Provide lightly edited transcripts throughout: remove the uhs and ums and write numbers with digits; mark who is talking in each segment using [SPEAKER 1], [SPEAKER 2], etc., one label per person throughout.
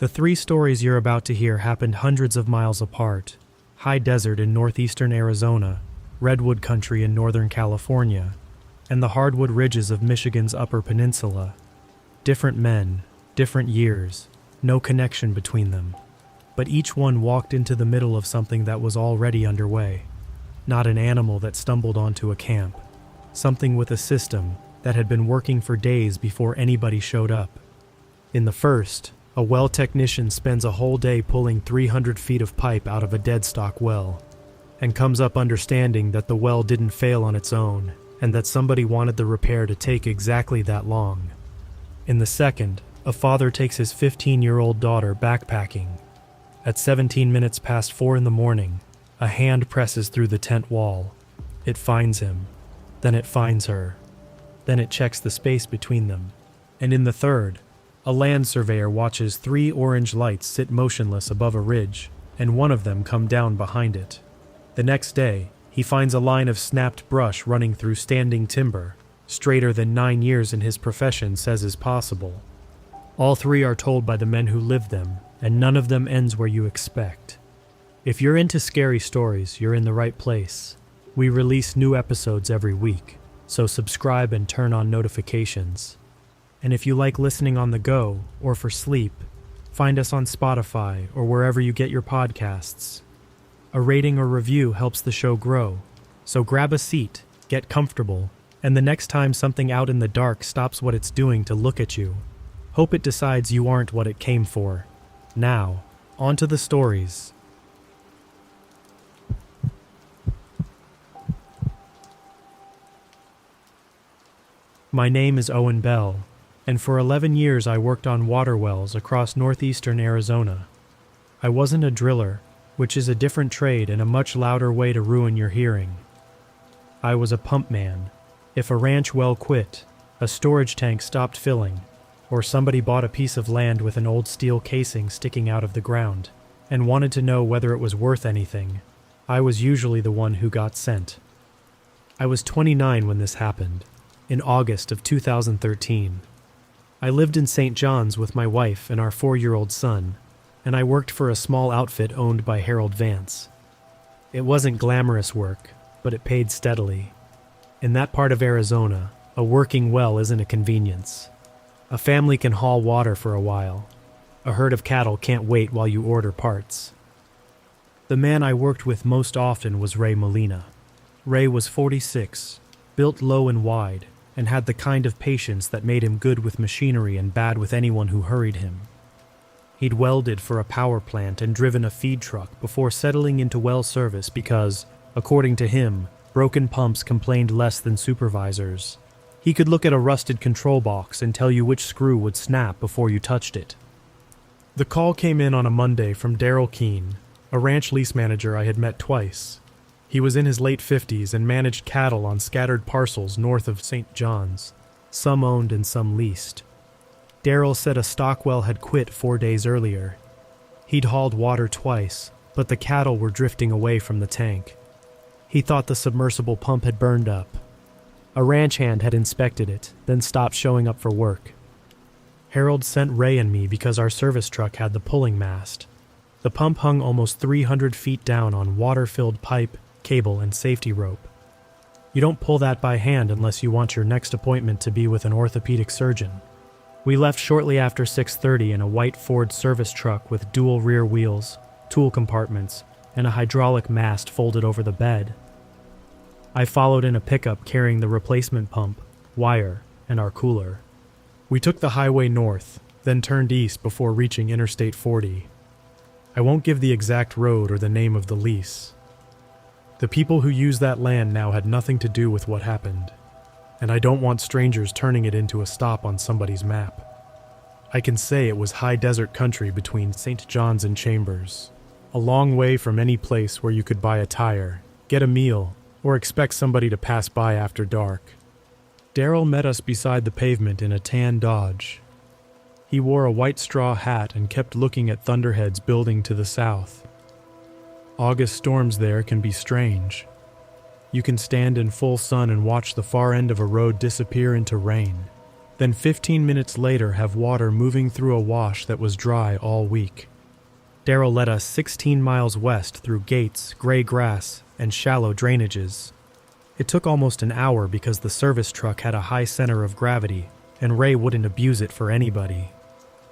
[SPEAKER 1] The three stories you're about to hear happened hundreds of miles apart. High desert in northeastern Arizona, redwood country in northern California, and the hardwood ridges of Michigan's Upper Peninsula. Different men, different years, no connection between them. But each one walked into the middle of something that was already underway. Not an animal that stumbled onto a camp. Something with a system that had been working for days before anybody showed up. In the first, a well technician spends a whole day pulling 300 feet of pipe out of a deadstock well, and comes up understanding that the well didn't fail on its own, and that somebody wanted the repair to take exactly that long. In the second, a father takes his 15-year-old daughter backpacking. At 17 minutes past 4 in the morning, a hand presses through the tent wall. It finds him. Then it finds her. Then it checks the space between them. And in the third, a land surveyor watches 3 orange lights sit motionless above a ridge, and one of them come down behind it. The next day, he finds a line of snapped brush running through standing timber, straighter than 9 years in his profession says is possible. All 3 are told by the men who lived them, and none of them ends where you expect. If you're into scary stories, you're in the right place. We release new episodes every week, so subscribe and turn on notifications. And if you like listening on the go or for sleep, find us on Spotify or wherever you get your podcasts. A rating or review helps the show grow, so grab a seat, get comfortable, and the next time something out in the dark stops what it's doing to look at you, hope it decides you aren't what it came for. Now, on to the stories. My name is Owen Bell, and for 11 years I worked on water wells across northeastern Arizona. I wasn't a driller, which is a different trade and a much louder way to ruin your hearing. I was a pump man. If a ranch well quit, a storage tank stopped filling, or somebody bought a piece of land with an old steel casing sticking out of the ground and wanted to know whether it was worth anything, I was usually the one who got sent. I was 29 when this happened, in August of 2013. I lived in St. John's with my wife and our 4-year-old son, and I worked for a small outfit owned by Harold Vance. It wasn't glamorous work, but it paid steadily. In that part of Arizona, a working well isn't a convenience. A family can haul water for a while. A herd of cattle can't wait while you order parts. The man I worked with most often was Ray Molina. Ray was 46, built low and wide, and had the kind of patience that made him good with machinery and bad with anyone who hurried him. He'd welded for a power plant and driven a feed truck before settling into well service because, according to him, broken pumps complained less than supervisors. He could look at a rusted control box and tell you which screw would snap before you touched it. The call came in on a Monday from Daryl Keene, a ranch lease manager I had met twice. He was in his late 50s and managed cattle on scattered parcels north of St. John's, some owned and some leased. Daryl said a stock well had quit 4 days earlier. He'd hauled water twice, but the cattle were drifting away from the tank. He thought the submersible pump had burned up. A ranch hand had inspected it, then stopped showing up for work. Harold sent Ray and me because our service truck had the pulling mast. The pump hung almost 300 feet down on water-filled pipe, cable, and safety rope. You don't pull that by hand unless you want your next appointment to be with an orthopedic surgeon. We left shortly after 6:30 in a white Ford service truck with dual rear wheels, tool compartments, and a hydraulic mast folded over the bed. I followed in a pickup carrying the replacement pump, wire, and our cooler. We took the highway north, then turned east before reaching Interstate 40. I won't give the exact road or the name of the lease. The people who used that land now had nothing to do with what happened, and I don't want strangers turning it into a stop on somebody's map. I can say it was high desert country between St. John's and Chambers, a long way from any place where you could buy a tire, get a meal, or expect somebody to pass by after dark. Daryl met us beside the pavement in a tan Dodge. He wore a white straw hat and kept looking at Thunderhead's building to the south. August storms there can be strange. You can stand in full sun and watch the far end of a road disappear into rain, then 15 minutes later have water moving through a wash that was dry all week. Daryl led us 16 miles west through gates, gray grass, and shallow drainages. It took almost an hour because the service truck had a high center of gravity, and Ray wouldn't abuse it for anybody.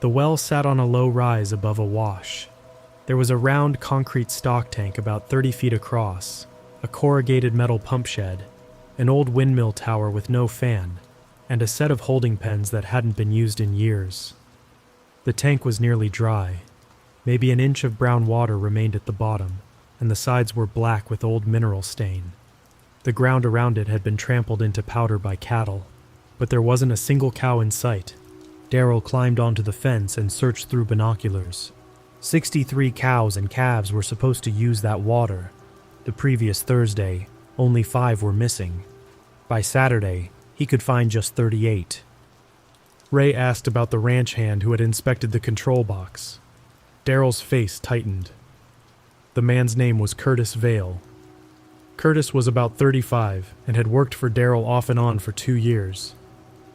[SPEAKER 1] The well sat on a low rise above a wash. There was a round concrete stock tank about 30 feet across, a corrugated metal pump shed, an old windmill tower with no fan, and a set of holding pens that hadn't been used in years. The tank was nearly dry. Maybe an inch of brown water remained at the bottom, and the sides were black with old mineral stain. The ground around it had been trampled into powder by cattle, but there wasn't a single cow in sight. Daryl climbed onto the fence and searched through binoculars. 63 cows and calves were supposed to use that water. The previous Thursday, only 5 were missing. By Saturday, he could find just 38. Ray asked about the ranch hand who had inspected the control box. Daryl's face tightened. The man's name was Curtis Vale. Curtis was about 35 and had worked for Daryl off and on for 2 years.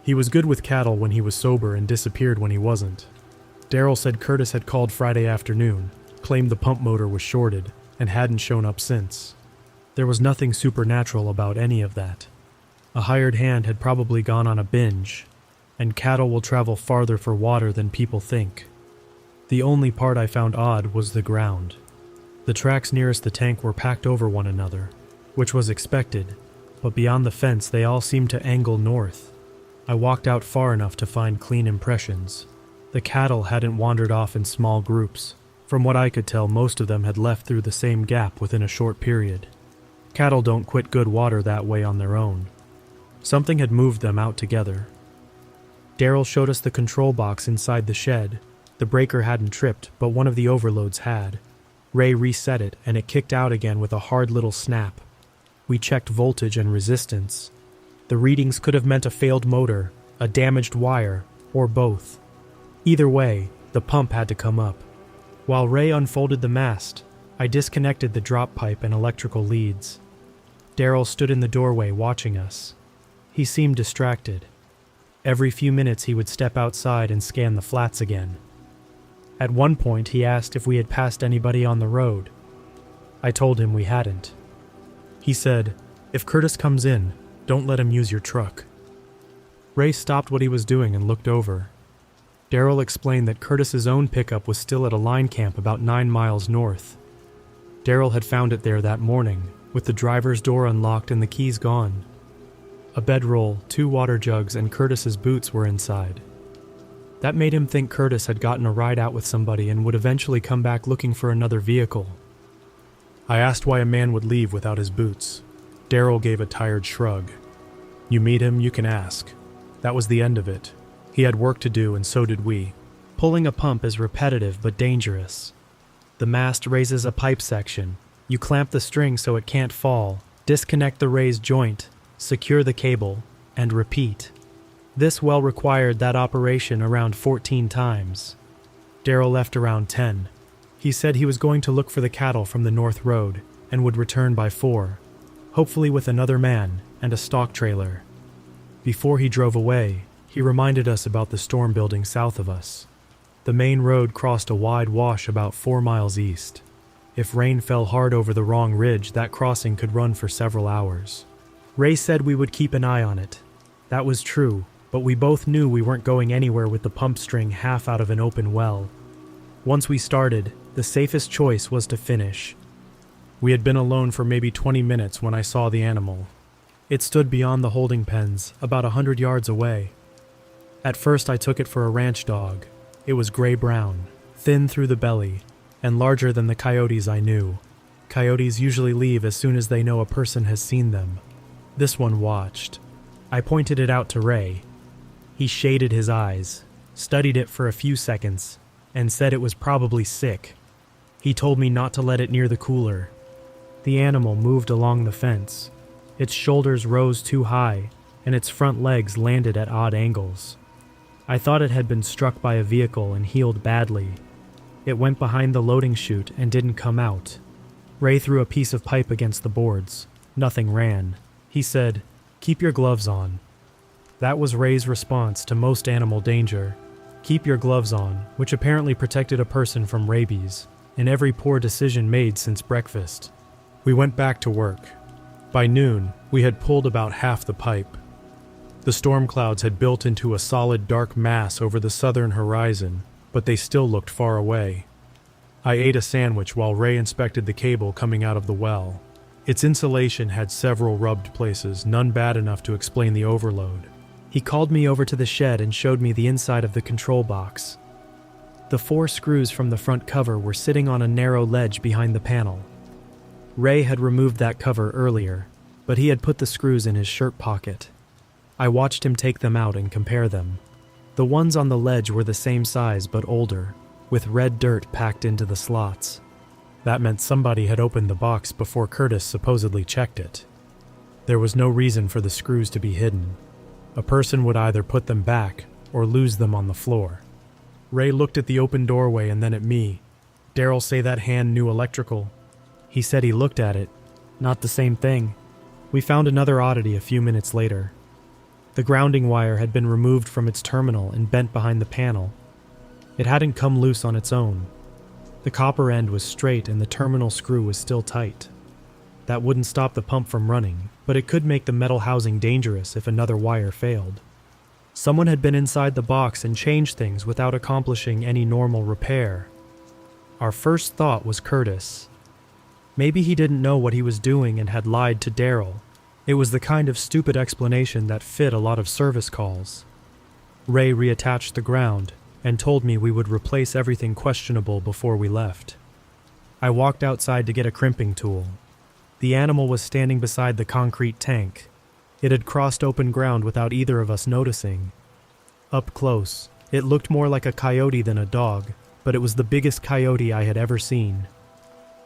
[SPEAKER 1] He was good with cattle when he was sober and disappeared when he wasn't. Daryl said Curtis had called Friday afternoon, claimed the pump motor was shorted, and hadn't shown up since. There was nothing supernatural about any of that. A hired hand had probably gone on a binge, and cattle will travel farther for water than people think. The only part I found odd was the ground. The tracks nearest the tank were packed over one another, which was expected, but beyond the fence they all seemed to angle north. I walked out far enough to find clean impressions. The cattle hadn't wandered off in small groups. From what I could tell, most of them had left through the same gap within a short period. Cattle don't quit good water that way on their own. Something had moved them out together. Daryl showed us the control box inside the shed. The breaker hadn't tripped, but one of the overloads had. Ray reset it, and it kicked out again with a hard little snap. We checked voltage and resistance. The readings could have meant a failed motor, a damaged wire, or both. Either way, the pump had to come up. While Ray unfolded the mast, I disconnected the drop pipe and electrical leads. Daryl stood in the doorway watching us. He seemed distracted. Every few minutes he would step outside and scan the flats again. At one point he asked if we had passed anybody on the road. I told him we hadn't. He said, "If Curtis comes in, don't let him use your truck." Ray stopped what he was doing and looked over. Daryl explained that Curtis's own pickup was still at a line camp about 9 miles north. Daryl had found it there that morning, with the driver's door unlocked and the keys gone. A bedroll, 2 water jugs, and Curtis's boots were inside. That made him think Curtis had gotten a ride out with somebody and would eventually come back looking for another vehicle. I asked why a man would leave without his boots. Daryl gave a tired shrug. "You meet him, you can ask." That was the end of it. He had work to do, and so did we. Pulling a pump is repetitive but dangerous. The mast raises a pipe section. You clamp the string so it can't fall, disconnect the raised joint, secure the cable, and repeat. This well required that operation around 14 times. Daryl left around 10. He said he was going to look for the cattle from the north road and would return by 4, hopefully with another man and a stock trailer. Before he drove away, he reminded us about the storm building south of us. The main road crossed a wide wash about 4 miles east. If rain fell hard over the wrong ridge, that crossing could run for several hours. Ray said we would keep an eye on it. That was true, but we both knew we weren't going anywhere with the pump string half out of an open well. Once we started, the safest choice was to finish. We had been alone for maybe 20 minutes when I saw the animal. It stood beyond the holding pens, about 100 yards away. At first I took it for a ranch dog. It was gray-brown, thin through the belly, and larger than the coyotes I knew. Coyotes usually leave as soon as they know a person has seen them. This one watched. I pointed it out to Ray. He shaded his eyes, studied it for a few seconds, and said it was probably sick. He told me not to let it near the cooler. The animal moved along the fence. Its shoulders rose too high, and its front legs landed at odd angles. I thought it had been struck by a vehicle and healed badly. It went behind the loading chute and didn't come out. Ray threw a piece of pipe against the boards. Nothing ran. He said, "Keep your gloves on." That was Ray's response to most animal danger. Keep your gloves on, which apparently protected a person from rabies, in every poor decision made since breakfast. We went back to work. By noon, we had pulled about half the pipe. The storm clouds had built into a solid dark mass over the southern horizon, but they still looked far away. I ate a sandwich while Ray inspected the cable coming out of the well. Its insulation had several rubbed places, none bad enough to explain the overload. He called me over to the shed and showed me the inside of the control box. The 4 screws from the front cover were sitting on a narrow ledge behind the panel. Ray had removed that cover earlier, but he had put the screws in his shirt pocket. I watched him take them out and compare them. The ones on the ledge were the same size but older, with red dirt packed into the slots. That meant somebody had opened the box before Curtis supposedly checked it. There was no reason for the screws to be hidden. A person would either put them back or lose them on the floor. Ray looked at the open doorway and then at me. Daryl say that hand knew electrical. He said he looked at it. Not the same thing. We found another oddity a few minutes later. The grounding wire had been removed from its terminal and bent behind the panel. It hadn't come loose on its own. The copper end was straight and the terminal screw was still tight. That wouldn't stop the pump from running, but it could make the metal housing dangerous if another wire failed. Someone had been inside the box and changed things without accomplishing any normal repair. Our first thought was Curtis. Maybe he didn't know what he was doing and had lied to Daryl. It was the kind of stupid explanation that fit a lot of service calls. Ray reattached the ground and told me we would replace everything questionable before we left. I walked outside to get a crimping tool. The animal was standing beside the concrete tank. It had crossed open ground without either of us noticing. Up close, it looked more like a coyote than a dog, but it was the biggest coyote I had ever seen.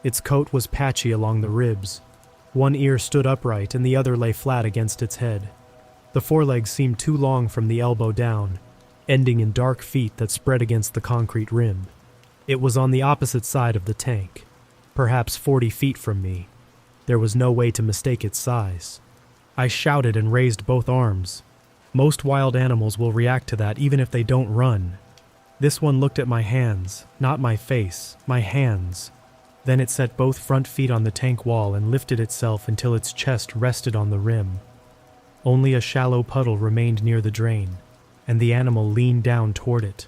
[SPEAKER 1] Its coat was patchy along the ribs. One ear stood upright and the other lay flat against its head. The forelegs seemed too long from the elbow down, ending in dark feet that spread against the concrete rim. It was on the opposite side of the tank, perhaps 40 feet from me. There was no way to mistake its size. I shouted and raised both arms. Most wild animals will react to that even if they don't run. This one looked at my hands, not my face, my hands. Then it set both front feet on the tank wall and lifted itself until its chest rested on the rim. Only a shallow puddle remained near the drain, and the animal leaned down toward it.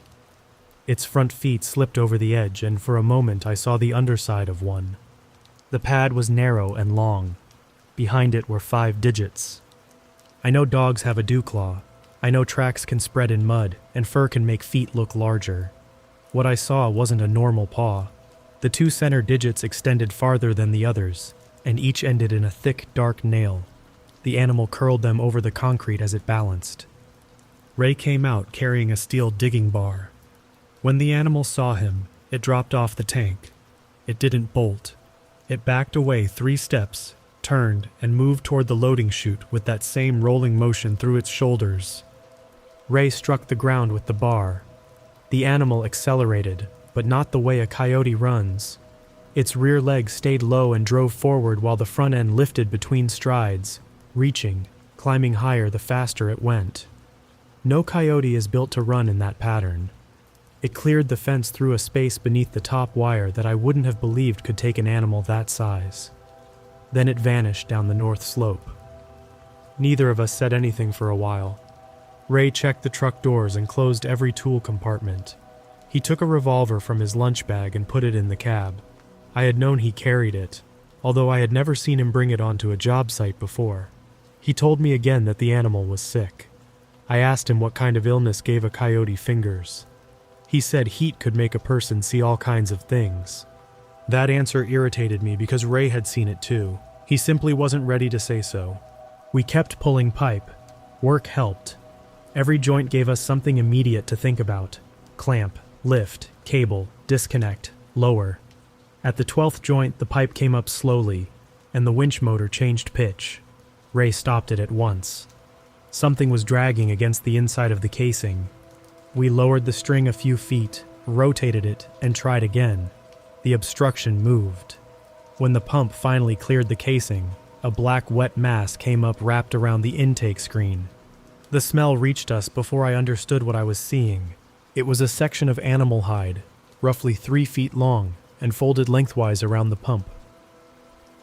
[SPEAKER 1] Its front feet slipped over the edge, and for a moment I saw the underside of one. The pad was narrow and long. Behind it were 5 digits. I know dogs have a dew claw. I know tracks can spread in mud, and fur can make feet look larger. What I saw wasn't a normal paw. The 2 center digits extended farther than the others, and each ended in a thick, dark nail. The animal curled them over the concrete as it balanced. Ray came out carrying a steel digging bar. When the animal saw him, it dropped off the tank. It didn't bolt. It backed away 3 steps, turned, and moved toward the loading chute with that same rolling motion through its shoulders. Ray struck the ground with the bar. The animal accelerated, but not the way a coyote runs. Its rear legs stayed low and drove forward while the front end lifted between strides, reaching, climbing higher the faster it went. No coyote is built to run in that pattern. It cleared the fence through a space beneath the top wire that I wouldn't have believed could take an animal that size. Then it vanished down the north slope. Neither of us said anything for a while. Ray checked the truck doors and closed every tool compartment. He took a revolver from his lunch bag and put it in the cab. I had known he carried it, although I had never seen him bring it onto a job site before. He told me again that the animal was sick. I asked him what kind of illness gave a coyote fingers. He said heat could make a person see all kinds of things. That answer irritated me because Ray had seen it too. He simply wasn't ready to say so. We kept pulling pipe. Work helped. Every joint gave us something immediate to think about. Clamp, lift, cable, disconnect, lower. At the 12th joint, the pipe came up slowly, and the winch motor changed pitch. Ray stopped it at once. Something was dragging against the inside of the casing. We lowered the string a few feet, rotated it, and tried again. The obstruction moved. When the pump finally cleared the casing, a black wet mass came up wrapped around the intake screen. The smell reached us before I understood what I was seeing. It was a section of animal hide, roughly 3 feet long, and folded lengthwise around the pump.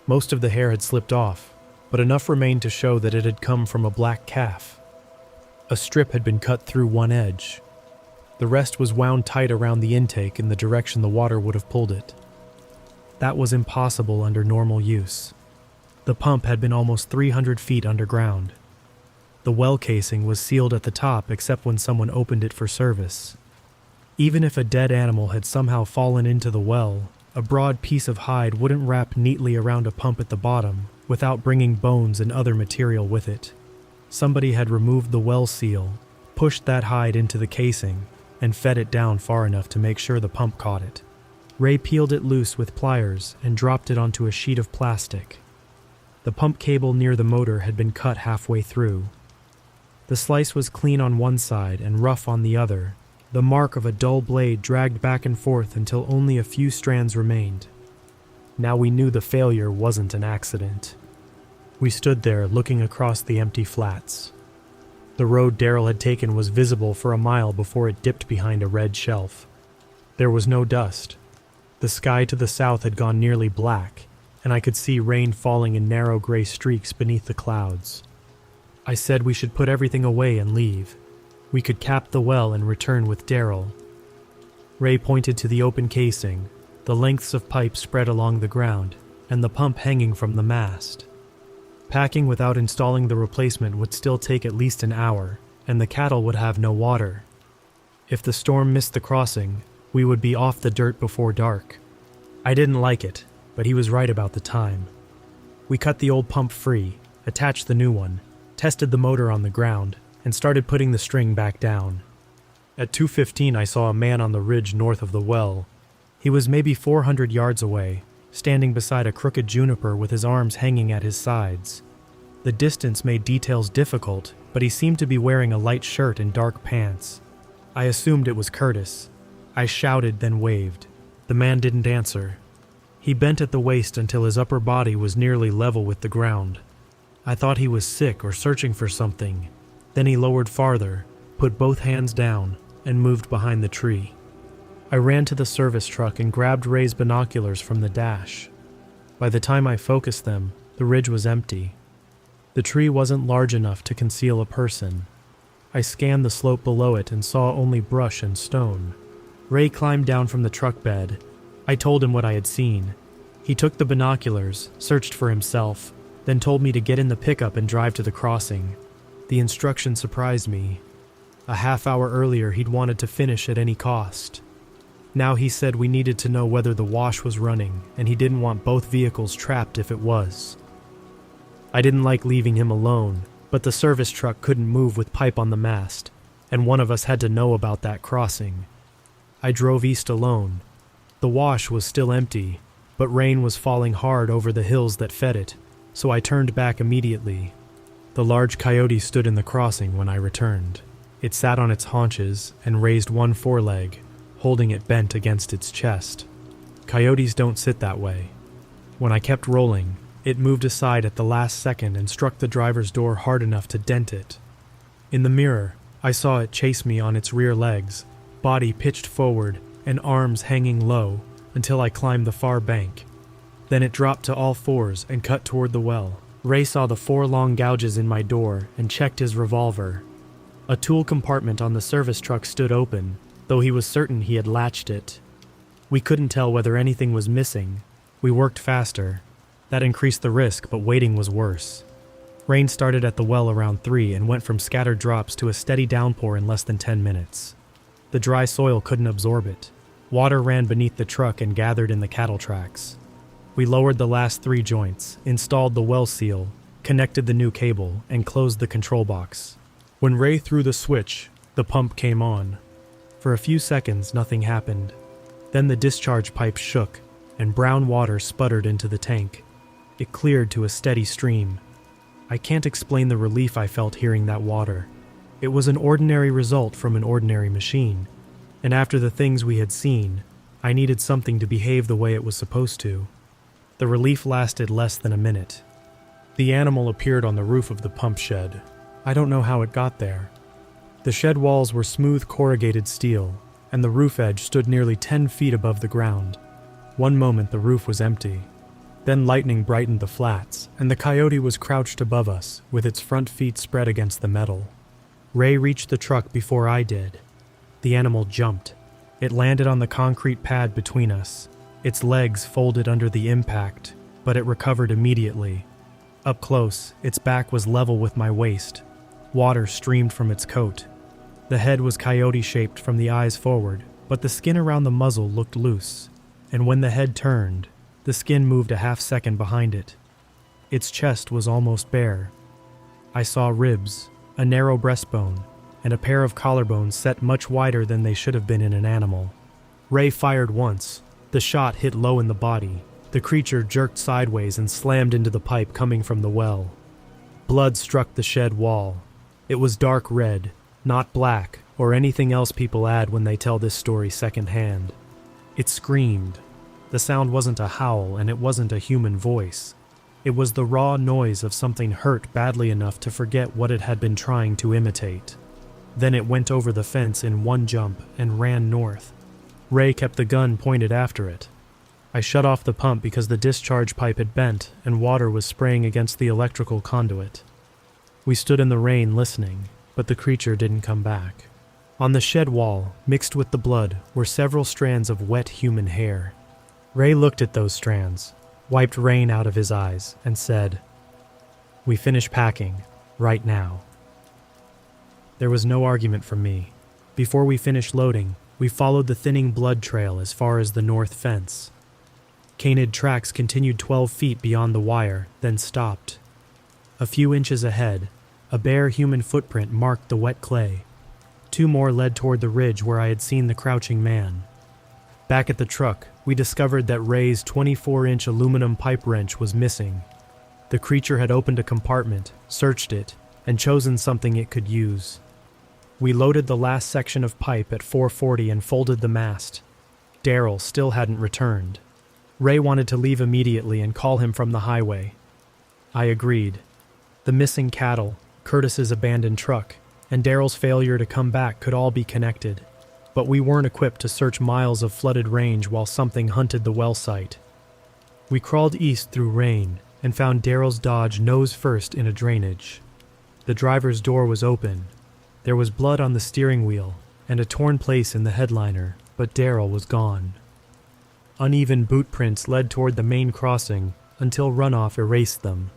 [SPEAKER 1] Most of the hair had slipped off, but enough remained to show that it had come from a black calf. A strip had been cut through one edge. The rest was wound tight around the intake in the direction the water would have pulled it. That was impossible under normal use. The pump had been almost 300 feet underground. The well casing was sealed at the top except when someone opened it for service. Even if a dead animal had somehow fallen into the well, a broad piece of hide wouldn't wrap neatly around a pump at the bottom without bringing bones and other material with it. Somebody had removed the well seal, pushed that hide into the casing, and fed it down far enough to make sure the pump caught it. Ray peeled it loose with pliers and dropped it onto a sheet of plastic. The pump cable near the motor had been cut halfway through. The slice was clean on one side and rough on the other, the mark of a dull blade dragged back and forth until only a few strands remained. Now we knew the failure wasn't an accident. We stood there looking across the empty flats. The road Daryl had taken was visible for a mile before it dipped behind a red shelf. There was no dust. The sky to the south had gone nearly black, and I could see rain falling in narrow gray streaks beneath the clouds. I said we should put everything away and leave. We could cap the well and return with Daryl. Ray pointed to the open casing, the lengths of pipe spread along the ground, and the pump hanging from the mast. Packing without installing the replacement would still take at least an hour, and the cattle would have no water. If the storm missed the crossing, we would be off the dirt before dark. I didn't like it, but he was right about the time. We cut the old pump free, attached the new one, tested the motor on the ground, and started putting the string back down. At 2:15 I saw a man on the ridge north of the well. He was maybe 400 yards away, standing beside a crooked juniper with his arms hanging at his sides. The distance made details difficult, but he seemed to be wearing a light shirt and dark pants. I assumed it was Curtis. I shouted, then waved. The man didn't answer. He bent at the waist until his upper body was nearly level with the ground. I thought he was sick or searching for something. Then he lowered farther, put both hands down, and moved behind the tree. I ran to the service truck and grabbed Ray's binoculars from the dash. By the time I focused them, the ridge was empty. The tree wasn't large enough to conceal a person. I scanned the slope below it and saw only brush and stone. Ray climbed down from the truck bed. I told him what I had seen. He took the binoculars, searched for himself, then told me to get in the pickup and drive to the crossing. The instruction surprised me. A half hour earlier he'd wanted to finish at any cost. Now he said we needed to know whether the wash was running, and he didn't want both vehicles trapped if it was. I didn't like leaving him alone, but the service truck couldn't move with pipe on the mast, and one of us had to know about that crossing. I drove east alone. The wash was still empty, but rain was falling hard over the hills that fed it, so I turned back immediately. The large coyote stood in the crossing when I returned. It sat on its haunches and raised one foreleg, holding it bent against its chest. Coyotes don't sit that way. When I kept rolling, it moved aside at the last second and struck the driver's door hard enough to dent it. In the mirror, I saw it chase me on its rear legs, body pitched forward and arms hanging low until I climbed the far bank. Then it dropped to all fours and cut toward the well. Ray saw the 4 long gouges in my door and checked his revolver. A tool compartment on the service truck stood open, though he was certain he had latched it. We couldn't tell whether anything was missing. We worked faster. That increased the risk, but waiting was worse. Rain started at the well around 3 and went from scattered drops to a steady downpour in less than 10 minutes. The dry soil couldn't absorb it. Water ran beneath the truck and gathered in the cattle tracks. We lowered the last 3 joints, installed the well seal, connected the new cable, and closed the control box. When Ray threw the switch, the pump came on. For a few seconds, nothing happened. Then the discharge pipe shook, and brown water sputtered into the tank. It cleared to a steady stream. I can't explain the relief I felt hearing that water. It was an ordinary result from an ordinary machine, and after the things we had seen, I needed something to behave the way it was supposed to. The relief lasted less than a minute. The animal appeared on the roof of the pump shed, I don't know how it got there. The shed walls were smooth corrugated steel, and the roof edge stood nearly 10 feet above the ground. One moment the roof was empty. Then lightning brightened the flats, and the coyote was crouched above us, with its front feet spread against the metal. Ray reached the truck before I did. The animal jumped. It landed on the concrete pad between us. Its legs folded under the impact, but it recovered immediately. Up close, its back was level with my waist. Water streamed from its coat. The head was coyote-shaped from the eyes forward, but the skin around the muzzle looked loose, and when the head turned, the skin moved a half-second behind it. Its chest was almost bare. I saw ribs, a narrow breastbone, and a pair of collarbones set much wider than they should have been in an animal. Ray fired once. The shot hit low in the body. The creature jerked sideways and slammed into the pipe coming from the well. Blood struck the shed wall. It was dark red, not black or anything else people add when they tell this story secondhand. It screamed. The sound wasn't a howl, and it wasn't a human voice. It was the raw noise of something hurt badly enough to forget what it had been trying to imitate. Then it went over the fence in one jump and ran north. Ray kept the gun pointed after it. I shut off the pump because the discharge pipe had bent and water was spraying against the electrical conduit. We stood in the rain listening, but the creature didn't come back. On the shed wall, mixed with the blood, were several strands of wet human hair. Ray looked at those strands, wiped rain out of his eyes, and said, "We finish packing, right now." There was no argument from me. Before we finished loading, we followed the thinning blood trail as far as the north fence. Canid tracks continued 12 feet beyond the wire, then stopped. A few inches ahead, a bare human footprint marked the wet clay. 2 more led toward the ridge where I had seen the crouching man. Back at the truck, we discovered that Ray's 24-inch aluminum pipe wrench was missing. The creature had opened a compartment, searched it, and chosen something it could use. We loaded the last section of pipe at 4:40 and folded the mast. Daryl still hadn't returned. Ray wanted to leave immediately and call him from the highway. I agreed. The missing cattle, Curtis's abandoned truck, and Daryl's failure to come back could all be connected, but we weren't equipped to search miles of flooded range while something hunted the well site. We crawled east through rain and found Daryl's Dodge nose first in a drainage. The driver's door was open. There was blood on the steering wheel and a torn place in the headliner, but Daryl was gone. Uneven boot prints led toward the main crossing until runoff erased them.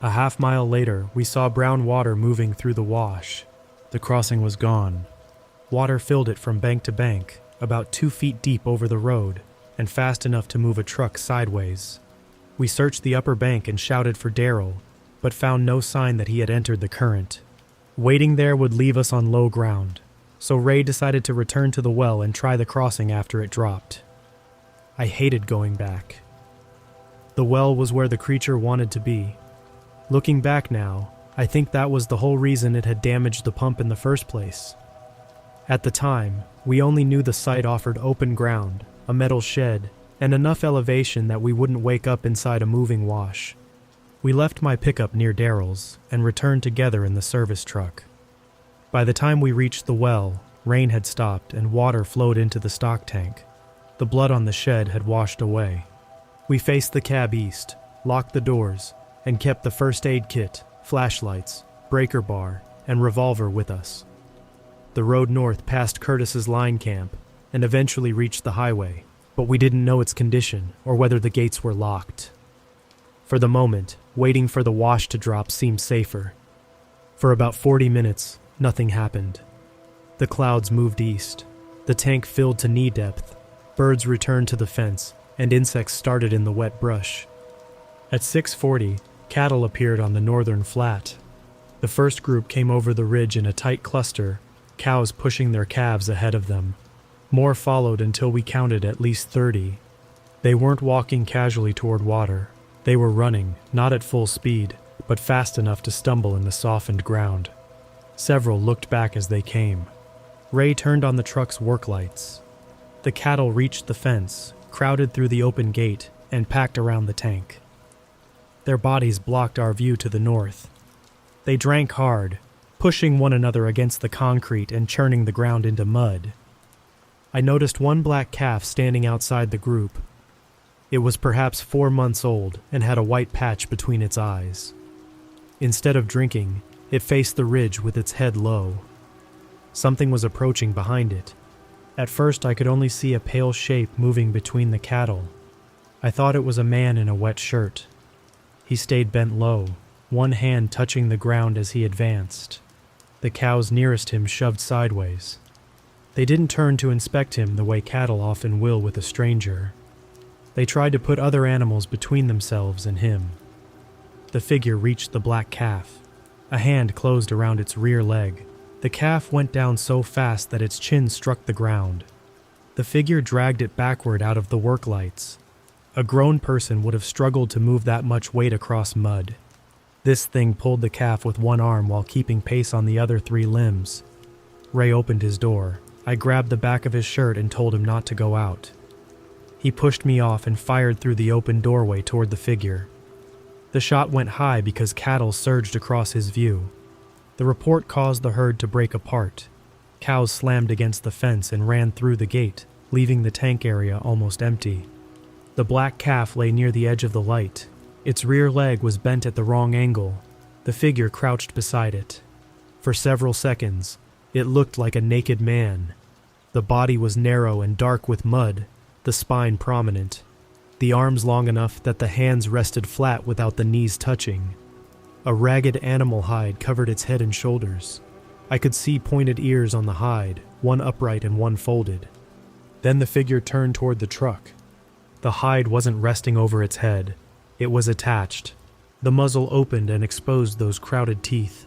[SPEAKER 1] A half-mile later, we saw brown water moving through the wash. The crossing was gone. Water filled it from bank to bank, about 2 feet deep over the road, and fast enough to move a truck sideways. We searched the upper bank and shouted for Daryl, but found no sign that he had entered the current. Waiting there would leave us on low ground, so Ray decided to return to the well and try the crossing after it dropped. I hated going back. The well was where the creature wanted to be. Looking back now, I think that was the whole reason it had damaged the pump in the first place. At the time, we only knew the site offered open ground, a metal shed, and enough elevation that we wouldn't wake up inside a moving wash. We left my pickup near Daryl's and returned together in the service truck. By the time we reached the well, rain had stopped and water flowed into the stock tank. The blood on the shed had washed away. We faced the cab east, locked the doors, and kept the first aid kit, flashlights, breaker bar, and revolver with us. The road north passed Curtis's line camp and eventually reached the highway, but we didn't know its condition or whether the gates were locked. For the moment, waiting for the wash to drop seemed safer. For about 40 minutes, nothing happened. The clouds moved east. The tank filled to knee depth. Birds returned to the fence, and insects started in the wet brush. At 6:40, cattle appeared on the northern flat. The first group came over the ridge in a tight cluster, cows pushing their calves ahead of them. More followed until we counted at least 30. They weren't walking casually toward water. They were running, not at full speed, but fast enough to stumble in the softened ground. Several looked back as they came. Ray turned on the truck's work lights. The cattle reached the fence, crowded through the open gate, and packed around the tank. Their bodies blocked our view to the north. They drank hard, pushing one another against the concrete and churning the ground into mud. I noticed one black calf standing outside the group. It was perhaps 4 months old and had a white patch between its eyes. Instead of drinking, it faced the ridge with its head low. Something was approaching behind it. At first I could only see a pale shape moving between the cattle. I thought it was a man in a wet shirt. He stayed bent low, one hand touching the ground as he advanced. The cows nearest him shoved sideways. They didn't turn to inspect him the way cattle often will with a stranger. They tried to put other animals between themselves and him. The figure reached the black calf. A hand closed around its rear leg. The calf went down so fast that its chin struck the ground. The figure dragged it backward out of the work lights. A grown person would have struggled to move that much weight across mud. This thing pulled the calf with one arm while keeping pace on the other 3 limbs. Ray opened his door. I grabbed the back of his shirt and told him not to go out. He pushed me off and fired through the open doorway toward the figure. The shot went high because cattle surged across his view. The report caused the herd to break apart. Cows slammed against the fence and ran through the gate, leaving the tank area almost empty. The black calf lay near the edge of the light. Its rear leg was bent at the wrong angle. The figure crouched beside it. For several seconds, it looked like a naked man. The body was narrow and dark with mud, the spine prominent. The arms long enough that the hands rested flat without the knees touching. A ragged animal hide covered its head and shoulders. I could see pointed ears on the hide, one upright and one folded. Then the figure turned toward the truck. The hide wasn't resting over its head. It was attached. The muzzle opened and exposed those crowded teeth.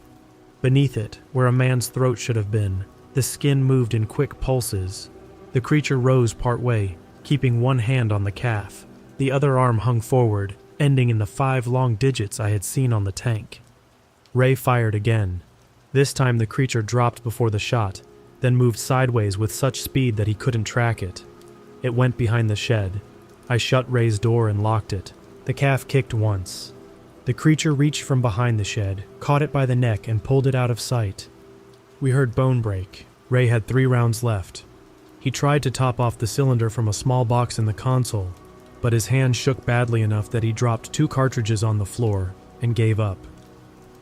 [SPEAKER 1] Beneath it, where a man's throat should have been, the skin moved in quick pulses. The creature rose partway, keeping one hand on the calf. The other arm hung forward, ending in the 5 long digits I had seen on the tank. Ray fired again. This time the creature dropped before the shot, then moved sideways with such speed that he couldn't track it. It went behind the shed. I shut Ray's door and locked it. The calf kicked once. The creature reached from behind the shed, caught it by the neck and pulled it out of sight. We heard bone break. Ray had 3 rounds left. He tried to top off the cylinder from a small box in the console, but his hand shook badly enough that he dropped 2 cartridges on the floor and gave up.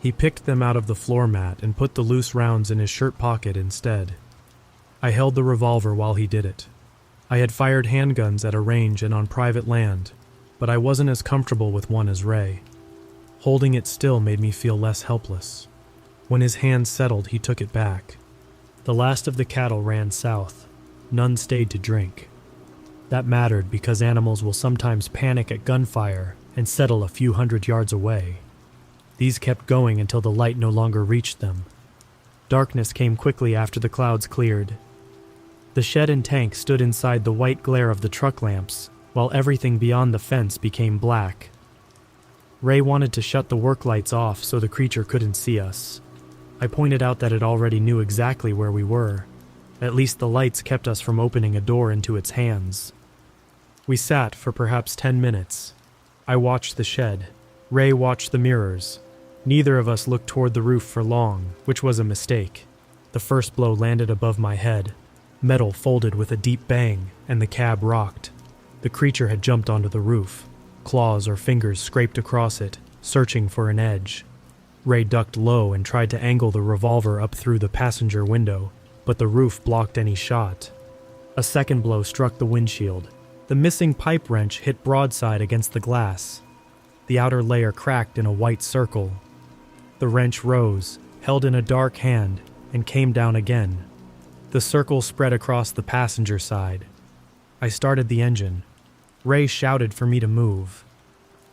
[SPEAKER 1] He picked them out of the floor mat and put the loose rounds in his shirt pocket instead. I held the revolver while he did it. I had fired handguns at a range and on private land, but I wasn't as comfortable with one as Ray. Holding it still made me feel less helpless. When his hand settled, he took it back. The last of the cattle ran south. None stayed to drink. That mattered because animals will sometimes panic at gunfire and settle a few hundred yards away. These kept going until the light no longer reached them. Darkness came quickly after the clouds cleared. The shed and tank stood inside the white glare of the truck lamps, while everything beyond the fence became black. Ray wanted to shut the work lights off so the creature couldn't see us. I pointed out that it already knew exactly where we were. At least the lights kept us from opening a door into its hands. We sat for perhaps 10 minutes. I watched the shed. Ray watched the mirrors. Neither of us looked toward the roof for long, which was a mistake. The first blow landed above my head. Metal folded with a deep bang, and the cab rocked. The creature had jumped onto the roof. Claws or fingers scraped across it, searching for an edge. Ray ducked low and tried to angle the revolver up through the passenger window, but the roof blocked any shot. A second blow struck the windshield. The missing pipe wrench hit broadside against the glass. The outer layer cracked in a white circle. The wrench rose, held in a dark hand, and came down again. The circle spread across the passenger side. I started the engine. Ray shouted for me to move.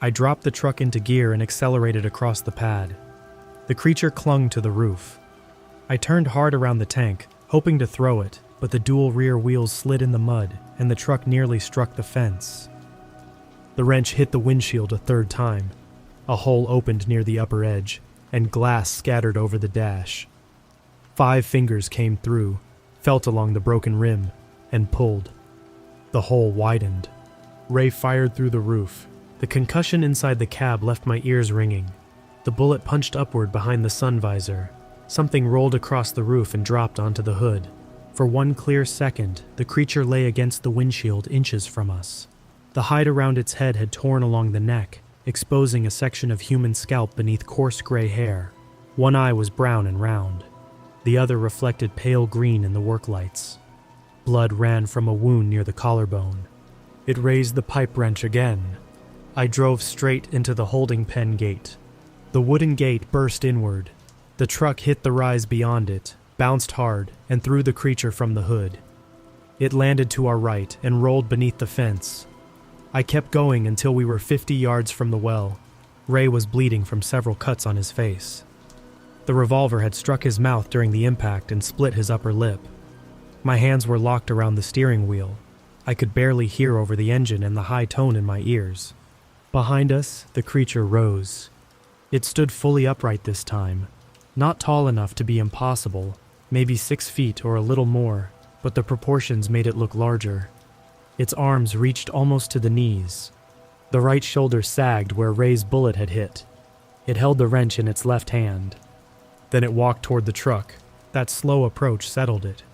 [SPEAKER 1] I dropped the truck into gear and accelerated across the pad. The creature clung to the roof. I turned hard around the tank, hoping to throw it, but the dual rear wheels slid in the mud, and the truck nearly struck the fence. The wrench hit the windshield a 3rd time. A hole opened near the upper edge, and glass scattered over the dash. 5 fingers came through, felt along the broken rim, and pulled. The hole widened. Ray fired through the roof. The concussion inside the cab left my ears ringing. The bullet punched upward behind the sun visor. Something rolled across the roof and dropped onto the hood. For one clear second, the creature lay against the windshield inches from us. The hide around its head had torn along the neck, exposing a section of human scalp beneath coarse gray hair. One eye was brown and round. The other reflected pale green in the work lights. Blood ran from a wound near the collarbone. It raised the pipe wrench again. I drove straight into the holding pen gate. The wooden gate burst inward. The truck hit the rise beyond it, bounced hard, and threw the creature from the hood. It landed to our right and rolled beneath the fence. I kept going until we were 50 yards from the well. Ray was bleeding from several cuts on his face. The revolver had struck his mouth during the impact and split his upper lip. My hands were locked around the steering wheel. I could barely hear over the engine and the high tone in my ears. Behind us, the creature rose. It stood fully upright this time. Not tall enough to be impossible, maybe 6 feet or a little more, but the proportions made it look larger. Its arms reached almost to the knees. The right shoulder sagged where Ray's bullet had hit. It held the wrench in its left hand. Then it walked toward the truck. That slow approach settled it.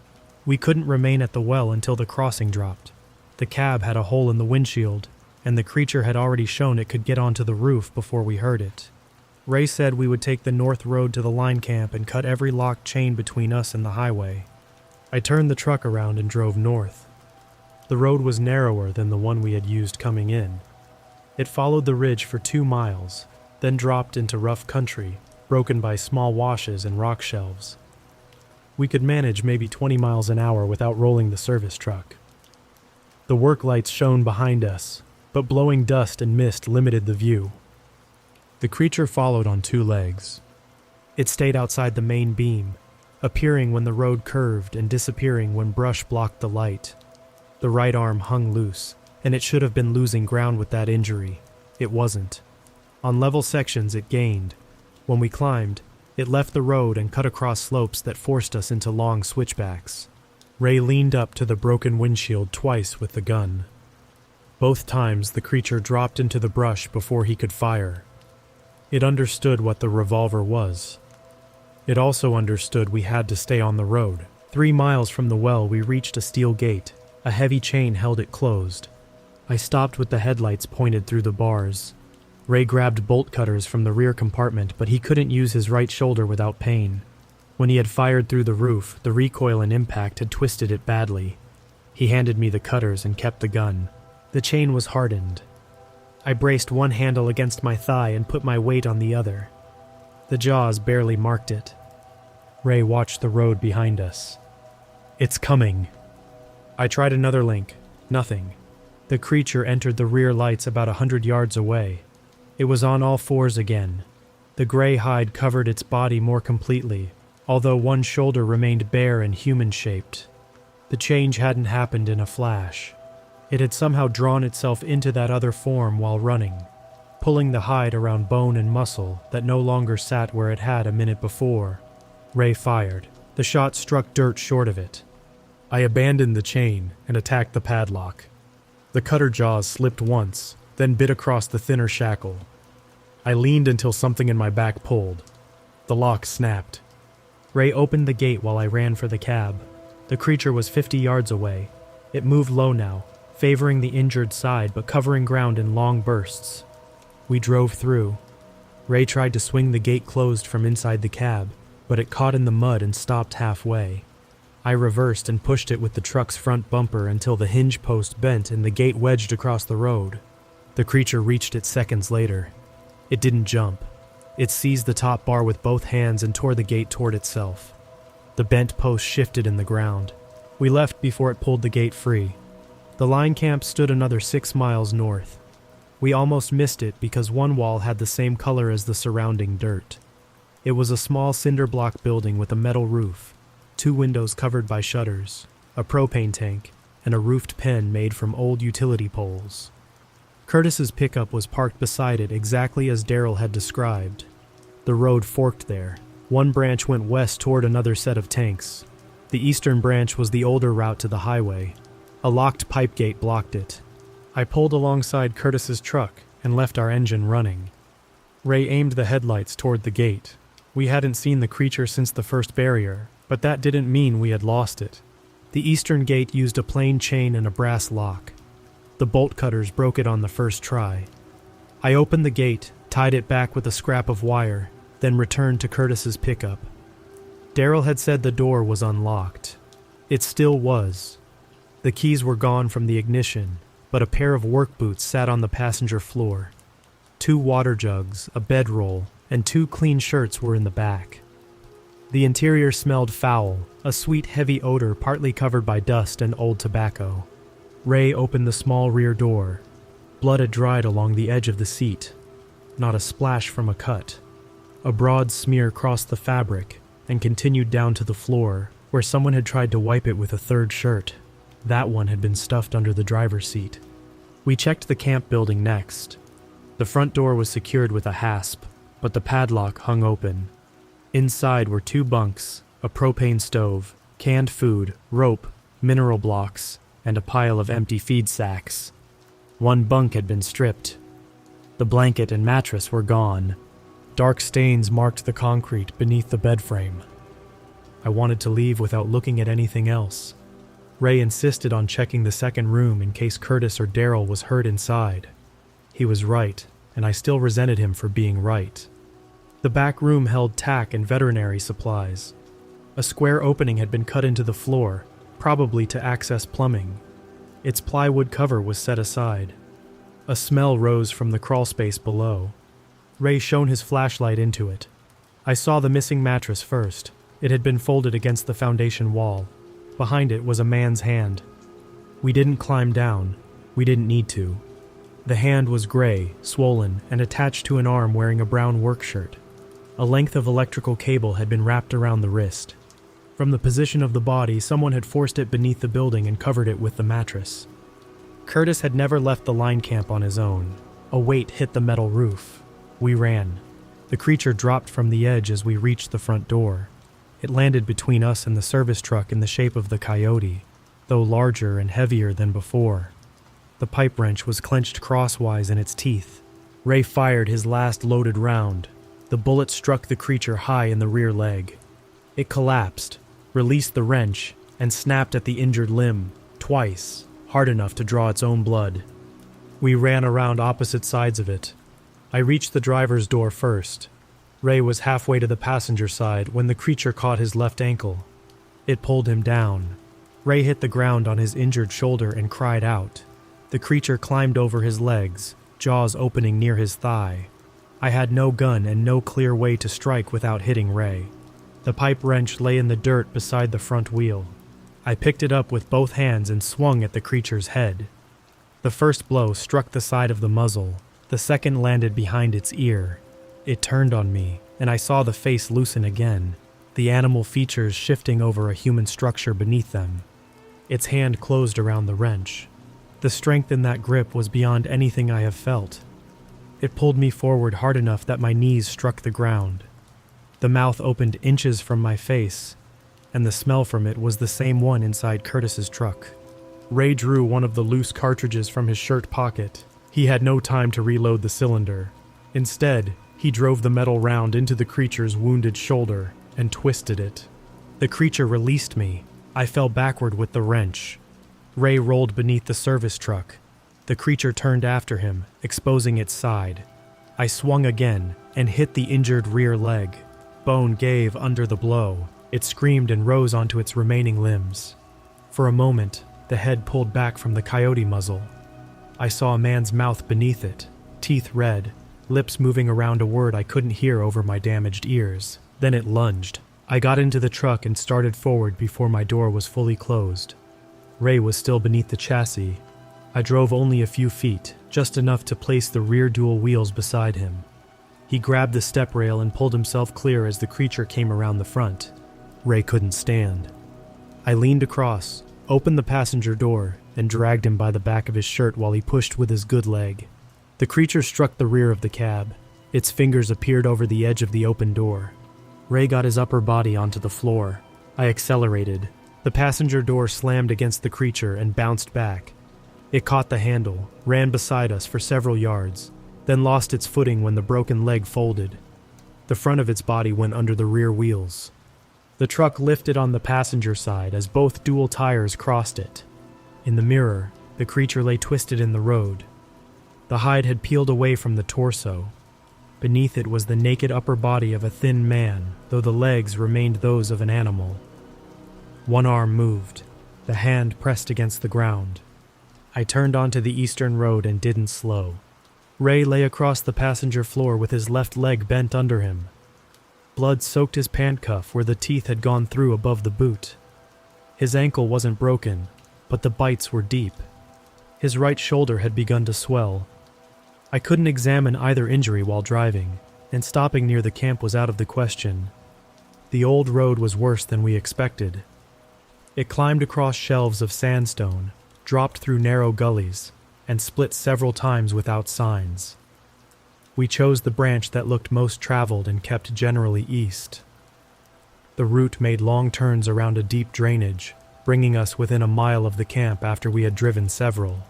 [SPEAKER 1] We couldn't remain at the well until the crossing dropped. The cab had a hole in the windshield, and the creature had already shown it could get onto the roof before we heard it. Ray said we would take the north road to the line camp and cut every locked chain between us and the highway. I turned the truck around and drove north. The road was narrower than the one we had used coming in. It followed the ridge for 2 miles, then dropped into rough country, broken by small washes and rock shelves. We could manage maybe 20 miles an hour without rolling the service truck. The work lights shone behind us, but blowing dust and mist limited the view. The creature followed on 2 legs. It stayed outside the main beam, appearing when the road curved and disappearing when brush blocked the light. The right arm hung loose, and it should have been losing ground with that injury. It wasn't. On level sections it gained. When we climbed, it left the road and cut across slopes that forced us into long switchbacks. Ray leaned up to the broken windshield twice with the gun. Both times the creature dropped into the brush before he could fire. It understood what the revolver was. It also understood we had to stay on the road. 3 miles from the well we reached a steel gate. A heavy chain held it closed. I stopped with the headlights pointed through the bars. Ray grabbed bolt cutters from the rear compartment, but he couldn't use his right shoulder without pain. When he had fired through the roof, the recoil and impact had twisted it badly. He handed me the cutters and kept the gun. The chain was hardened. I braced one handle against my thigh and put my weight on the other. The jaws barely marked it. Ray watched the road behind us. "It's coming." I tried another link. Nothing. The creature entered the rear lights about 100 yards away. It was on all fours again. The gray hide covered its body more completely, although one shoulder remained bare and human-shaped. The change hadn't happened in a flash. It had somehow drawn itself into that other form while running, pulling the hide around bone and muscle that no longer sat where it had a minute before. Ray fired. The shot struck dirt short of it. I abandoned the chain and attacked the padlock. The cutter jaws slipped once, then bit across the thinner shackle. I leaned until something in my back pulled. The lock snapped. Ray opened the gate while I ran for the cab. The creature was 50 yards away. It moved low now, favoring the injured side but covering ground in long bursts. We drove through. Ray tried to swing the gate closed from inside the cab, but it caught in the mud and stopped halfway. I reversed and pushed it with the truck's front bumper until the hinge post bent and the gate wedged across the road. The creature reached it seconds later. It didn't jump. It seized the top bar with both hands and tore the gate toward itself. The bent post shifted in the ground. We left before it pulled the gate free. The line camp stood another 6 miles north. We almost missed it because one wall had the same color as the surrounding dirt. It was a small cinder block building with a metal roof, 2 windows covered by shutters, a propane tank, and a roofed pen made from old utility poles. Curtis's pickup was parked beside it exactly as Daryl had described. The road forked there. One branch went west toward another set of tanks. The eastern branch was the older route to the highway. A locked pipe gate blocked it. I pulled alongside Curtis's truck and left our engine running. Ray aimed the headlights toward the gate. We hadn't seen the creature since the first barrier, but that didn't mean we had lost it. The eastern gate used a plain chain and a brass lock. The bolt cutters broke it on the first try. I opened the gate, tied it back with a scrap of wire, then returned to Curtis's pickup. Daryl had said the door was unlocked. It still was. The keys were gone from the ignition, but a pair of work boots sat on the passenger floor. 2 water jugs, a bedroll, and 2 clean shirts were in the back. The interior smelled foul, a sweet heavy odor partly covered by dust and old tobacco. Ray opened the small rear door. Blood had dried along the edge of the seat. Not a splash from a cut. A broad smear crossed the fabric and continued down to the floor, where someone had tried to wipe it with a third shirt. That one had been stuffed under the driver's seat. We checked the camp building next. The front door was secured with a hasp, but the padlock hung open. Inside were 2 bunks, a propane stove, canned food, rope, mineral blocks, and a pile of empty feed sacks. 1 bunk had been stripped. The blanket and mattress were gone. Dark stains marked the concrete beneath the bed frame. I wanted to leave without looking at anything else. Ray insisted on checking the second room in case Curtis or Daryl was hurt inside. He was right, and I still resented him for being right. The back room held tack and veterinary supplies. A square opening had been cut into the floor, probably to access plumbing. Its plywood cover was set aside. A smell rose from the crawlspace below. Ray shone his flashlight into it. I saw the missing mattress first. It had been folded against the foundation wall. Behind it was a man's hand. We didn't climb down. We didn't need to. The hand was gray, swollen, and attached to an arm wearing a brown work shirt. A length of electrical cable had been wrapped around the wrist. From the position of the body, someone had forced it beneath the building and covered it with the mattress. Curtis had never left the line camp on his own. A weight hit the metal roof. We ran. The creature dropped from the edge as we reached the front door. It landed between us and the service truck in the shape of the coyote, though larger and heavier than before. The pipe wrench was clenched crosswise in its teeth. Ray fired his last loaded round. The bullet struck the creature high in the rear leg. It collapsed, released the wrench, and snapped at the injured limb, twice, hard enough to draw its own blood. We ran around opposite sides of it. I reached the driver's door first. Ray was halfway to the passenger side when the creature caught his left ankle. It pulled him down. Ray hit the ground on his injured shoulder and cried out. The creature climbed over his legs, jaws opening near his thigh. I had no gun and no clear way to strike without hitting Ray. The pipe wrench lay in the dirt beside the front wheel. I picked it up with both hands and swung at the creature's head. The first blow struck the side of the muzzle. The second landed behind its ear. It turned on me, and I saw the face loosen again, the animal features shifting over a human structure beneath them. Its hand closed around the wrench. The strength in that grip was beyond anything I have felt. It pulled me forward hard enough that my knees struck the ground. The mouth opened inches from my face, and the smell from it was the same one inside Curtis's truck. Ray drew one of the loose cartridges from his shirt pocket. He had no time to reload the cylinder. Instead, he drove the metal round into the creature's wounded shoulder and twisted it. The creature released me. I fell backward with the wrench. Ray rolled beneath the service truck. The creature turned after him, exposing its side. I swung again and hit the injured rear leg. Bone gave under the blow. It screamed and rose onto its remaining limbs. For a moment, the head pulled back from the coyote muzzle. I saw a man's mouth beneath it, teeth red, lips moving around a word I couldn't hear over my damaged ears. Then it lunged. I got into the truck and started forward before my door was fully closed. Ray was still beneath the chassis. I drove only a few feet, just enough to place the rear dual wheels beside him. He grabbed the step rail and pulled himself clear as the creature came around the front. Ray couldn't stand. I leaned across, opened the passenger door, and dragged him by the back of his shirt while he pushed with his good leg. The creature struck the rear of the cab. Its fingers appeared over the edge of the open door. Ray got his upper body onto the floor. I accelerated. The passenger door slammed against the creature and bounced back. It caught the handle, ran beside us for several yards, then lost its footing when the broken leg folded. The front of its body went under the rear wheels. The truck lifted on the passenger side as both dual tires crossed it. In the mirror, the creature lay twisted in the road. The hide had peeled away from the torso. Beneath it was the naked upper body of a thin man, though the legs remained those of an animal. One arm moved, the hand pressed against the ground. I turned onto the eastern road and didn't slow. Ray lay across the passenger floor with his left leg bent under him. Blood soaked his pant cuff where the teeth had gone through above the boot. His ankle wasn't broken, but the bites were deep. His right shoulder had begun to swell. I couldn't examine either injury while driving, and stopping near the camp was out of the question. The old road was worse than we expected. It climbed across shelves of sandstone, dropped through narrow gullies, and split several times without signs. We chose the branch that looked most traveled and kept generally east. The route made long turns around a deep drainage, bringing us within a mile of the camp after we had driven several.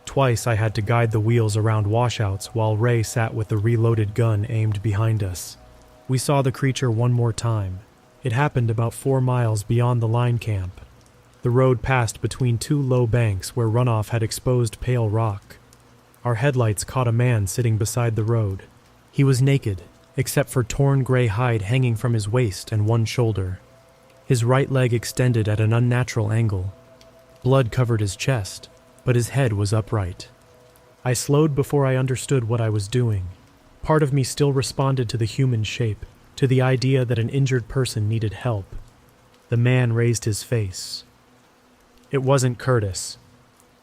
[SPEAKER 1] Twice I had to guide the wheels around washouts while Ray sat with the reloaded gun aimed behind us. We saw the creature one more time. It happened about 4 miles beyond the line camp. The road passed between 2 low banks where runoff had exposed pale rock. Our headlights caught a man sitting beside the road. He was naked, except for torn gray hide hanging from his waist and one shoulder. His right leg extended at an unnatural angle. Blood covered his chest, but his head was upright. I slowed before I understood what I was doing. Part of me still responded to the human shape, to the idea that an injured person needed help. The man raised his face. It wasn't Curtis.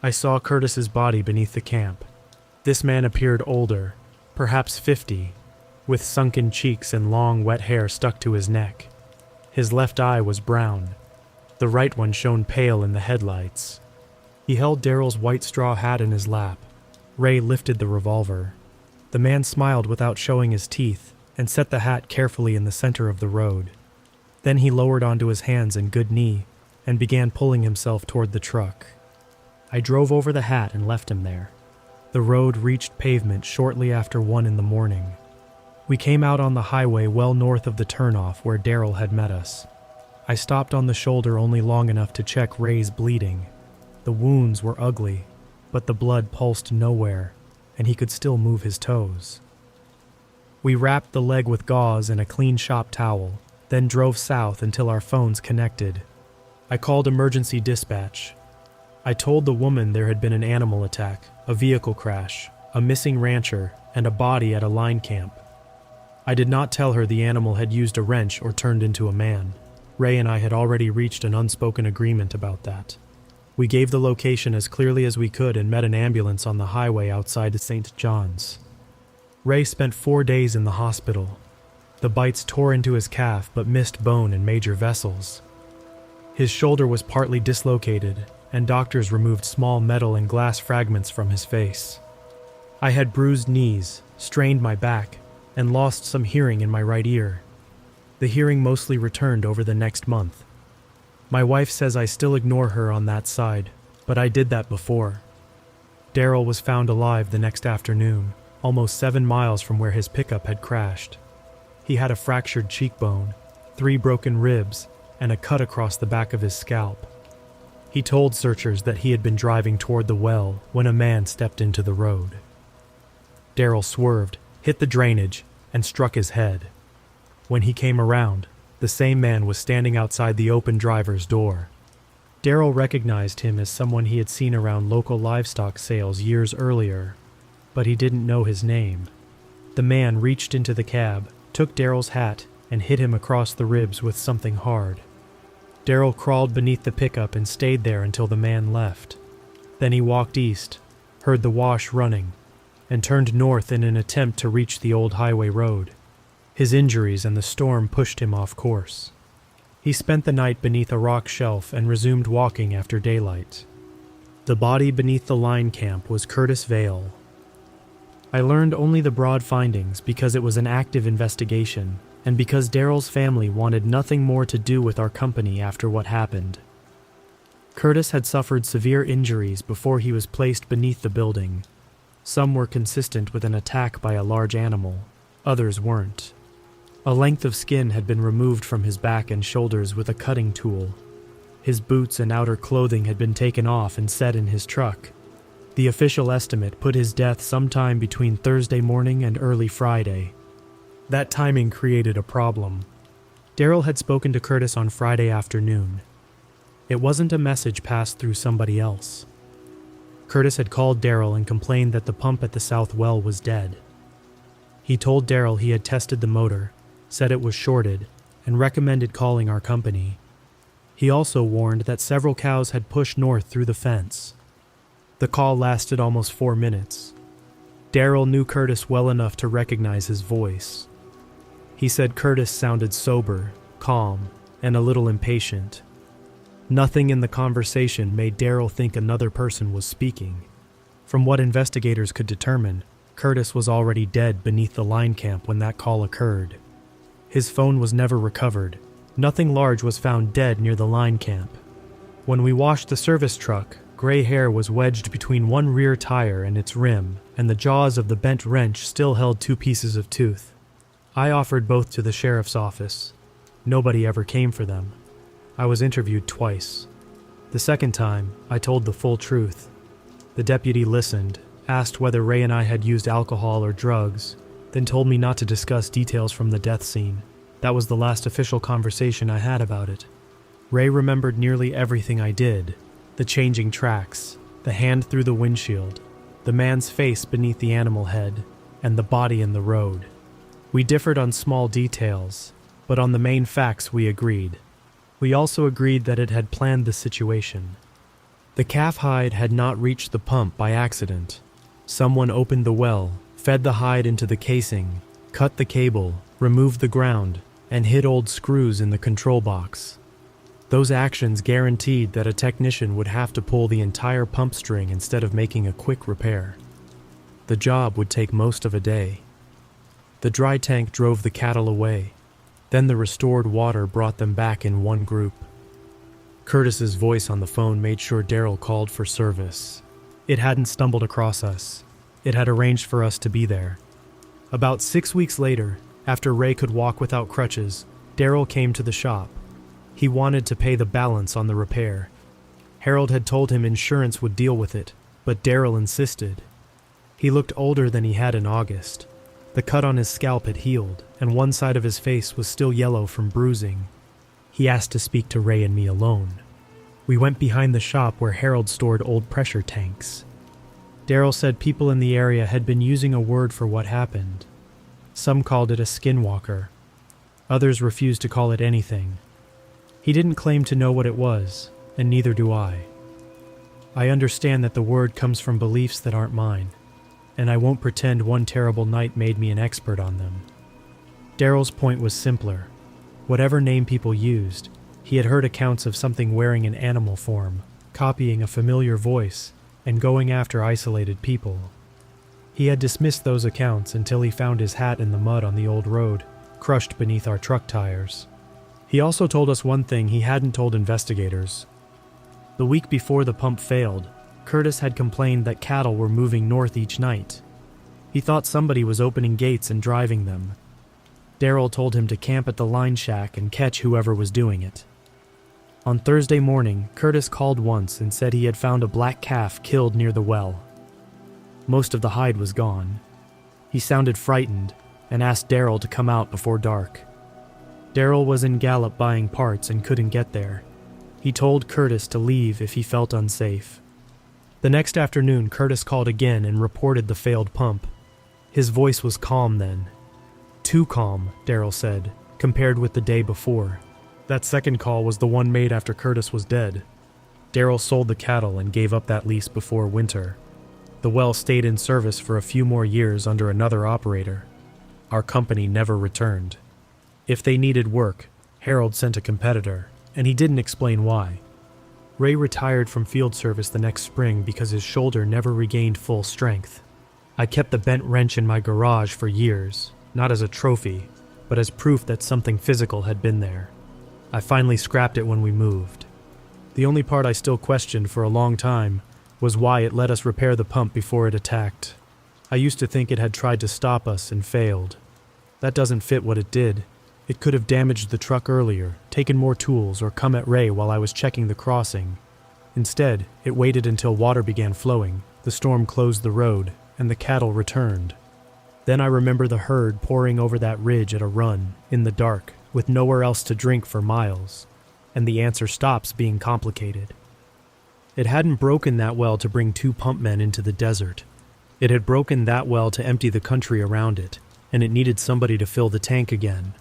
[SPEAKER 1] I saw Curtis's body beneath the camp. This man appeared older, perhaps 50, with sunken cheeks and long, wet hair stuck to his neck. His left eye was brown. The right one shone pale in the headlights. He held Daryl's white straw hat in his lap. Ray lifted the revolver. The man smiled without showing his teeth and set the hat carefully in the center of the road. Then he lowered onto his hands and good knee and began pulling himself toward the truck. I drove over the hat and left him there. The road reached pavement shortly after 1 in the morning. We came out on the highway well north of the turnoff where Daryl had met us. I stopped on the shoulder only long enough to check Ray's bleeding. The wounds were ugly, but the blood pulsed nowhere, and he could still move his toes. We wrapped the leg with gauze and a clean shop towel, then drove south until our phones connected. I called emergency dispatch. I told the woman there had been an animal attack, a vehicle crash, a missing rancher, and a body at a line camp. I did not tell her the animal had used a wrench or turned into a man. Ray and I had already reached an unspoken agreement about that. We gave the location as clearly as we could and met an ambulance on the highway outside St. John's. Ray spent 4 days in the hospital. The bites tore into his calf but missed bone and major vessels. His shoulder was partly dislocated, and doctors removed small metal and glass fragments from his face. I had bruised knees, strained my back, and lost some hearing in my right ear. The hearing mostly returned over the next month. My wife says I still ignore her on that side, but I did that before. Daryl was found alive the next afternoon, almost 7 miles from where his pickup had crashed. He had a fractured cheekbone, 3 broken ribs, and a cut across the back of his scalp. He told searchers that he had been driving toward the well when a man stepped into the road. Daryl swerved, hit the drainage, and struck his head. When he came around, the same man was standing outside the open driver's door. Daryl recognized him as someone he had seen around local livestock sales years earlier, but he didn't know his name. The man reached into the cab, took Daryl's hat, and hit him across the ribs with something hard. Daryl crawled beneath the pickup and stayed there until the man left. Then he walked east, heard the wash running, and turned north in an attempt to reach the old highway road. His injuries and the storm pushed him off course. He spent the night beneath a rock shelf and resumed walking after daylight. The body beneath the line camp was Curtis Vale. I learned only the broad findings because it was an active investigation, and because Daryl's family wanted nothing more to do with our company after what happened. Curtis had suffered severe injuries before he was placed beneath the building. Some were consistent with an attack by a large animal, others weren't. A length of skin had been removed from his back and shoulders with a cutting tool. His boots and outer clothing had been taken off and set in his truck. The official estimate put his death sometime between Thursday morning and early Friday. That timing created a problem. Daryl had spoken to Curtis on Friday afternoon. It wasn't a message passed through somebody else. Curtis had called Daryl and complained that the pump at the south well was dead. He told Daryl he had tested the motor, said it was shorted, and recommended calling our company. He also warned that several cows had pushed north through the fence. The call lasted almost 4 minutes. Daryl knew Curtis well enough to recognize his voice. He said Curtis sounded sober, calm, and a little impatient. Nothing in the conversation made Daryl think another person was speaking. From what investigators could determine, Curtis was already dead beneath the line camp when that call occurred. His phone was never recovered. Nothing large was found dead near the line camp. When we washed the service truck, gray hair was wedged between one rear tire and its rim, and the jaws of the bent wrench still held 2 pieces of tooth. I offered both to the sheriff's office. Nobody ever came for them. I was interviewed twice. The second time, I told the full truth. The deputy listened, asked whether Ray and I had used alcohol or drugs, then told me not to discuss details from the death scene. That was the last official conversation I had about it. Ray remembered nearly everything I did. The changing tracks, the hand through the windshield, the man's face beneath the animal head, and the body in the road. We differed on small details, but on the main facts we agreed. We also agreed that it had planned the situation. The calf hide had not reached the pump by accident. Someone opened the well, fed the hide into the casing, cut the cable, removed the ground, and hid old screws in the control box. Those actions guaranteed that a technician would have to pull the entire pump string instead of making a quick repair. The job would take most of a day. The dry tank drove the cattle away. Then the restored water brought them back in one group. Curtis's voice on the phone made sure Daryl called for service. It hadn't stumbled across us. It had arranged for us to be there. About 6 weeks later, after Ray could walk without crutches, Daryl came to the shop. He wanted to pay the balance on the repair. Harold had told him insurance would deal with it, but Daryl insisted. He looked older than he had in August. The cut on his scalp had healed, and one side of his face was still yellow from bruising. He asked to speak to Ray and me alone. We went behind the shop where Harold stored old pressure tanks. Daryl said people in the area had been using a word for what happened. Some called it a skinwalker. Others refused to call it anything. He didn't claim to know what it was, and neither do I. I understand that the word comes from beliefs that aren't mine, and I won't pretend one terrible night made me an expert on them. Daryl's point was simpler. Whatever name people used, he had heard accounts of something wearing an animal form, copying a familiar voice, and going after isolated people. He had dismissed those accounts until he found his hat in the mud on the old road, crushed beneath our truck tires. He also told us one thing he hadn't told investigators. The week before the pump failed, Curtis had complained that cattle were moving north each night. He thought somebody was opening gates and driving them. Daryl told him to camp at the line shack and catch whoever was doing it. On Thursday morning, Curtis called once and said he had found a black calf killed near the well. Most of the hide was gone. He sounded frightened and asked Daryl to come out before dark. Daryl was in Gallup buying parts and couldn't get there. He told Curtis to leave if he felt unsafe. The next afternoon, Curtis called again and reported the failed pump. His voice was calm then. Too calm, Daryl said, compared with the day before. That second call was the one made after Curtis was dead. Daryl sold the cattle and gave up that lease before winter. The well stayed in service for a few more years under another operator. Our company never returned. If they needed work, Harold sent a competitor, and he didn't explain why. Ray retired from field service the next spring because his shoulder never regained full strength. I kept the bent wrench in my garage for years, not as a trophy, but as proof that something physical had been there. I finally scrapped it when we moved. The only part I still questioned for a long time was why it let us repair the pump before it attacked. I used to think it had tried to stop us and failed. That doesn't fit what it did. It could have damaged the truck earlier, taken more tools, or come at Ray while I was checking the crossing. Instead, it waited until water began flowing, the storm closed the road, and the cattle returned. Then I remember the herd pouring over that ridge at a run, in the dark, with nowhere else to drink for miles, and the answer stops being complicated. It hadn't broken that well to bring 2 pump men into the desert. It had broken that well to empty the country around it, and it needed somebody to fill the tank again.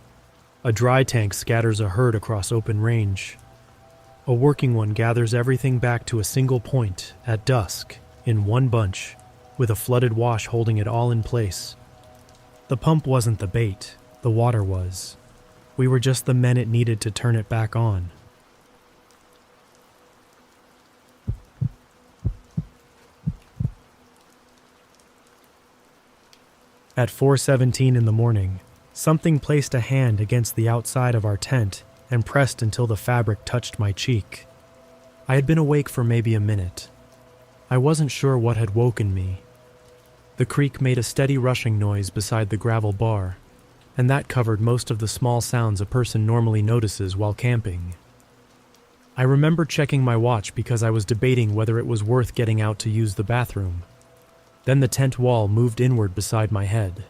[SPEAKER 1] A dry tank scatters a herd across open range. A working one gathers everything back to a single point, at dusk, in one bunch, with a flooded wash holding it all in place. The pump wasn't the bait, the water was. We were just the men it needed to turn it back on. At 4:17 in the morning, something placed a hand against the outside of our tent and pressed until the fabric touched my cheek. I had been awake for maybe a minute. I wasn't sure what had woken me. The creek made a steady rushing noise beside the gravel bar, and that covered most of the small sounds a person normally notices while camping. I remember checking my watch because I was debating whether it was worth getting out to use the bathroom. Then the tent wall moved inward beside my head.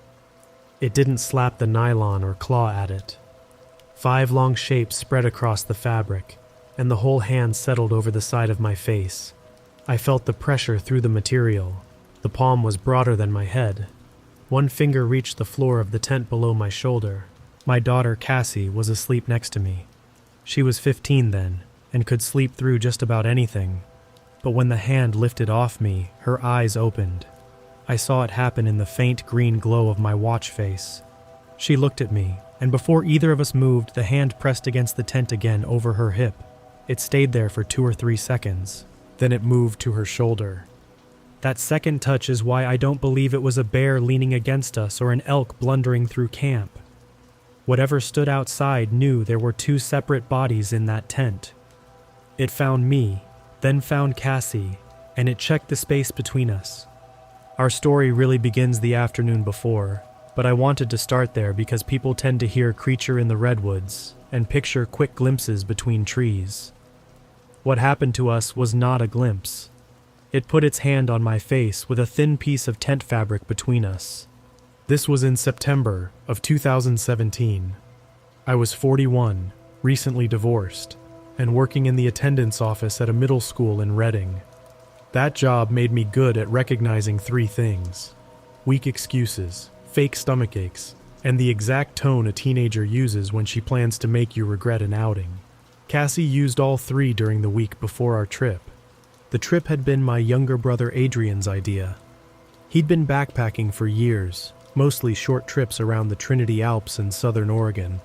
[SPEAKER 1] It didn't slap the nylon or claw at it. 5 long shapes spread across the fabric, and the whole hand settled over the side of my face. I felt the pressure through the material. The palm was broader than my head. One finger reached the floor of the tent below my shoulder. My daughter, Cassie, was asleep next to me. She was 15 then, and could sleep through just about anything. But when the hand lifted off me, her eyes opened. I saw it happen in the faint green glow of my watch face. She looked at me, and before either of us moved, the hand pressed against the tent again over her hip. It stayed there for 2 or 3 seconds. Then it moved to her shoulder. That second touch is why I don't believe it was a bear leaning against us or an elk blundering through camp. Whatever stood outside knew there were 2 separate bodies in that tent. It found me, then found Cassie, and it checked the space between us. Our story really begins the afternoon before, but I wanted to start there because people tend to hear creature in the redwoods and picture quick glimpses between trees. What happened to us was not a glimpse. It put its hand on my face with a thin piece of tent fabric between us. This was in September of 2017. I was 41, recently divorced, and working in the attendance office at a middle school in Reading. That job made me good at recognizing 3 things: weak excuses, fake stomach aches, and the exact tone a teenager uses when she plans to make you regret an outing. Cassie used all 3 during the week before our trip. The trip had been my younger brother Adrian's idea. He'd been backpacking for years, mostly short trips around the Trinity Alps in southern Oregon.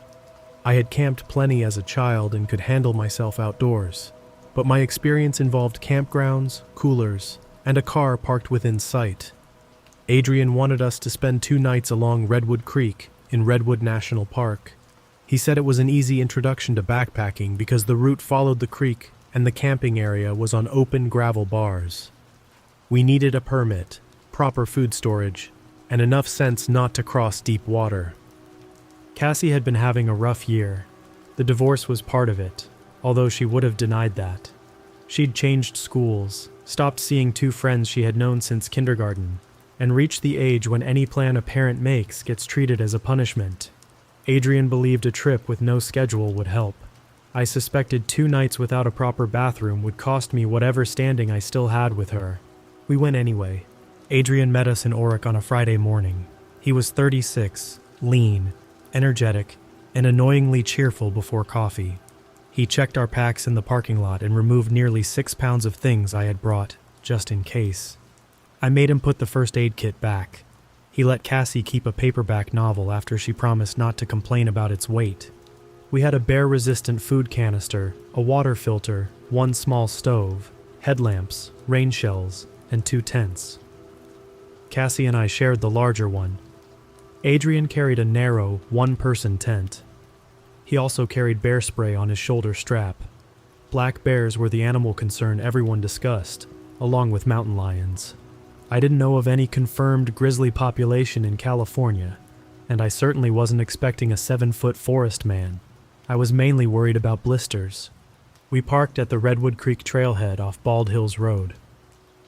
[SPEAKER 1] I had camped plenty as a child and could handle myself outdoors, but my experience involved campgrounds, coolers, and a car parked within sight. Adrian wanted us to spend 2 nights along Redwood Creek in Redwood National Park. He said it was an easy introduction to backpacking because the route followed the creek and the camping area was on open gravel bars. We needed a permit, proper food storage, and enough sense not to cross deep water. Cassie had been having a rough year. The divorce was part of it, although she would have denied that. She'd changed schools, stopped seeing 2 friends she had known since kindergarten, and reached the age when any plan a parent makes gets treated as a punishment. Adrian believed a trip with no schedule would help. I suspected 2 nights without a proper bathroom would cost me whatever standing I still had with her. We went anyway. Adrian met us in Oric on a Friday morning. He was 36, lean, energetic, and annoyingly cheerful before coffee. He checked our packs in the parking lot and removed nearly 6 pounds of things I had brought, just in case. I made him put the first aid kit back. He let Cassie keep a paperback novel after she promised not to complain about its weight. We had a bear-resistant food canister, a water filter, 1 small stove, headlamps, rain shells, and 2 tents. Cassie and I shared the larger one. Adrian carried a narrow, 1-person tent. He also carried bear spray on his shoulder strap. Black bears were the animal concern everyone discussed, along with mountain lions. I didn't know of any confirmed grizzly population in California, and I certainly wasn't expecting a 7-foot forest man. I was mainly worried about blisters. We parked at the Redwood Creek trailhead off Bald Hills Road.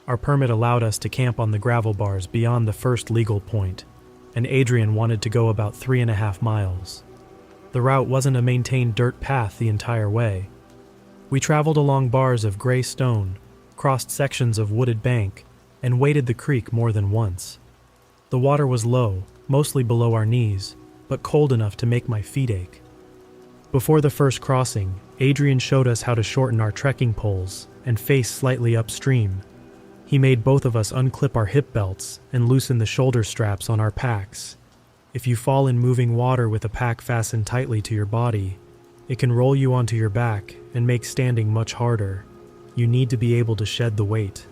[SPEAKER 1] Our permit allowed us to camp on the gravel bars beyond the first legal point, and Adrian wanted to go about 3.5 miles. The route wasn't a maintained dirt path the entire way. We traveled along bars of gray stone, crossed sections of wooded bank, and waded the creek more than once. The water was low, mostly below our knees, but cold enough to make my feet ache. Before the first crossing, Adrian showed us how to shorten our trekking poles and face slightly upstream. He made both of us unclip our hip belts and loosen the shoulder straps on our packs. If you fall in moving water with a pack fastened tightly to your body, it can roll you onto your back and make standing much harder. You need to be able to shed the weight.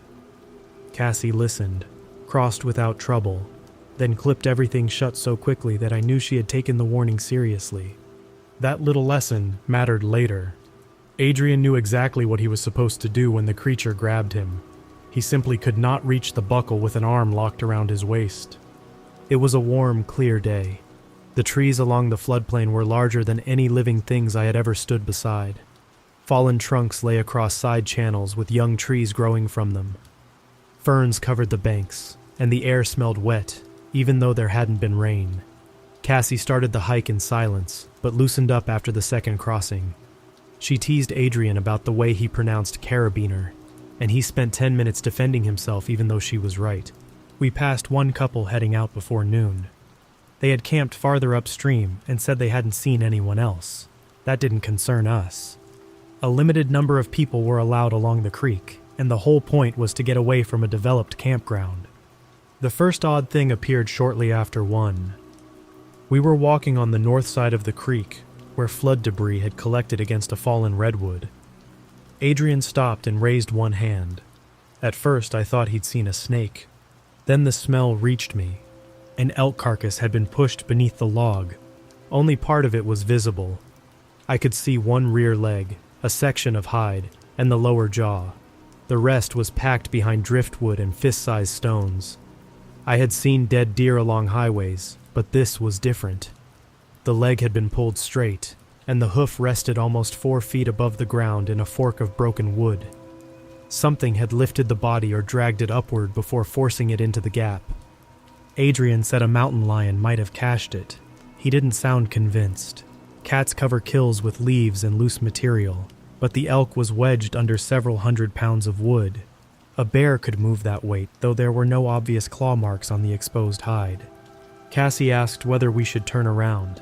[SPEAKER 1] Cassie listened, crossed without trouble, then clipped everything shut so quickly that I knew she had taken the warning seriously. That little lesson mattered later. Adrian knew exactly what he was supposed to do when the creature grabbed him. He simply could not reach the buckle with an arm locked around his waist. It was a warm, clear day. The trees along the floodplain were larger than any living things I had ever stood beside. Fallen trunks lay across side channels with young trees growing from them. Ferns covered the banks, and the air smelled wet, even though there hadn't been rain. Cassie started the hike in silence, but loosened up after the second crossing. She teased Adrian about the way he pronounced carabiner, and he spent 10 minutes defending himself even though she was right. We passed one couple heading out before noon. They had camped farther upstream and said they hadn't seen anyone else. That didn't concern us. A limited number of people were allowed along the creek, and the whole point was to get away from a developed campground. The first odd thing appeared shortly after 1. We were walking on the north side of the creek, where flood debris had collected against a fallen redwood. Adrian stopped and raised one hand. At first I thought he'd seen a snake. Then the smell reached me. An elk carcass had been pushed beneath the log. Only part of it was visible. I could see one rear leg, a section of hide, and the lower jaw. The rest was packed behind driftwood and fist-sized stones. I had seen dead deer along highways, but this was different. The leg had been pulled straight, and the hoof rested almost 4 feet above the ground in a fork of broken wood. Something had lifted the body or dragged it upward before forcing it into the gap. Adrian said a mountain lion might have cached it. He didn't sound convinced. Cats cover kills with leaves and loose material, but the elk was wedged under several 100 pounds of wood. A bear could move that weight, though there were no obvious claw marks on the exposed hide. Cassie asked whether we should turn around.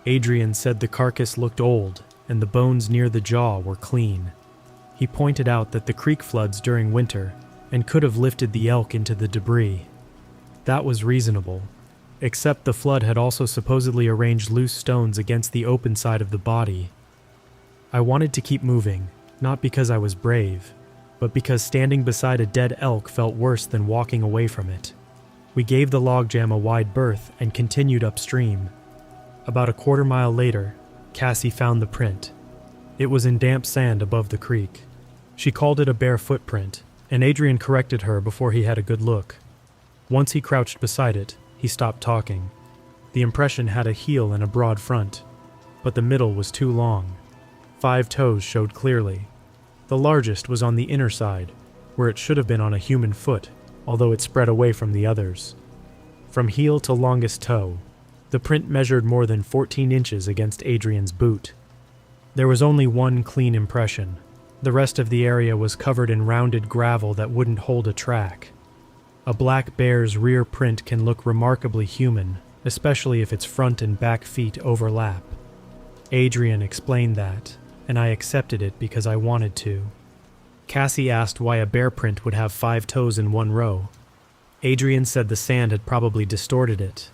[SPEAKER 1] Adrian said the carcass looked old, and the bones near the jaw were clean. He pointed out that the creek floods during winter and could have lifted the elk into the debris. That was reasonable, except the flood had also supposedly arranged loose stones against the open side of the body. I wanted to keep moving, not because I was brave, but because standing beside a dead elk felt worse than walking away from it. We gave the logjam a wide berth and continued upstream. About a quarter mile later, Cassie found the print. It was in damp sand above the creek. She called it a bare footprint, and Adrian corrected her before he had a good look. Once he crouched beside it, he stopped talking. The impression had a heel and a broad front, but the middle was too long. 5 toes showed clearly. The largest was on the inner side, where it should have been on a human foot, although it spread away from the others. From heel to longest toe, the print measured more than 14 inches against Adrian's boot. There was only one clean impression. The rest of the area was covered in rounded gravel that wouldn't hold a track. A black bear's rear print can look remarkably human, especially if its front and back feet overlap. Adrian explained that, and I accepted it because I wanted to. Cassie asked why a bear print would have 5 toes in one row. Adrian said the sand had probably distorted it.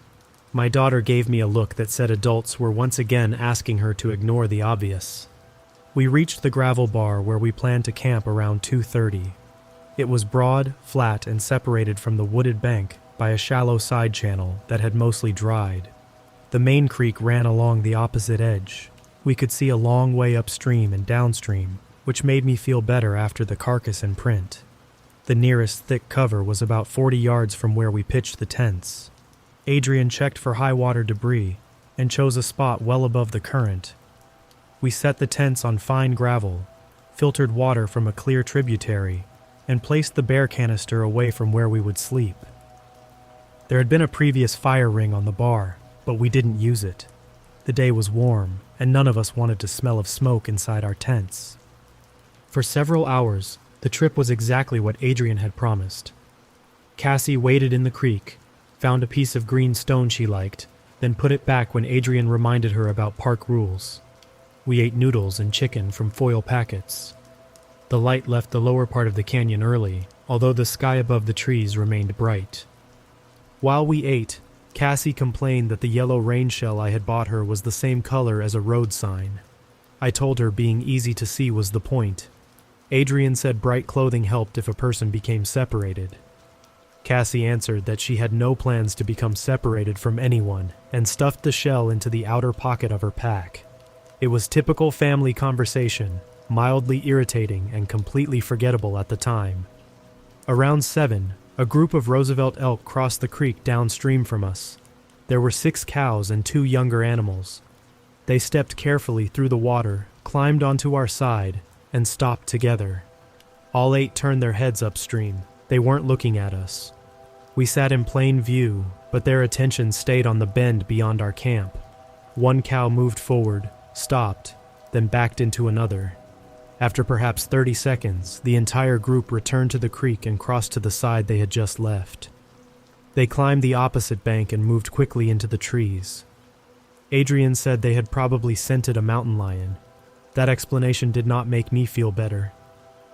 [SPEAKER 1] My daughter gave me a look that said adults were once again asking her to ignore the obvious. We reached the gravel bar where we planned to camp around 2:30. It was broad, flat, and separated from the wooded bank by a shallow side channel that had mostly dried. The main creek ran along the opposite edge. We could see a long way upstream and downstream, which made me feel better after the carcass and print. The nearest thick cover was about 40 yards from where we pitched the tents. Adrian checked for high water debris and chose a spot well above the current. We set the tents on fine gravel, filtered water from a clear tributary, and placed the bear canister away from where we would sleep. There had been a previous fire ring on the bar, but we didn't use it. The day was warm, and none of us wanted to smell of smoke inside our tents. For several hours, the trip was exactly what Adrian had promised. Cassie waded in the creek, found a piece of green stone she liked, then put it back when Adrian reminded her about park rules. We ate noodles and chicken from foil packets. The light left the lower part of the canyon early, although the sky above the trees remained bright. While we ate, Cassie complained that the yellow rain shell I had bought her was the same color as a road sign. I told her being easy to see was the point. Adrian said bright clothing helped if a person became separated. Cassie answered that she had no plans to become separated from anyone and stuffed the shell into the outer pocket of her pack. It was typical family conversation, mildly irritating and completely forgettable at the time. Around 7, a group of Roosevelt elk crossed the creek downstream from us. There were 6 cows and 2 younger animals. They stepped carefully through the water, climbed onto our side, and stopped together. All 8 turned their heads upstream. They weren't looking at us. We sat in plain view, but their attention stayed on the bend beyond our camp. One cow moved forward, stopped, then backed into another. After perhaps 30 seconds, the entire group returned to the creek and crossed to the side they had just left. They climbed the opposite bank and moved quickly into the trees. Adrian said they had probably scented a mountain lion. That explanation did not make me feel better.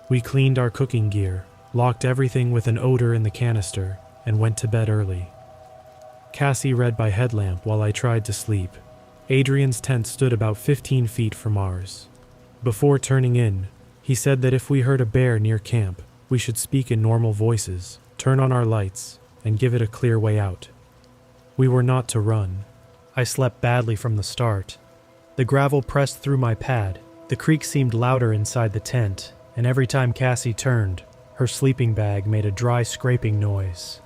[SPEAKER 1] We cleaned our cooking gear, locked everything with an odor in the canister, and went to bed early. Cassie read by headlamp while I tried to sleep. Adrian's tent stood about 15 feet from ours. Before turning in, he said that if we heard a bear near camp, we should speak in normal voices, turn on our lights, and give it a clear way out. We were not to run. I slept badly from the start. The gravel pressed through my pad. The creek seemed louder inside the tent, and every time Cassie turned, her sleeping bag made a dry scraping noise.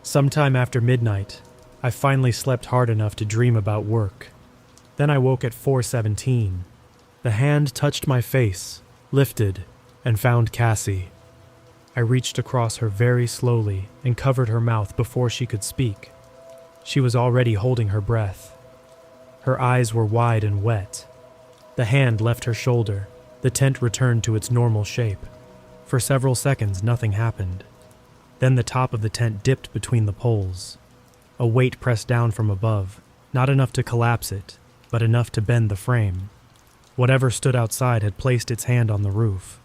[SPEAKER 1] Sometime after midnight, I finally slept hard enough to dream about work. Then I woke at 4:17. The hand touched my face, lifted, and found Cassie. I reached across her very slowly and covered her mouth before she could speak. She was already holding her breath. Her eyes were wide and wet. The hand left her shoulder. The tent returned to its normal shape. For several seconds, nothing happened. Then the top of the tent dipped between the poles. A weight pressed down from above, not enough to collapse it, but enough to bend the frame. Whatever stood outside had placed its hand on the roof.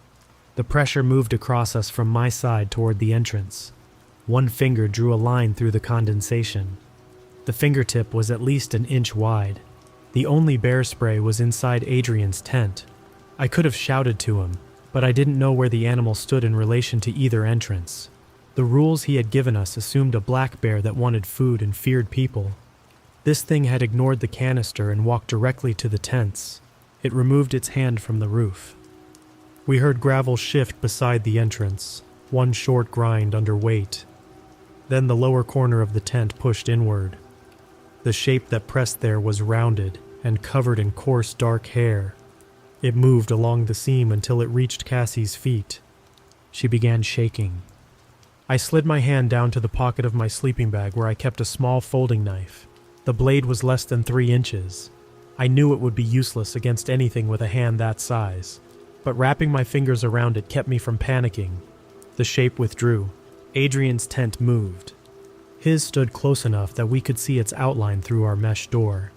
[SPEAKER 1] The pressure moved across us from my side toward the entrance. One finger drew a line through the condensation. The fingertip was at least an inch wide. The only bear spray was inside Adrian's tent. I could have shouted to him, but I didn't know where the animal stood in relation to either entrance. The rules he had given us assumed a black bear that wanted food and feared people. This thing had ignored the canister and walked directly to the tents. It removed its hand from the roof. We heard gravel shift beside the entrance, one short grind under weight. Then the lower corner of the tent pushed inward. The shape that pressed there was rounded and covered in coarse dark hair. It moved along the seam until it reached Cassie's feet. She began shaking. I slid my hand down to the pocket of my sleeping bag where I kept a small folding knife. The blade was less than 3 inches. I knew it would be useless against anything with a hand that size, but wrapping my fingers around it kept me from panicking. The shape withdrew. Adrian's tent moved. His stood close enough that we could see its outline through our mesh door.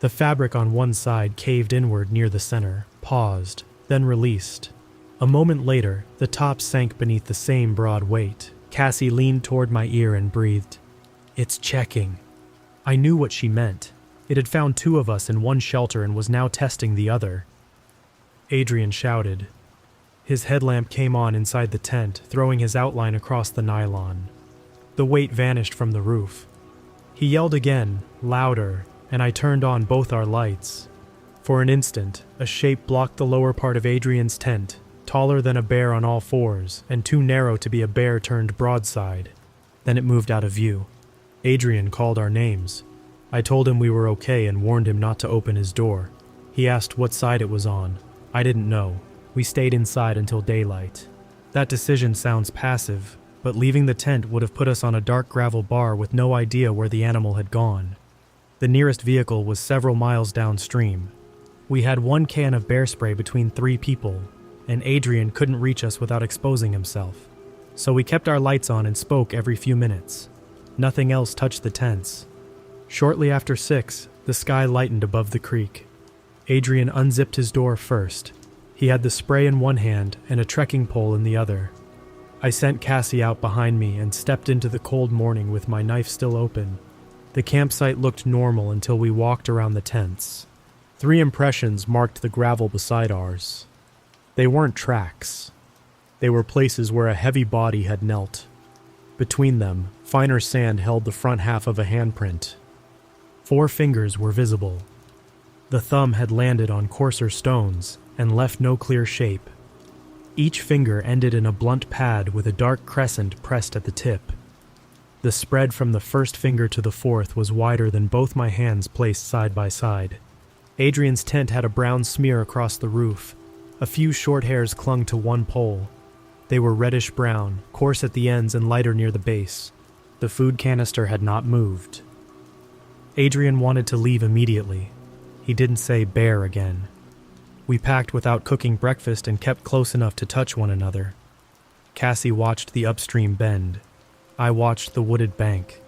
[SPEAKER 1] The fabric on one side caved inward near the center, paused, then released. A moment later, the top sank beneath the same broad weight. Cassie leaned toward my ear and breathed, "It's checking." I knew what she meant. It had found 2 of us in one shelter and was now testing the other. Adrian shouted. His headlamp came on inside the tent, throwing his outline across the nylon. The weight vanished from the roof. He yelled again, louder, and I turned on both our lights. For an instant, a shape blocked the lower part of Adrian's tent, taller than a bear on all 4s and too narrow to be a bear turned broadside. Then it moved out of view. Adrian called our names. I told him we were okay and warned him not to open his door. He asked what side it was on. I didn't know. We stayed inside until daylight. That decision sounds passive, but leaving the tent would have put us on a dark gravel bar with no idea where the animal had gone. The nearest vehicle was several miles downstream. We had 1 can of bear spray between 3 people, and Adrian couldn't reach us without exposing himself. So we kept our lights on and spoke every few minutes. Nothing else touched the tents. Shortly after 6, the sky lightened above the creek. Adrian unzipped his door first. He had the spray in one hand and a trekking pole in the other. I sent Cassie out behind me and stepped into the cold morning with my knife still open. The campsite looked normal until we walked around the tents. 3 impressions marked the gravel beside ours. They weren't tracks. They were places where a heavy body had knelt. Between them, finer sand held the front half of a handprint. 4 fingers were visible. The thumb had landed on coarser stones and left no clear shape. Each finger ended in a blunt pad with a dark crescent pressed at the tip. The spread from the first finger to the 4th was wider than both my hands placed side by side. Adrian's tent had a brown smear across the roof. A few short hairs clung to one pole. They were reddish-brown, coarse at the ends and lighter near the base. The food canister had not moved. Adrian wanted to leave immediately. He didn't say bear again. We packed without cooking breakfast and kept close enough to touch one another. Cassie watched the upstream bend. I watched the wooded bank.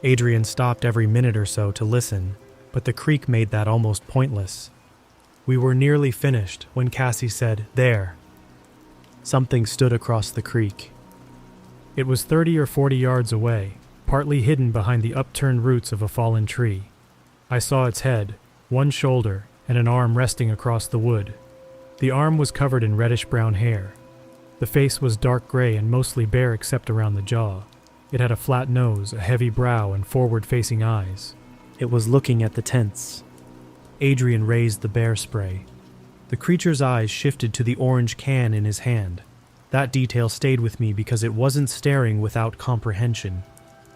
[SPEAKER 1] Adrian stopped every minute or so to listen, but the creek made that almost pointless. We were nearly finished when Cassie said, "There." Something stood across the creek. It was 30 or 40 yards away, partly hidden behind the upturned roots of a fallen tree. I saw its head, one shoulder, and an arm resting across the wood. The arm was covered in reddish-brown hair. The face was dark gray and mostly bare except around the jaw. It had a flat nose, a heavy brow, and forward-facing eyes. It was looking at the tents. Adrian raised the bear spray. The creature's eyes shifted to the orange can in his hand. That detail stayed with me because it wasn't staring without comprehension.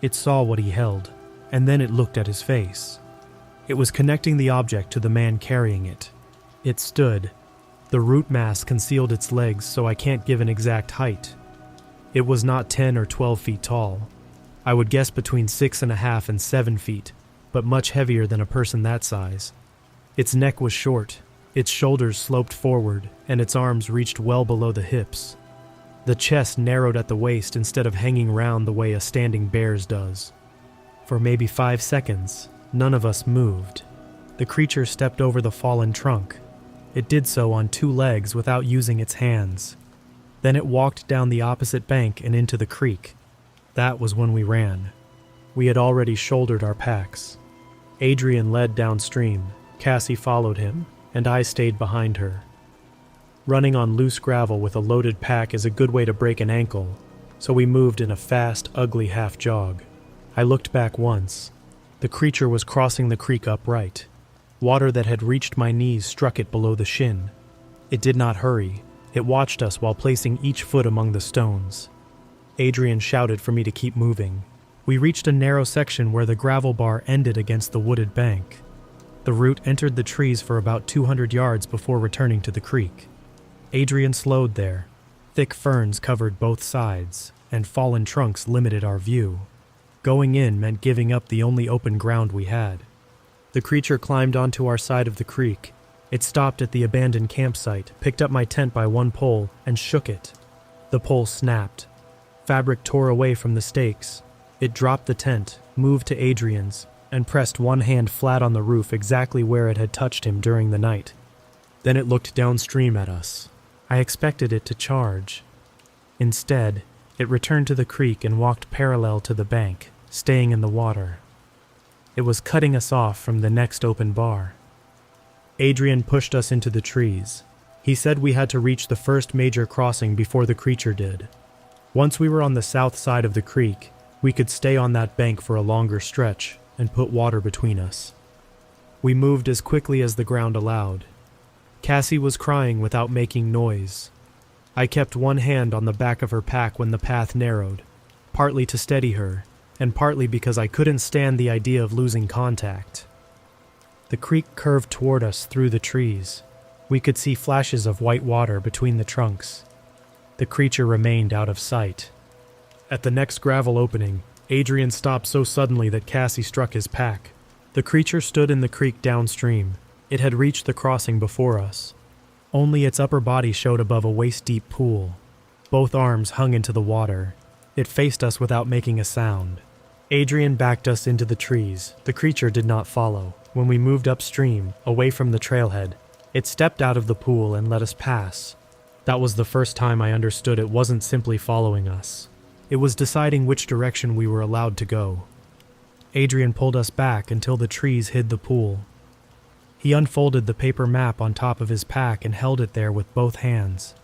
[SPEAKER 1] It saw what he held, and then it looked at his face. It was connecting the object to the man carrying it. It stood. The root mass concealed its legs, so I can't give an exact height. It was not 10 or 12 feet tall. I would guess between 6.5 and 7 feet, but much heavier than a person that size. Its neck was short, its shoulders sloped forward, and its arms reached well below the hips. The chest narrowed at the waist instead of hanging round the way a standing bear's does. For maybe 5 seconds, none of us moved. The creature stepped over the fallen trunk. It did so on 2 legs without using its hands. Then it walked down the opposite bank and into the creek. That was when we ran. We had already shouldered our packs. Adrian led downstream, Cassie followed him, and I stayed behind her. Running on loose gravel with a loaded pack is a good way to break an ankle, so we moved in a fast, ugly half-jog. I looked back once. The creature was crossing the creek upright. Water that had reached my knees struck it below the shin. It did not hurry. It watched us while placing each foot among the stones. Adrian shouted for me to keep moving. We reached a narrow section where the gravel bar ended against the wooded bank. The route entered the trees for about 200 yards before returning to the creek. Adrian slowed there. Thick ferns covered both sides, and fallen trunks limited our view. Going in meant giving up the only open ground we had. The creature climbed onto our side of the creek. It stopped at the abandoned campsite, picked up my tent by one pole, and shook it. The pole snapped. Fabric tore away from the stakes. It dropped the tent, moved to Adrian's, and pressed one hand flat on the roof exactly where it had touched him during the night. Then it looked downstream at us. I expected it to charge. Instead, it returned to the creek and walked parallel to the bank, staying in the water. It was cutting us off from the next open bar. Adrian pushed us into the trees. He said we had to reach the first major crossing before the creature did. Once we were on the south side of the creek, we could stay on that bank for a longer stretch and put water between us. We moved as quickly as the ground allowed. Cassie was crying without making noise. I kept one hand on the back of her pack when the path narrowed, partly to steady her, and partly because I couldn't stand the idea of losing contact. The creek curved toward us through the trees. We could see flashes of white water between the trunks. The creature remained out of sight. At the next gravel opening, Adrian stopped so suddenly that Cassie struck his pack. The creature stood in the creek downstream. It had reached the crossing before us. Only its upper body showed above a waist-deep pool. Both arms hung into the water. It faced us without making a sound. Adrian backed us into the trees. The creature did not follow. When we moved upstream, away from the trailhead, it stepped out of the pool and let us pass. That was the first time I understood it wasn't simply following us. It was deciding which direction we were allowed to go. Adrian pulled us back until the trees hid the pool. He unfolded the paper map on top of his pack and held it there with both hands.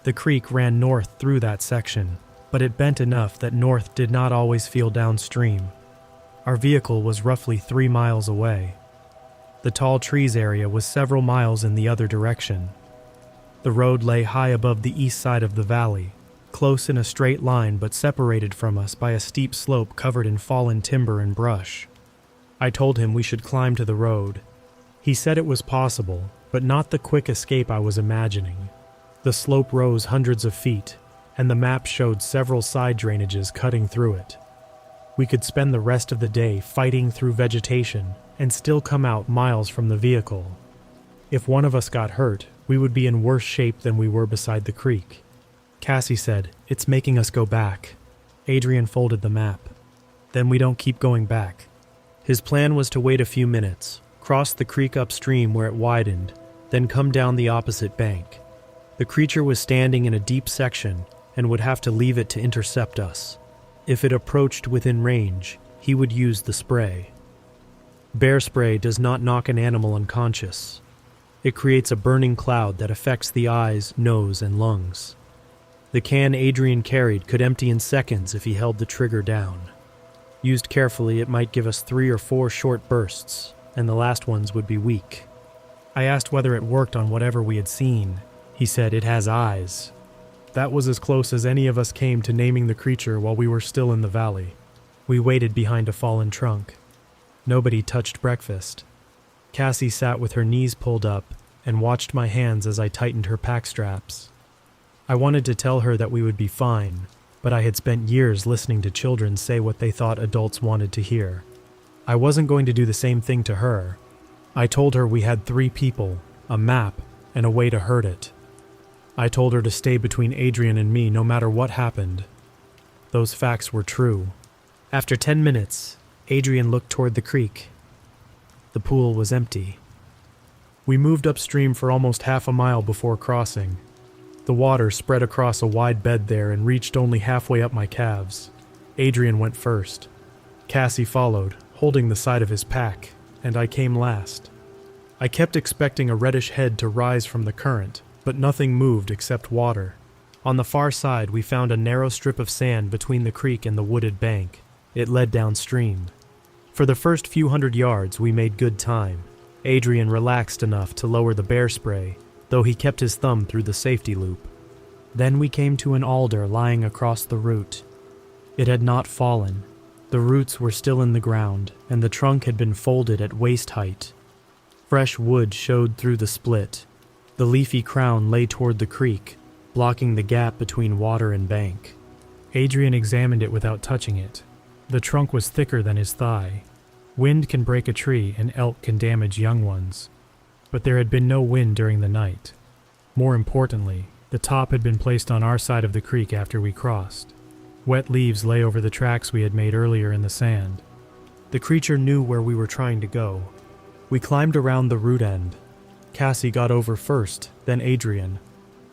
[SPEAKER 1] The creek ran north through that section, but it bent enough that north did not always feel downstream. Our vehicle was roughly 3 miles away. The tall trees area was several miles in the other direction. The road lay high above the east side of the valley, close in a straight line but separated from us by a steep slope covered in fallen timber and brush. I told him we should climb to the road. He said it was possible, but not the quick escape I was imagining. The slope rose hundreds of feet, and the map showed several side drainages cutting through it. We could spend the rest of the day fighting through vegetation and still come out miles from the vehicle. If one of us got hurt, we would be in worse shape than we were beside the creek. Cassie said, "It's making us go back." Adrian folded the map. "Then we don't keep going back." His plan was to wait a few minutes, cross the creek upstream where it widened, then come down the opposite bank. The creature was standing in a deep section and would have to leave it to intercept us. If it approached within range, he would use the spray. Bear spray does not knock an animal unconscious. It creates a burning cloud that affects the eyes, nose, and lungs. The can Adrian carried could empty in seconds if he held the trigger down. Used carefully, it might give us 3 or 4 short bursts, and the last ones would be weak. I asked whether it worked on whatever we had seen. He said, "It has eyes." That was as close as any of us came to naming the creature while we were still in the valley. We waited behind a fallen trunk. Nobody touched breakfast. Cassie sat with her knees pulled up and watched my hands as I tightened her pack straps. I wanted to tell her that we would be fine, but I had spent years listening to children say what they thought adults wanted to hear. I wasn't going to do the same thing to her. I told her we had 3 people, a map, and a way to hurt it. I told her to stay between Adrian and me no matter what happened. Those facts were true. After 10 minutes, Adrian looked toward the creek. The pool was empty. We moved upstream for almost half a mile before crossing. The water spread across a wide bed there and reached only halfway up my calves. Adrian went first. Cassie followed, holding the side of his pack, and I came last. I kept expecting a reddish head to rise from the current, but nothing moved except water. On the far side, we found a narrow strip of sand between the creek and the wooded bank. It led downstream. For the first few hundred yards, we made good time. Adrian relaxed enough to lower the bear spray, though he kept his thumb through the safety loop. Then we came to an alder lying across the route. It had not fallen. The roots were still in the ground, and the trunk had been folded at waist height. Fresh wood showed through the split. The leafy crown lay toward the creek, blocking the gap between water and bank. Adrian examined it without touching it. The trunk was thicker than his thigh. Wind can break a tree and elk can damage young ones. But there had been no wind during the night. More importantly, the top had been placed on our side of the creek after we crossed. Wet leaves lay over the tracks we had made earlier in the sand. The creature knew where we were trying to go. We climbed around the root end. Cassie got over first, then Adrian.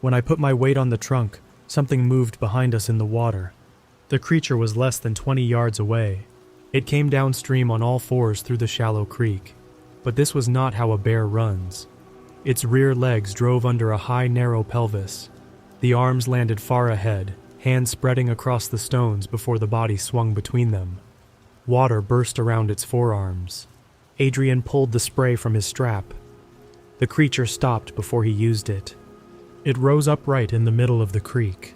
[SPEAKER 1] When I put my weight on the trunk, something moved behind us in the water. The creature was less than 20 yards away. It came downstream on all 4s through the shallow creek. But this was not how a bear runs. Its rear legs drove under a high, narrow pelvis. The arms landed far ahead, hands spreading across the stones before the body swung between them. Water burst around its forearms. Adrian pulled the spray from his strap. The creature stopped before he used it. It rose upright in the middle of the creek.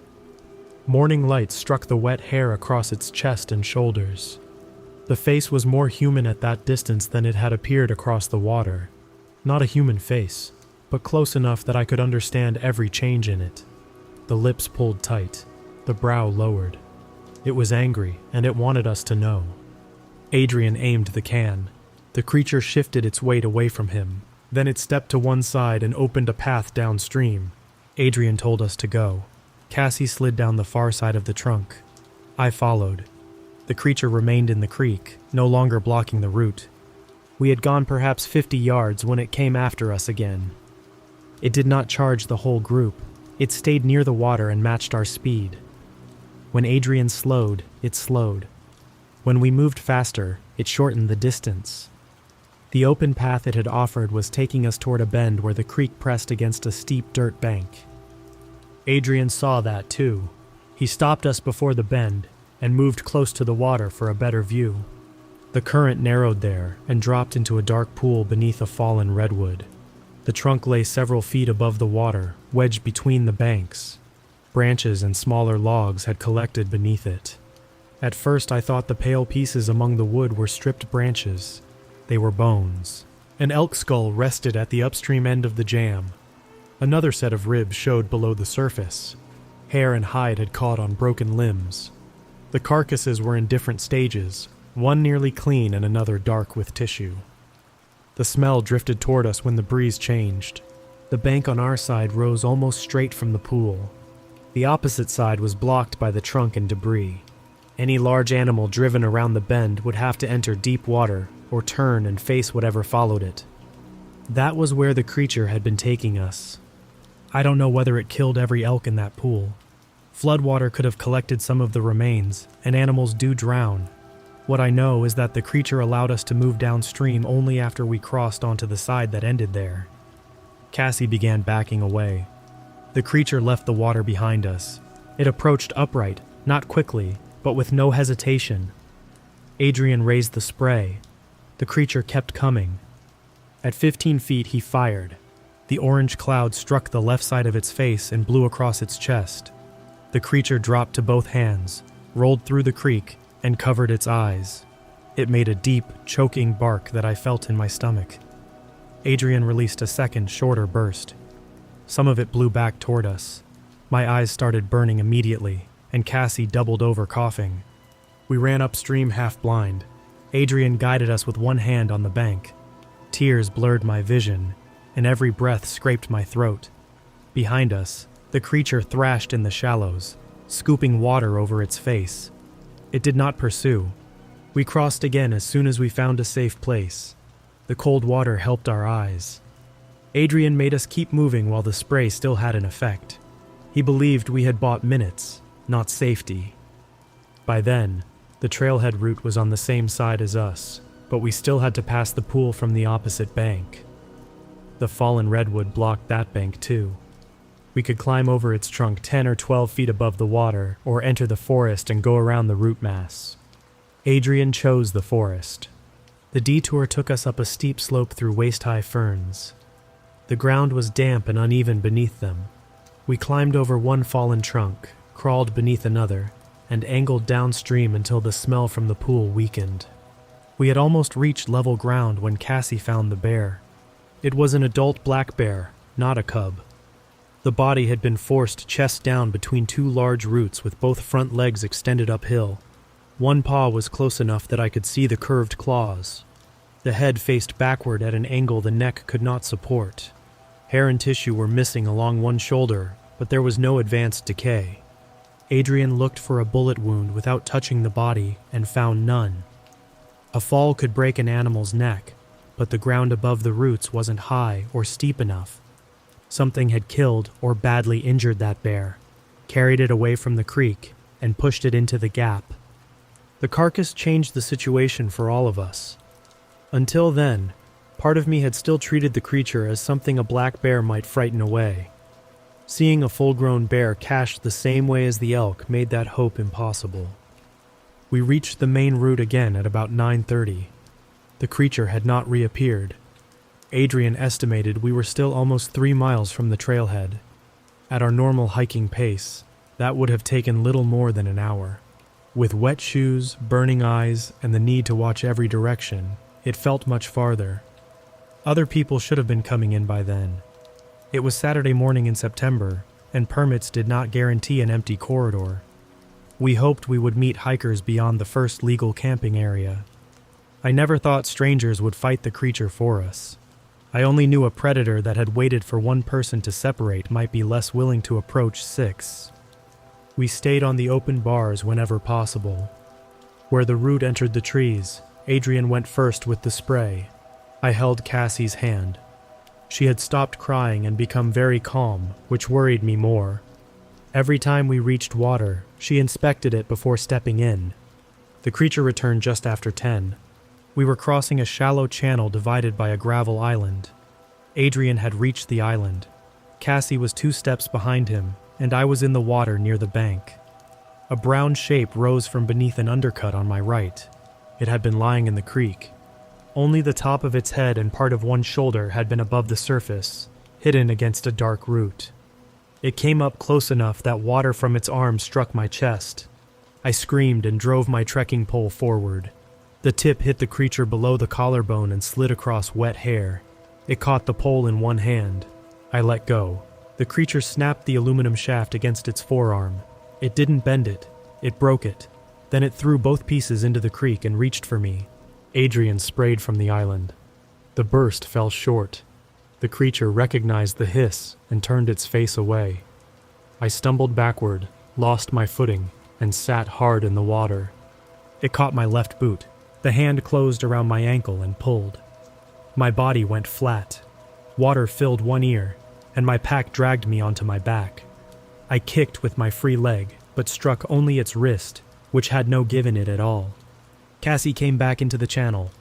[SPEAKER 1] Morning light struck the wet hair across its chest and shoulders. The face was more human at that distance than it had appeared across the water. Not a human face, but close enough that I could understand every change in it. The lips pulled tight, the brow lowered. It was angry, and it wanted us to know. Adrian aimed the can. The creature shifted its weight away from him. Then it stepped to one side and opened a path downstream. Adrian told us to go. Cassie slid down the far side of the trunk. I followed. The creature remained in the creek, no longer blocking the route. We had gone perhaps 50 yards when it came after us again. It did not charge the whole group. It stayed near the water and matched our speed. When Adrian slowed, it slowed. When we moved faster, it shortened the distance. The open path it had offered was taking us toward a bend where the creek pressed against a steep dirt bank. Adrian saw that too. He stopped us before the bend and moved close to the water for a better view. The current narrowed there and dropped into a dark pool beneath a fallen redwood. The trunk lay several feet above the water, wedged between the banks. Branches and smaller logs had collected beneath it. At first I thought the pale pieces among the wood were stripped branches. They were bones. An elk skull rested at the upstream end of the jam. Another set of ribs showed below the surface. Hair and hide had caught on broken limbs. The carcasses were in different stages, one nearly clean and another dark with tissue. The smell drifted toward us when the breeze changed. The bank on our side rose almost straight from the pool. The opposite side was blocked by the trunk and debris. Any large animal driven around the bend would have to enter deep water or turn and face whatever followed it. That was where the creature had been taking us. I don't know whether it killed every elk in that pool. Floodwater could have collected some of the remains, and animals do drown. What I know is that the creature allowed us to move downstream only after we crossed onto the side that ended there. Cassie began backing away. The creature left the water behind us. It approached upright, not quickly, but with no hesitation. Adrian raised the spray. The creature kept coming. At 15 feet, he fired. The orange cloud struck the left side of its face and blew across its chest. The creature dropped to both hands, rolled through the creek, and covered its eyes. It made a deep, choking bark that I felt in my stomach. Adrian released a second, shorter burst. Some of it blew back toward us. My eyes started burning immediately, and Cassie doubled over coughing. We ran upstream half blind. Adrian guided us with one hand on the bank. Tears blurred my vision, and every breath scraped my throat. Behind us, the creature thrashed in the shallows, scooping water over its face. It did not pursue. We crossed again as soon as we found a safe place. The cold water helped our eyes. Adrian made us keep moving while the spray still had an effect. He believed we had bought minutes, not safety. By then, the trailhead route was on the same side as us, but we still had to pass the pool from the opposite bank. The fallen redwood blocked that bank too. We could climb over its trunk 10 or 12 feet above the water, or enter the forest and go around the root mass. Adrian chose the forest. The detour took us up a steep slope through waist-high ferns. The ground was damp and uneven beneath them. We climbed over one fallen trunk, crawled beneath another, and angled downstream until the smell from the pool weakened. We had almost reached level ground when Cassie found the bear. It was an adult black bear, not a cub. The body had been forced chest down between two large roots with both front legs extended uphill. One paw was close enough that I could see the curved claws. The head faced backward at an angle the neck could not support. Hair and tissue were missing along one shoulder, but there was no advanced decay. Adrian looked for a bullet wound without touching the body and found none. A fall could break an animal's neck, but the ground above the roots wasn't high or steep enough. Something had killed or badly injured that bear, carried it away from the creek, and pushed it into the gap. The carcass changed the situation for all of us. Until then, part of me had still treated the creature as something a black bear might frighten away. Seeing a full-grown bear cached the same way as the elk made that hope impossible. We reached the main route again at about 9:30. The creature had not reappeared. Adrian estimated we were still almost 3 miles from the trailhead. At our normal hiking pace, That would have taken little more than an hour. With wet shoes, burning eyes, and the need to watch every direction, it felt much farther. Other people should have been coming in by then. It was Saturday morning in September, and permits did not guarantee an empty corridor. We hoped we would meet hikers beyond the first legal camping area. I never thought strangers would fight the creature for us. I only knew a predator that had waited for one person to separate might be less willing to approach 6. We stayed on the open bars whenever possible. Where the root entered the trees, Adrian went first with the spray. I held Cassie's hand. She had stopped crying and become very calm, which worried me more. Every time we reached water, she inspected it before stepping in. The creature returned just after 10. We were crossing a shallow channel divided by a gravel island. Adrian had reached the island. Cassie was 2 steps behind him, and I was in the water near the bank. A brown shape rose from beneath an undercut on my right. It had been lying in the creek. Only the top of its head and part of one shoulder had been above the surface, hidden against a dark root. It came up close enough that water from its arm struck my chest. I screamed and drove my trekking pole forward. The tip hit the creature below the collarbone and slid across wet hair. It caught the pole in one hand. I let go. The creature snapped the aluminum shaft against its forearm. It didn't bend it. It broke it. Then it threw both pieces into the creek and reached for me. Adrian sprayed from the island. The burst fell short. The creature recognized the hiss and turned its face away. I stumbled backward, lost my footing, and sat hard in the water. It caught my left boot. The hand closed around my ankle and pulled. My body went flat. Water filled one ear, and my pack dragged me onto my back. I kicked with my free leg, but struck only its wrist, which had no give in it at all. Cassie came back into the channel.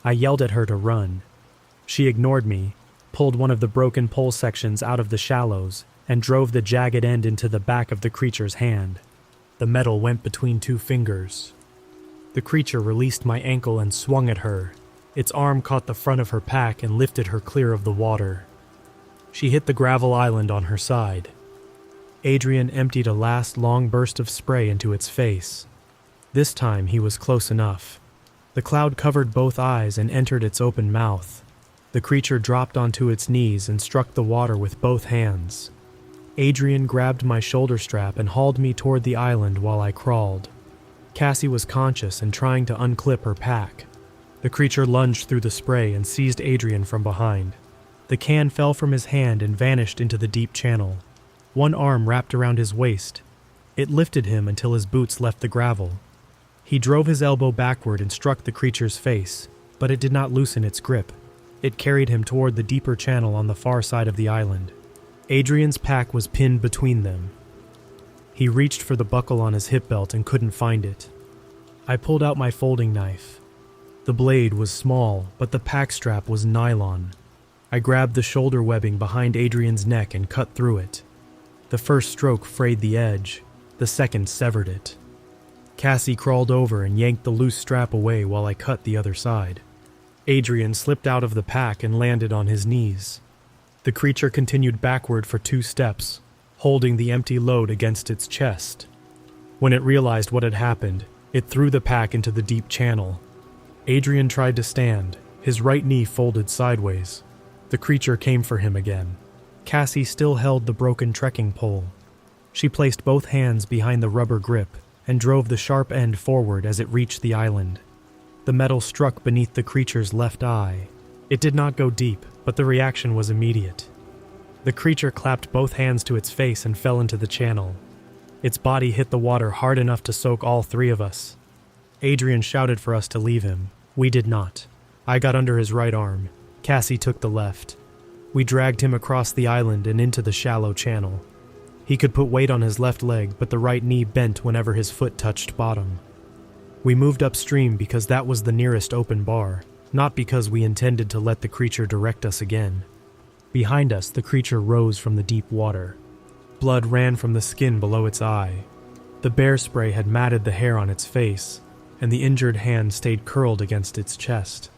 [SPEAKER 1] I yelled at her to run. She ignored me, pulled one of the broken pole sections out of the shallows, and drove the jagged end into the back of the creature's hand. The metal went between 2 fingers. The creature released my ankle and swung at her. Its arm caught the front of her pack and lifted her clear of the water. She hit the gravel island on her side. Adrian emptied a last long burst of spray into its face. This time he was close enough. The cloud covered both eyes and entered its open mouth. The creature dropped onto its knees and struck the water with both hands. Adrian grabbed my shoulder strap and hauled me toward the island while I crawled. Cassie was conscious and trying to unclip her pack. The creature lunged through the spray and seized Adrian from behind. The can fell from his hand and vanished into the deep channel. One arm wrapped around his waist. It lifted him until his boots left the gravel. He drove his elbow backward and struck the creature's face, but it did not loosen its grip. It carried him toward the deeper channel on the far side of the island. Adrian's pack was pinned between them. He reached for the buckle on his hip belt and couldn't find it. I pulled out my folding knife. The blade was small, but the pack strap was nylon. I grabbed the shoulder webbing behind Adrian's neck and cut through it. The first stroke frayed the edge. The second severed it. Cassie crawled over and yanked the loose strap away while I cut the other side. Adrian slipped out of the pack and landed on his knees. The creature continued backward for 2 steps, holding the empty load against its chest. When it realized what had happened, it threw the pack into the deep channel. Adrian tried to stand, his right knee folded sideways. The creature came for him again. Cassie still held the broken trekking pole. She placed both hands behind the rubber grip and drove the sharp end forward as it reached the island. The metal struck beneath the creature's left eye. It did not go deep, but the reaction was immediate. The creature clapped both hands to its face and fell into the channel. Its body hit the water hard enough to soak all 3 of us. Adrian shouted for us to leave him. We did not. I got under his right arm. Cassie took the left. We dragged him across the island and into the shallow channel. He could put weight on his left leg, but the right knee bent whenever his foot touched bottom. We moved upstream because that was the nearest open bar, not because we intended to let the creature direct us again. Behind us, the creature rose from the deep water. Blood ran from the skin below its eye. The bear spray had matted the hair on its face, and the injured hand stayed curled against its chest.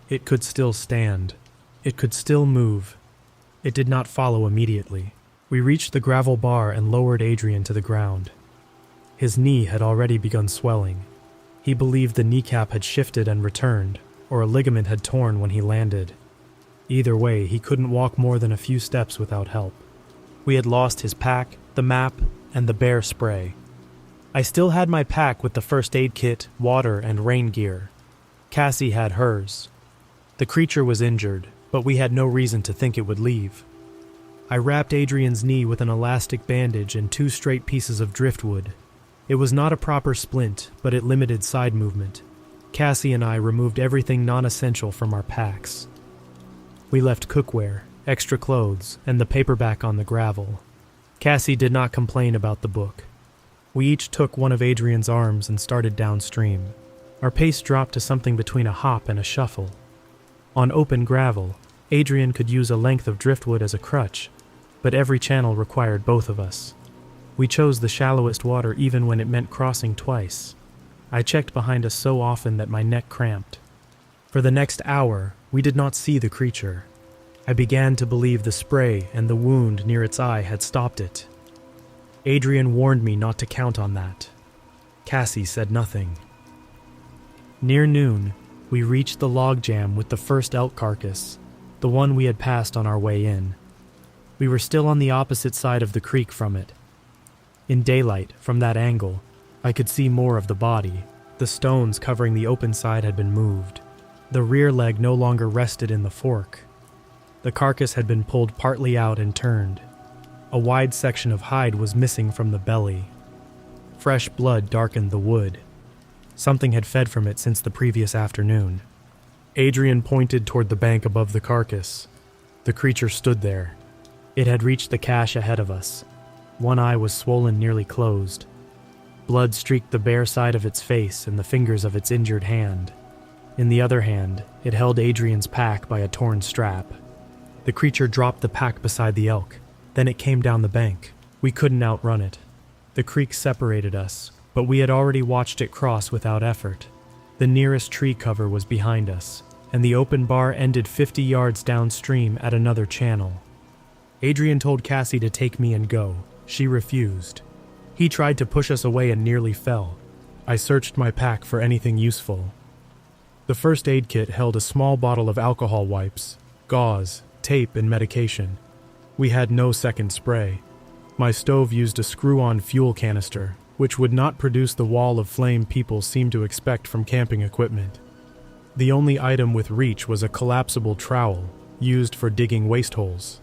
[SPEAKER 1] It could still stand. It could still move. It did not follow immediately. We reached the gravel bar and lowered Adrian to the ground. His knee had already begun swelling. He believed the kneecap had shifted and returned, or a ligament had torn when he landed. Either way, he couldn't walk more than a few steps without help. We had lost his pack, the map, and the bear spray. I still had my pack with the first aid kit, water, and rain gear. Cassie had hers. The creature was injured, but we had no reason to think it would leave. I wrapped Adrian's knee with an elastic bandage and 2 straight pieces of driftwood. It was not a proper splint, but it limited side movement. Cassie and I removed everything non-essential from our packs. We left cookware, extra clothes, and the paperback on the gravel. Cassie did not complain about the book. We each took one of Adrian's arms and started downstream. Our pace dropped to something between a hop and a shuffle. On open gravel, Adrian could use a length of driftwood as a crutch, but every channel required both of us. We chose the shallowest water even when it meant crossing twice. I checked behind us so often that my neck cramped. For the next hour, we did not see the creature. I began to believe the spray and the wound near its eye had stopped it. Adrian warned me not to count on that. Cassie said nothing. Near noon, we reached the logjam with the first elk carcass, the one we had passed on our way in. We were still on the opposite side of the creek from it. In daylight, from that angle, I could see more of the body. The stones covering the open side had been moved. The rear leg no longer rested in the fork. The carcass had been pulled partly out and turned. A wide section of hide was missing from the belly. Fresh blood darkened the wood. Something had fed from it since the previous afternoon. Adrian pointed toward the bank above the carcass. The creature stood there. It had reached the cache ahead of us. One eye was swollen nearly closed. Blood streaked the bare side of its face and the fingers of its injured hand. In the other hand, it held Adrian's pack by a torn strap. The creature dropped the pack beside the elk. Then it came down the bank. We couldn't outrun it. The creek separated us, but we had already watched it cross without effort. The nearest tree cover was behind us, and the open bar ended 50 yards downstream at another channel. Adrian told Cassie to take me and go. She refused. He tried to push us away and nearly fell. I searched my pack for anything useful. The first aid kit held a small bottle of alcohol wipes, gauze, tape, and medication. We had no second spray. My stove used a screw-on fuel canister, which would not produce the wall of flame people seem to expect from camping equipment. The only item with reach was a collapsible trowel, used for digging waste holes.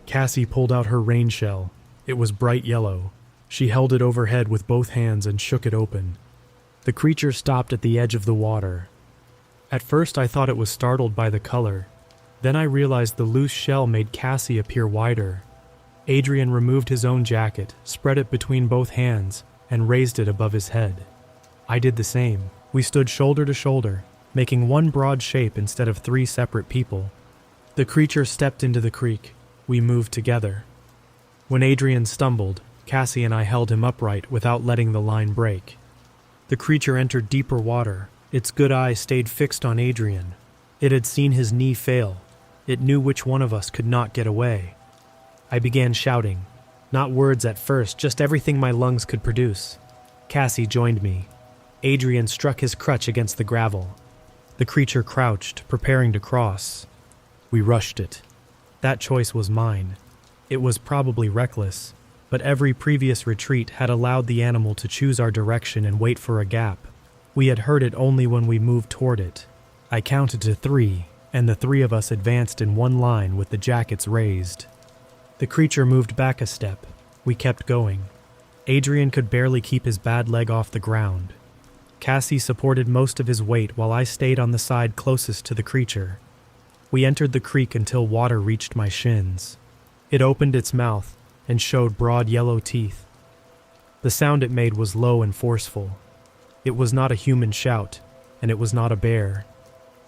[SPEAKER 1] Cassie pulled out her rain shell. It was bright yellow. She held it overhead with both hands and shook it open. The creature stopped at the edge of the water. At first I thought it was startled by the color. Then I realized the loose shell made Cassie appear wider. Adrian removed his own jacket, spread it between both hands, and raised it above his head. I did the same. We stood shoulder to shoulder, making one broad shape instead of 3 separate people. The creature stepped into the creek. We moved together. When Adrian stumbled, Cassie and I held him upright without letting the line break. The creature entered deeper water. Its good eye stayed fixed on Adrian. It had seen his knee fail. It knew which one of us could not get away. I began shouting. Not words at first, just everything my lungs could produce. Cassie joined me. Adrian struck his crutch against the gravel. The creature crouched, preparing to cross. We rushed it. That choice was mine. It was probably reckless, but every previous retreat had allowed the animal to choose our direction and wait for a gap. We had heard it only when we moved toward it. I counted to 3, and the 3 of us advanced in one line with the jackets raised. The creature moved back a step. We kept going. Adrian could barely keep his bad leg off the ground. Cassie supported most of his weight while I stayed on the side closest to the creature. We entered the creek until water reached my shins. It opened its mouth and showed broad yellow teeth. The sound it made was low and forceful. It was not a human shout, and it was not a bear.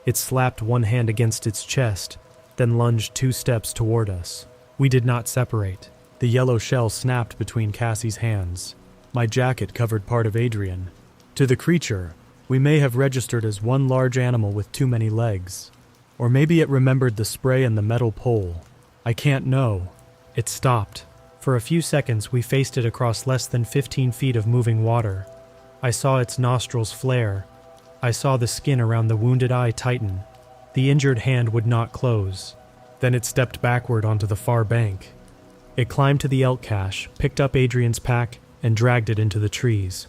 [SPEAKER 1] It slapped one hand against its chest, then lunged 2 steps toward us. We did not separate. The yellow shell snapped between Cassie's hands. My jacket covered part of Adrian. To the creature, we may have registered as one large animal with too many legs. Or maybe it remembered the spray and the metal pole. I can't know. It stopped. For a few seconds, we faced it across less than 15 feet of moving water. I saw its nostrils flare. I saw the skin around the wounded eye tighten. The injured hand would not close. Then it stepped backward onto the far bank. It climbed to the elk cache, picked up Adrian's pack, and dragged it into the trees.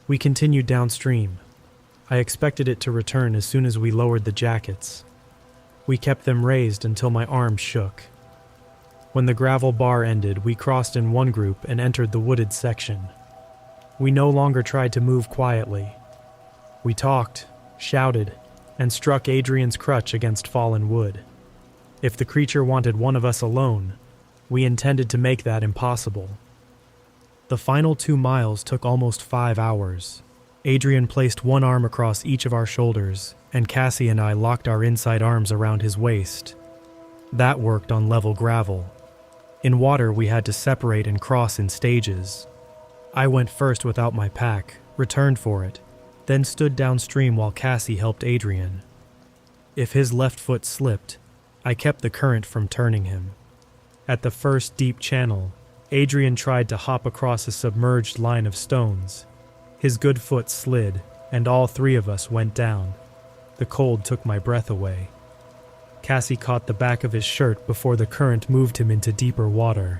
[SPEAKER 1] We continued downstream. I expected it to return as soon as we lowered the jackets. We kept them raised until my arms shook. When the gravel bar ended, we crossed in one group and entered the wooded section. We no longer tried to move quietly. We talked, shouted, and struck Adrian's crutch against fallen wood. If the creature wanted one of us alone, we intended to make that impossible. The final 2 miles took almost 5 hours. Adrian placed one arm across each of our shoulders, and Cassie and I locked our inside arms around his waist. That worked on level gravel. In water, we had to separate and cross in stages. I went first without my pack, returned for it, then stood downstream while Cassie helped Adrian. If his left foot slipped, I kept the current from turning him. At the first deep channel, Adrian tried to hop across a submerged line of stones. His good foot slid, and all 3 of us went down. The cold took my breath away. Cassie caught the back of his shirt before the current moved him into deeper water,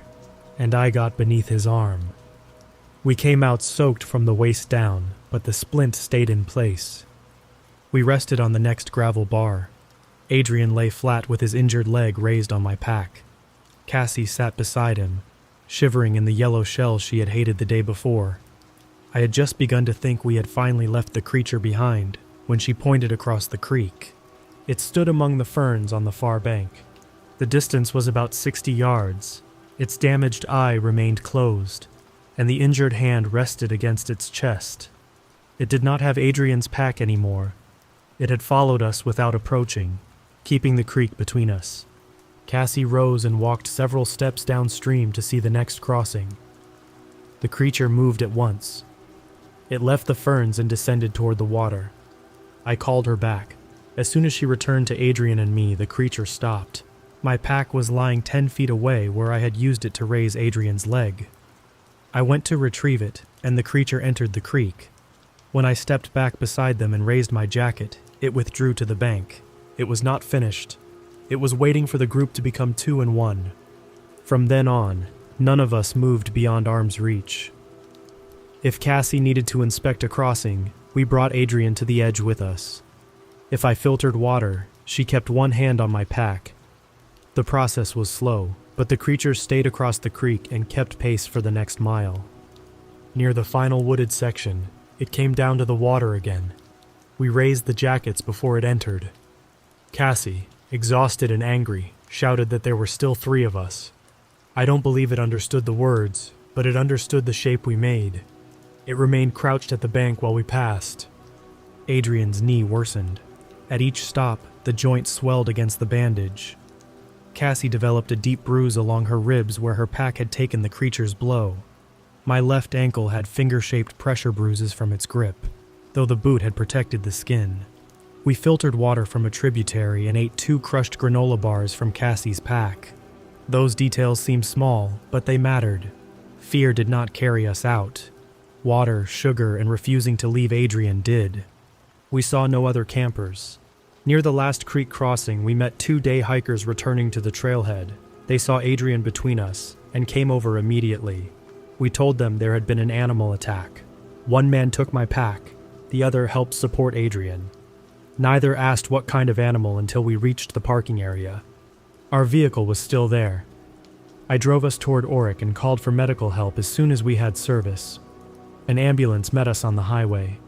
[SPEAKER 1] and I got beneath his arm. We came out soaked from the waist down, but the splint stayed in place. We rested on the next gravel bar. Adrian lay flat with his injured leg raised on my pack. Cassie sat beside him, shivering in the yellow shell she had hated the day before. I had just begun to think we had finally left the creature behind when she pointed across the creek. It stood among the ferns on the far bank. The distance was about 60 yards. Its damaged eye remained closed, and the injured hand rested against its chest. It did not have Adrian's pack anymore. It had followed us without approaching, keeping the creek between us. Cassie rose and walked several steps downstream to see the next crossing. The creature moved at once. It left the ferns and descended toward the water. I called her back. As soon as she returned to Adrian and me, the creature stopped. My pack was lying 10 feet away where I had used it to raise Adrian's leg. I went to retrieve it, and the creature entered the creek. When I stepped back beside them and raised my jacket, it withdrew to the bank. It was not finished. It was waiting for the group to become 2 and 1. From then on, none of us moved beyond arm's reach. If Cassie needed to inspect a crossing, we brought Adrian to the edge with us. If I filtered water, she kept one hand on my pack. The process was slow, but the creature stayed across the creek and kept pace for the next mile. Near the final wooded section, it came down to the water again. We raised the jackets before it entered. Cassie, exhausted and angry, shouted that there were still 3 of us. I don't believe it understood the words, but it understood the shape we made. It remained crouched at the bank while we passed. Adrian's knee worsened. At each stop, the joint swelled against the bandage. Cassie developed a deep bruise along her ribs where her pack had taken the creature's blow. My left ankle had finger-shaped pressure bruises from its grip, though the boot had protected the skin. We filtered water from a tributary and ate 2 crushed granola bars from Cassie's pack. Those details seemed small, but they mattered. Fear did not carry us out. Water, sugar, and refusing to leave Adrian did. We saw no other campers. Near the last creek crossing, we met 2 day hikers returning to the trailhead. They saw Adrian between us and came over immediately. We told them there had been an animal attack. One man took my pack. The other helped support Adrian. Neither asked what kind of animal until we reached the parking area. Our vehicle was still there. I drove us toward Oric and called for medical help as soon as we had service. An ambulance met us on the highway.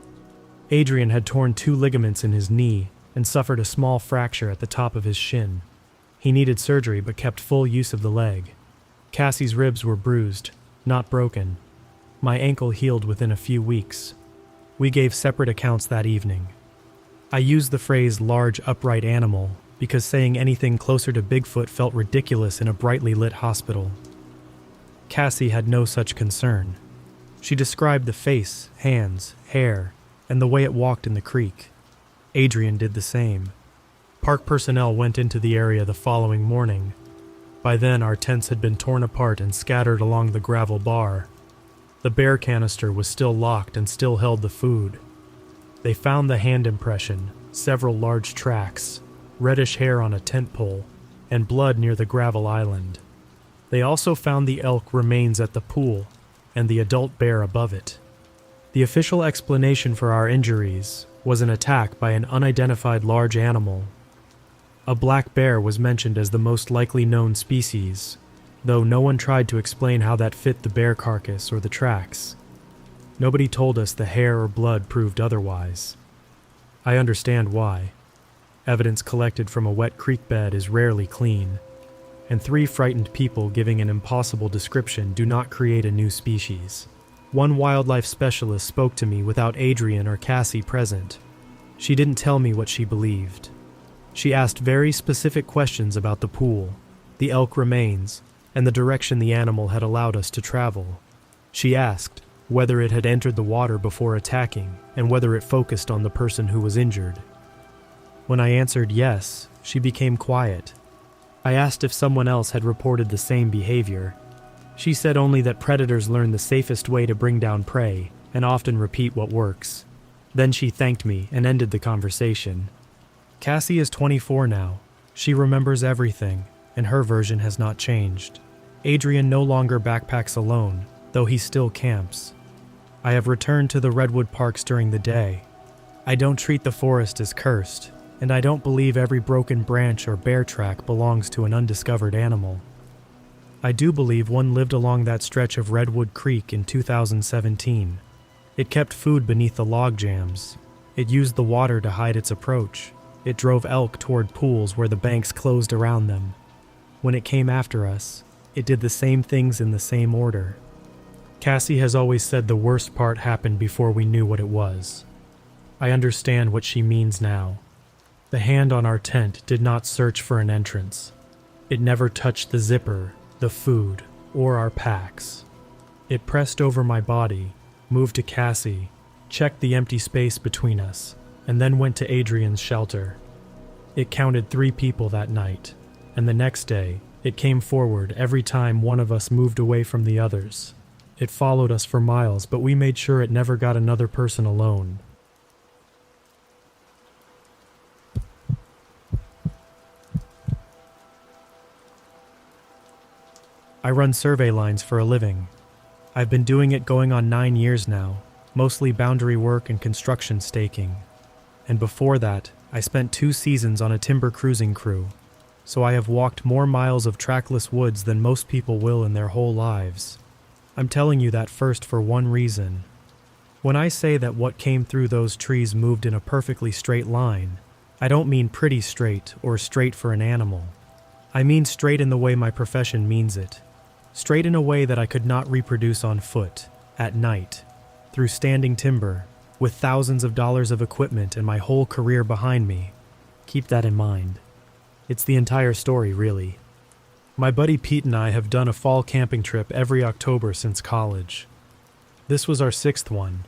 [SPEAKER 1] Adrian had torn 2 ligaments in his knee and suffered a small fracture at the top of his shin. He needed surgery but kept full use of the leg. Cassie's ribs were bruised, not broken. My ankle healed within a few weeks. We gave separate accounts that evening. I used the phrase large upright animal because saying anything closer to Bigfoot felt ridiculous in a brightly lit hospital. Cassie had no such concern. She described the face, hands, hair, and the way it walked in the creek. Adrian did the same. Park personnel went into the area the following morning. By then, our tents had been torn apart and scattered along the gravel bar. The bear canister was still locked and still held the food. They found the hand impression, several large tracks, reddish hair on a tent pole, and blood near the gravel island. They also found the elk remains at the pool and the adult bear above it. The official explanation for our injuries was an attack by an unidentified large animal. A black bear was mentioned as the most likely known species, though no one tried to explain how that fit the bear carcass or the tracks. Nobody told us the hair or blood proved otherwise. I understand why. Evidence collected from a wet creek bed is rarely clean, and 3 frightened people giving an impossible description do not create a new species. One wildlife specialist spoke to me without Adrian or Cassie present. She didn't tell me what she believed. She asked very specific questions about the pool, the elk remains, and the direction the animal had allowed us to travel. She asked whether it had entered the water before attacking and whether it focused on the person who was injured. When I answered yes, she became quiet. I asked if someone else had reported the same behavior. She said only that predators learn the safest way to bring down prey and often repeat what works. Then she thanked me and ended the conversation. Cassie is 24 now. She remembers everything, and her version has not changed. Adrian no longer backpacks alone, though he still camps. I have returned to the redwood parks during the day. I don't treat the forest as cursed, and I don't believe every broken branch or bear track belongs to an undiscovered animal. I do believe one lived along that stretch of Redwood Creek in 2017. It kept food beneath the log jams. It used the water to hide its approach. It drove elk toward pools where the banks closed around them. When it came after us, it did the same things in the same order. Cassie has always said the worst part happened before we knew what it was. I understand what she means now. The hand on our tent did not search for an entrance. It never touched the zipper, the food, or our packs. It pressed over my body, moved to Cassie, checked the empty space between us, and then went to Adrian's shelter. It counted 3 people that night, and the next day, it came forward every time one of us moved away from the others. It followed us for miles, but we made sure it never got another person alone. I run survey lines for a living. I've been doing it going on 9 years now, mostly boundary work and construction staking. And before that, I spent 2 seasons on a timber cruising crew, so I have walked more miles of trackless woods than most people will in their whole lives. I'm telling you that first for one reason. When I say that what came through those trees moved in a perfectly straight line, I don't mean pretty straight or straight for an animal. I mean straight in the way my profession means it. Straight in a way that I could not reproduce on foot, at night, through standing timber, with thousands of dollars of equipment and my whole career behind me. Keep that in mind. It's the entire story, really. My buddy Pete and I have done a fall camping trip every October since college. This was our 6th one.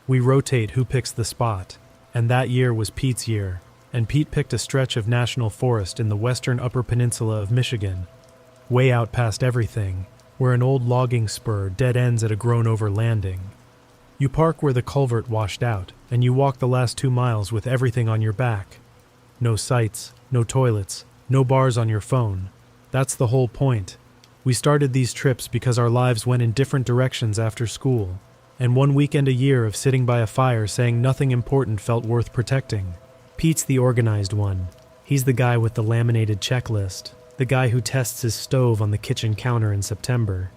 [SPEAKER 1] We rotate who picks the spot, and that year was Pete's year, and Pete picked a stretch of national forest in the western Upper Peninsula of Michigan, way out past everything, where an old logging spur dead ends at a grown-over landing. You park where the culvert washed out, and you walk the last 2 miles with everything on your back. No sights, no toilets, no bars on your phone. That's the whole point. We started these trips because our lives went in different directions after school, and one weekend a year of sitting by a fire saying nothing important felt worth protecting. Pete's the organized one. He's the guy with the laminated checklist, the guy who tests his stove on the kitchen counter in September.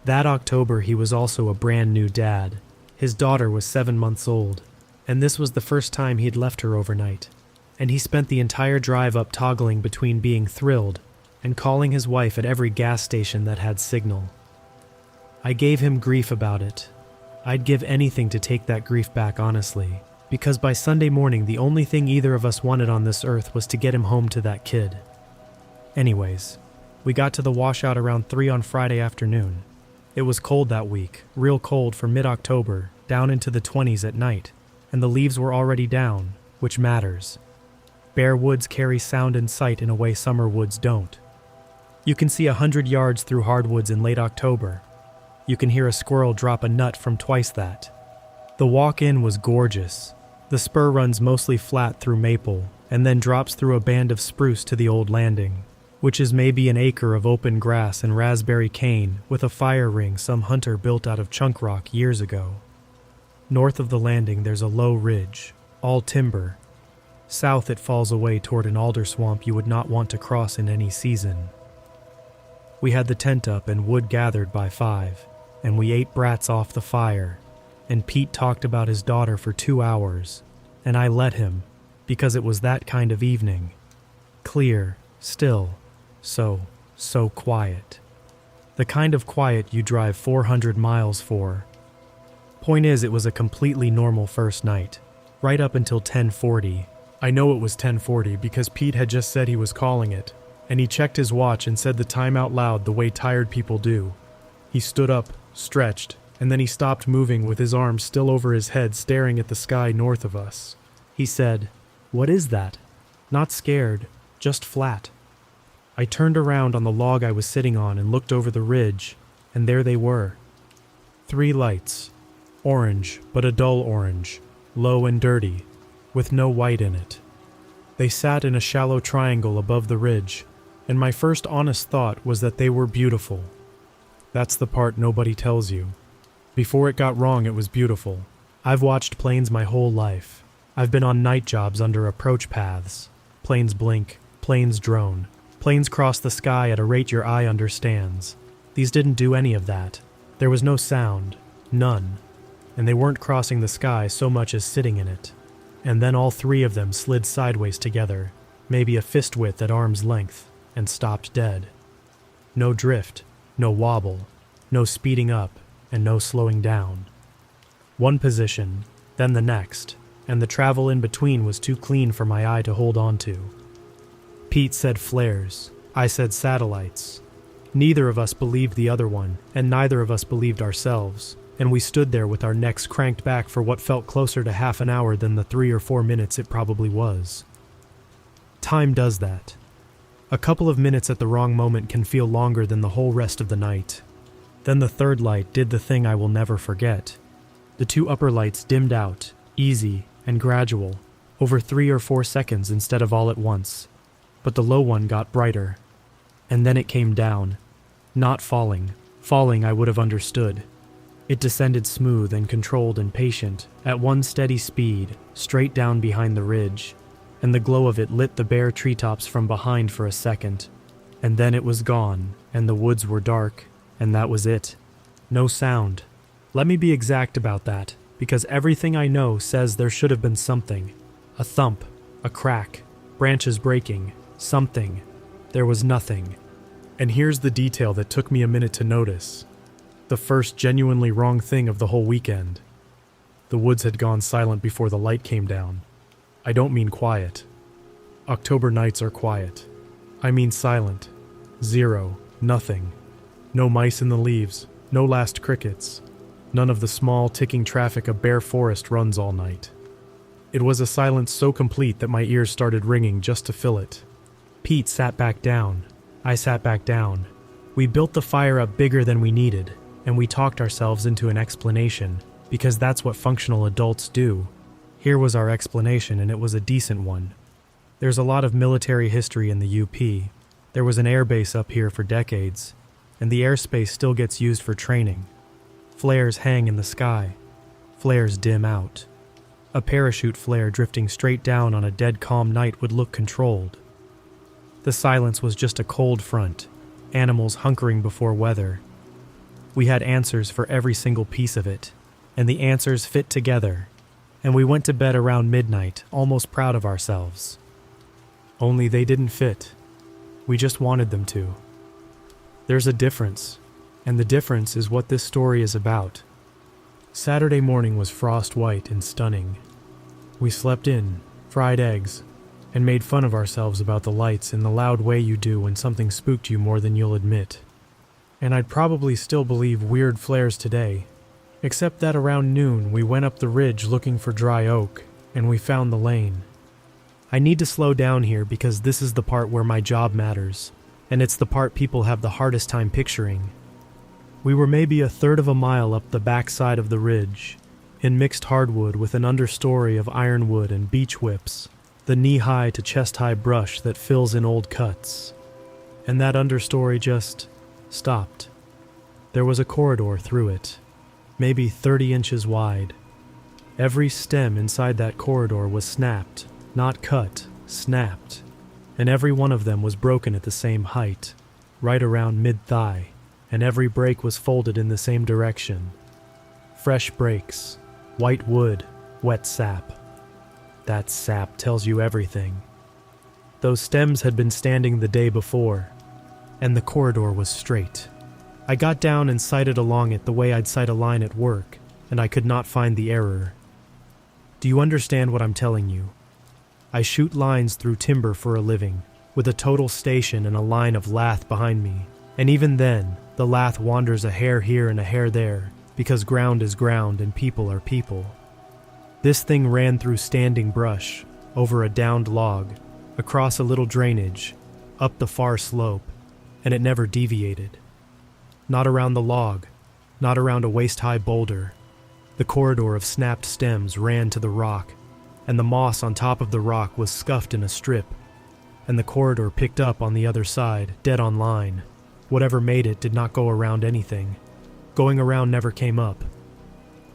[SPEAKER 1] That October, he was also a brand new dad. His daughter was 7 months old, and this was the first time he'd left her overnight. And he spent the entire drive up toggling between being thrilled and calling his wife at every gas station that had signal. I gave him grief about it. I'd give anything to take that grief back, honestly, because by Sunday morning the only thing either of us wanted on this earth was to get him home to that kid. Anyways, we got to the washout around 3 on Friday afternoon. It was cold that week, real cold for mid-October, down into the 20s at night, and the leaves were already down, which matters. Bare woods carry sound and sight in a way summer woods don't. You can see 100 yards through hardwoods in late October. You can hear a squirrel drop a nut from twice that. The walk-in was gorgeous. The spur runs mostly flat through maple and then drops through a band of spruce to the old landing, which is maybe an acre of open grass and raspberry cane with a fire ring some hunter built out of chunk rock years ago. North of the landing there's a low ridge, all timber. South it falls away toward an alder swamp you would not want to cross in any season. We had the tent up and wood gathered by 5, and we ate brats off the fire, and Pete talked about his daughter for 2 hours, and I let him, because it was that kind of evening. Clear, still, so quiet. The kind of quiet you drive 400 miles for. Point is, it was a completely normal first night, right up until 10:40. I know it was 10:40 because Pete had just said he was calling it, and he checked his watch and said the time out loud the way tired people do. He stood up, stretched, and then he stopped moving with his arms still over his head staring at the sky north of us. He said, "What is that?" Not scared, just flat. I turned around on the log I was sitting on and looked over the ridge, and there they were. 3 lights. Orange, but a dull orange, low and dirty, with no white in it. They sat in a shallow triangle above the ridge, and my first honest thought was that they were beautiful. That's the part nobody tells you. Before it got wrong, it was beautiful. I've watched planes my whole life. I've been on night jobs under approach paths. Planes blink, planes drone, planes cross the sky at a rate your eye understands. These didn't do any of that. There was no sound, none, and they weren't crossing the sky so much as sitting in it. And then all 3 of them slid sideways together, maybe a fist width at arm's length, and stopped dead. No drift, no wobble, no speeding up, and no slowing down. One position, then the next, and the travel in between was too clean for my eye to hold on to. Pete said flares, I said satellites. Neither of us believed the other one, and neither of us believed ourselves, and we stood there with our necks cranked back for what felt closer to half an hour than the 3 or 4 minutes it probably was. Time does that. A couple of minutes at the wrong moment can feel longer than the whole rest of the night. Then the 3rd light did the thing I will never forget. The 2 upper lights dimmed out, easy and gradual, over 3 or 4 seconds instead of all at once. But the low one got brighter. And then it came down. Not falling. Falling I would have understood. It descended smooth and controlled and patient, at one steady speed, straight down behind the ridge, and the glow of it lit the bare treetops from behind for a second. And then it was gone, and the woods were dark, and that was it. No sound. Let me be exact about that, because everything I know says there should have been something. A thump, a crack, branches breaking, something. There was nothing. And here's the detail that took me a minute to notice. The first genuinely wrong thing of the whole weekend. The woods had gone silent before the light came down. I don't mean quiet. October nights are quiet. I mean silent. 0, nothing. No mice in the leaves, no last crickets. None of the small, ticking traffic a bare forest runs all night. It was a silence so complete that my ears started ringing just to fill it. Pete sat back down. I sat back down. We built the fire up bigger than we needed, and we talked ourselves into an explanation, because that's what functional adults do. Here was our explanation, and it was a decent one. There's a lot of military history in the UP. There was an air base up here for decades, and the airspace still gets used for training. Flares hang in the sky. Flares dim out. A parachute flare drifting straight down on a dead calm night would look controlled. The silence was just a cold front, animals hunkering before weather. We had answers for every single piece of it, and the answers fit together, and we went to bed around midnight, almost proud of ourselves. Only they didn't fit. We just wanted them to. There's a difference, and the difference is what this story is about. Saturday morning was frost white and stunning. We slept in, fried eggs, and made fun of ourselves about the lights in the loud way you do when something spooked you more than you'll admit. And I'd probably still believe weird flares today, except that around noon we went up the ridge looking for dry oak, and we found the lane. I need to slow down here because this is the part where my job matters. and it's the part people have the hardest time picturing. We were maybe a third of a mile up the back side of the ridge, in mixed hardwood with an understory of ironwood and beech whips, the knee-high to chest-high brush that fills in old cuts. And that understory just stopped. There was a corridor through it, maybe 30 inches wide. Every stem inside that corridor was snapped, not cut, snapped, and every one of them was broken at the same height, right around mid-thigh, and every break was folded in the same direction. Fresh breaks, white wood, wet sap. That sap tells you everything. Those stems had been standing the day before, and the corridor was straight. I got down and sighted along it the way I'd sight a line at work, and I could not find the error. Do you understand what I'm telling you? I shoot lines through timber for a living, with a total station and a line of lath behind me, and even then, the lath wanders a hair here and a hair there, because ground is ground and people are people. This thing ran through standing brush, over a downed log, across a little drainage, up the far slope, and it never deviated. Not around the log, not around a waist-high boulder. The corridor of snapped stems ran to the rock, and the moss on top of the rock was scuffed in a strip, and the corridor picked up on the other side, dead on line. Whatever made it did not go around anything. Going around never came up.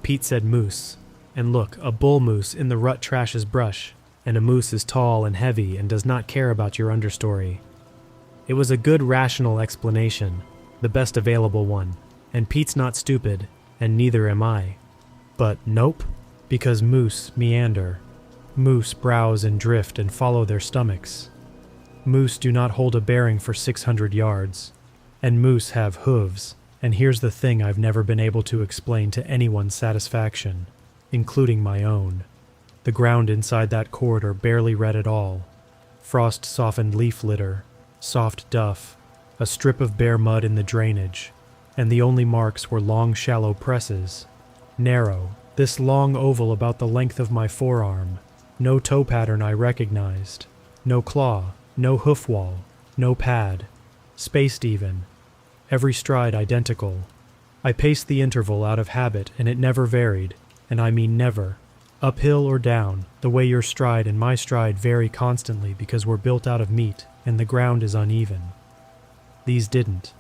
[SPEAKER 1] Pete said moose, and look, a bull moose in the rut trashes brush, and a moose is tall and heavy and does not care about your understory. It was a good rational explanation, the best available one, and Pete's not stupid, and neither am I. But nope, because moose meander. Moose browse and drift and follow their stomachs. Moose do not hold a bearing for 600 yards, and moose have hooves, and here's the thing I've never been able to explain to anyone's satisfaction, including my own. The ground inside that corridor barely red at all. Frost-softened leaf litter, soft duff, a strip of bare mud in the drainage, and the only marks were long shallow presses. Narrow, this long oval about the length of my forearm. No toe pattern I recognized. No claw, no hoof wall, no pad. Spaced even. Every stride identical. I paced the interval out of habit and it never varied, and I mean never. Uphill or down, the way your stride and my stride vary constantly because we're built out of meat and the ground is uneven. These didn't.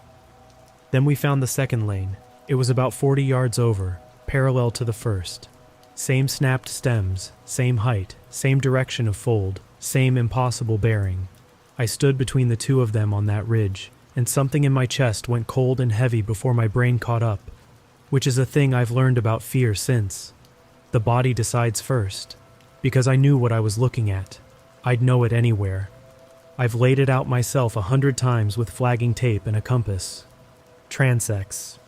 [SPEAKER 1] Then we found the second lane. It was about 40 yards over, parallel to the first. Same snapped stems, same height, same direction of fold, same impossible bearing. I stood between the two of them on that ridge, and something in my chest went cold and heavy before my brain caught up, which is a thing I've learned about fear since. The body decides first, because I knew what I was looking at. I'd know it anywhere. I've laid it out myself 100 times with flagging tape and a compass. Transects.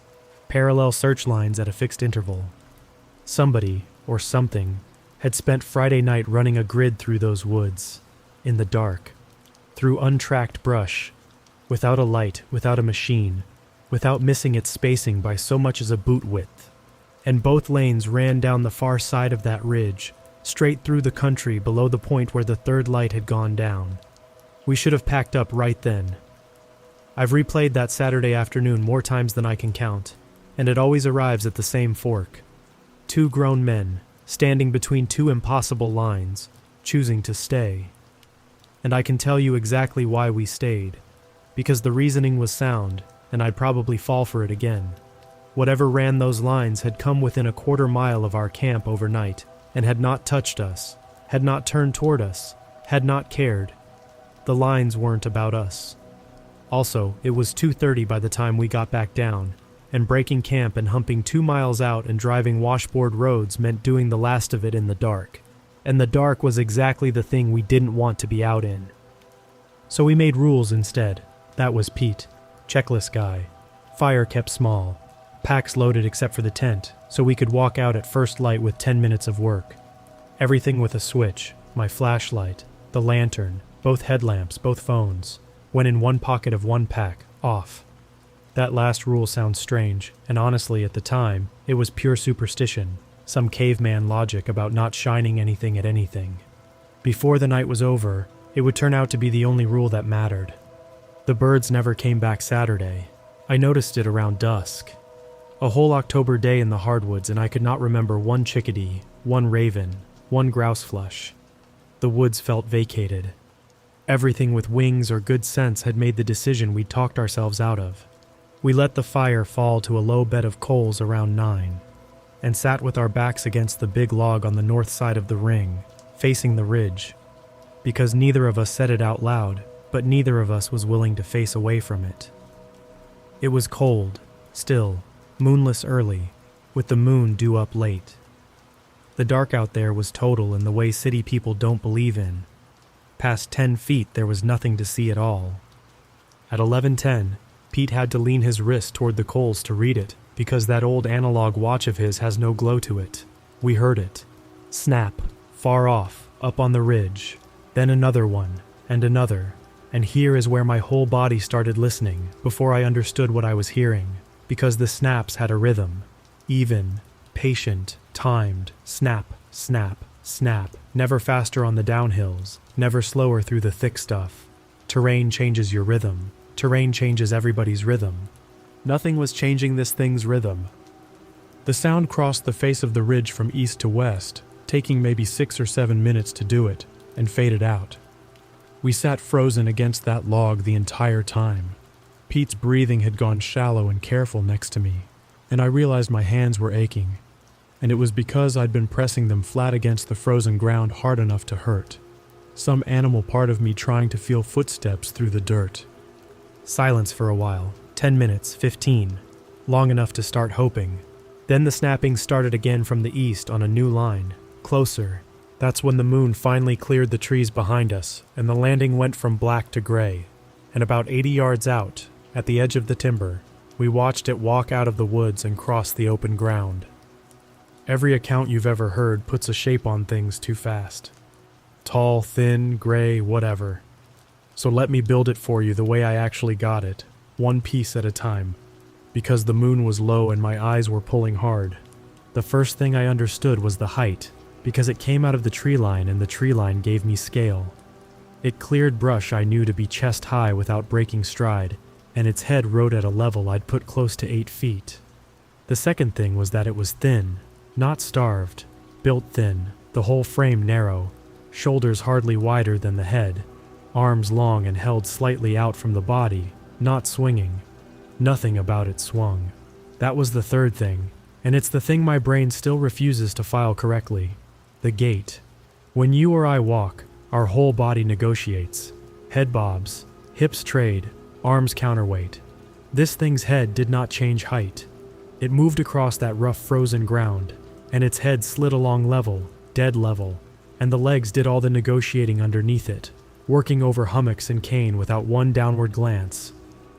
[SPEAKER 1] Parallel search lines at a fixed interval. Somebody, or something, had spent Friday night running a grid through those woods, in the dark, through untracked brush, without a light, without a machine, without missing its spacing by so much as a boot width. And both lanes ran down the far side of that ridge, straight through the country below the point where the third light had gone down. We should have packed up right then. I've replayed that Saturday afternoon more times than I can count, and it always arrives at the same fork. Two grown men, standing between two impossible lines, choosing to stay. And I can tell you exactly why we stayed, because the reasoning was sound, and I'd probably fall for it again. Whatever ran those lines had come within a quarter mile of our camp overnight, and had not touched us, had not turned toward us, had not cared. The lines weren't about us. Also, it was 2:30 by the time we got back down, and breaking camp and humping 2 miles out and driving washboard roads meant doing the last of it in the dark. And the dark was exactly the thing we didn't want to be out in. So we made rules instead. That was Pete, checklist guy. Fire kept small. Packs loaded except for the tent, so we could walk out at first light with 10 minutes of work. Everything with a switch, my flashlight, the lantern, both headlamps, both phones, went in one pocket of one pack, off. That last rule sounds strange, and honestly at the time, it was pure superstition, some caveman logic about not shining anything at anything. Before the night was over, it would turn out to be the only rule that mattered. The birds never came back Saturday. I noticed it around dusk. A whole October day in the hardwoods, and I could not remember one chickadee, one raven, one grouse flush. The woods felt vacated. Everything with wings or good sense had made the decision we'd talked ourselves out of. We let the fire fall to a low bed of coals around 9, and sat with our backs against the big log on the north side of the ring, facing the ridge, because neither of us said it out loud, but neither of us was willing to face away from it. It was cold, still, moonless early, with the moon due up late. The dark out there was total in the way city people don't believe in. Past 10 feet there was nothing to see at all. At 11:10, Pete had to lean his wrist toward the coals to read it, because that old analog watch of his has no glow to it. We heard it. Snap, far off, up on the ridge. Then another one, and another. And here is where my whole body started listening, before I understood what I was hearing, because the snaps had a rhythm. Even, patient, timed, snap, snap, snap, never faster on the downhills, never slower through the thick stuff. Terrain changes your rhythm. Terrain changes everybody's rhythm. Nothing was changing this thing's rhythm. The sound crossed the face of the ridge from east to west, taking maybe 6 or 7 minutes to do it, and faded out. We sat frozen against that log the entire time. Pete's breathing had gone shallow and careful next to me, and I realized my hands were aching, and it was because I'd been pressing them flat against the frozen ground hard enough to hurt. Some animal part of me trying to feel footsteps through the dirt. Silence for a while, 10 minutes, 15, long enough to start hoping. Then the snapping started again from the east on a new line, closer. That's when the moon finally cleared the trees behind us, and the landing went from black to gray. And about 80 yards out, at the edge of the timber, we watched it walk out of the woods and cross the open ground. Every account you've ever heard puts a shape on things too fast. Tall, thin, gray, whatever. So let me build it for you the way I actually got it, one piece at a time, because the moon was low and my eyes were pulling hard. The first thing I understood was the height, because it came out of the tree line and the tree line gave me scale. It cleared brush I knew to be chest high without breaking stride, and its head rode at a level I'd put close to 8 feet. The second thing was that it was thin, not starved, built thin, the whole frame narrow, shoulders hardly wider than the head, arms long and held slightly out from the body, not swinging. Nothing about it swung. That was the third thing, and it's the thing my brain still refuses to file correctly. The gait. When you or I walk, our whole body negotiates. Head bobs, hips trade, arms counterweight. This thing's head did not change height. It moved across that rough frozen ground, and its head slid along level, dead level, and the legs did all the negotiating underneath it, working over hummocks and cane without one downward glance,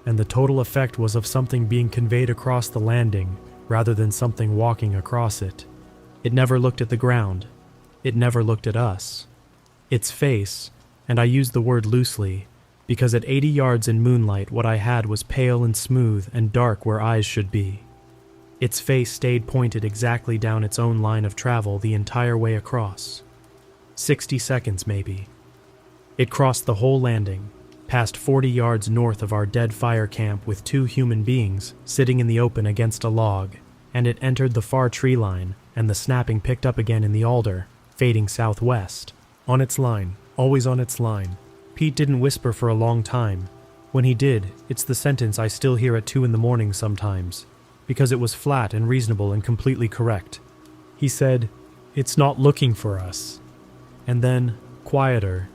[SPEAKER 1] and the total effect was of something being conveyed across the landing rather than something walking across it. It never looked at the ground. It never looked at us. Its face, and I use the word loosely, because at 80 yards in moonlight what I had was pale and smooth and dark where eyes should be. Its face stayed pointed exactly down its own line of travel the entire way across. 60 seconds maybe. It crossed the whole landing, past 40 yards north of our dead fire camp with 2 human beings sitting in the open against a log, and it entered the far tree line, and the snapping picked up again in the alder, fading southwest. On its line, always on its line. Pete didn't whisper for a long time. When he did, it's the sentence I still hear at 2 in the morning sometimes, because it was flat and reasonable and completely correct. He said, "It's not looking for us." And then, quieter,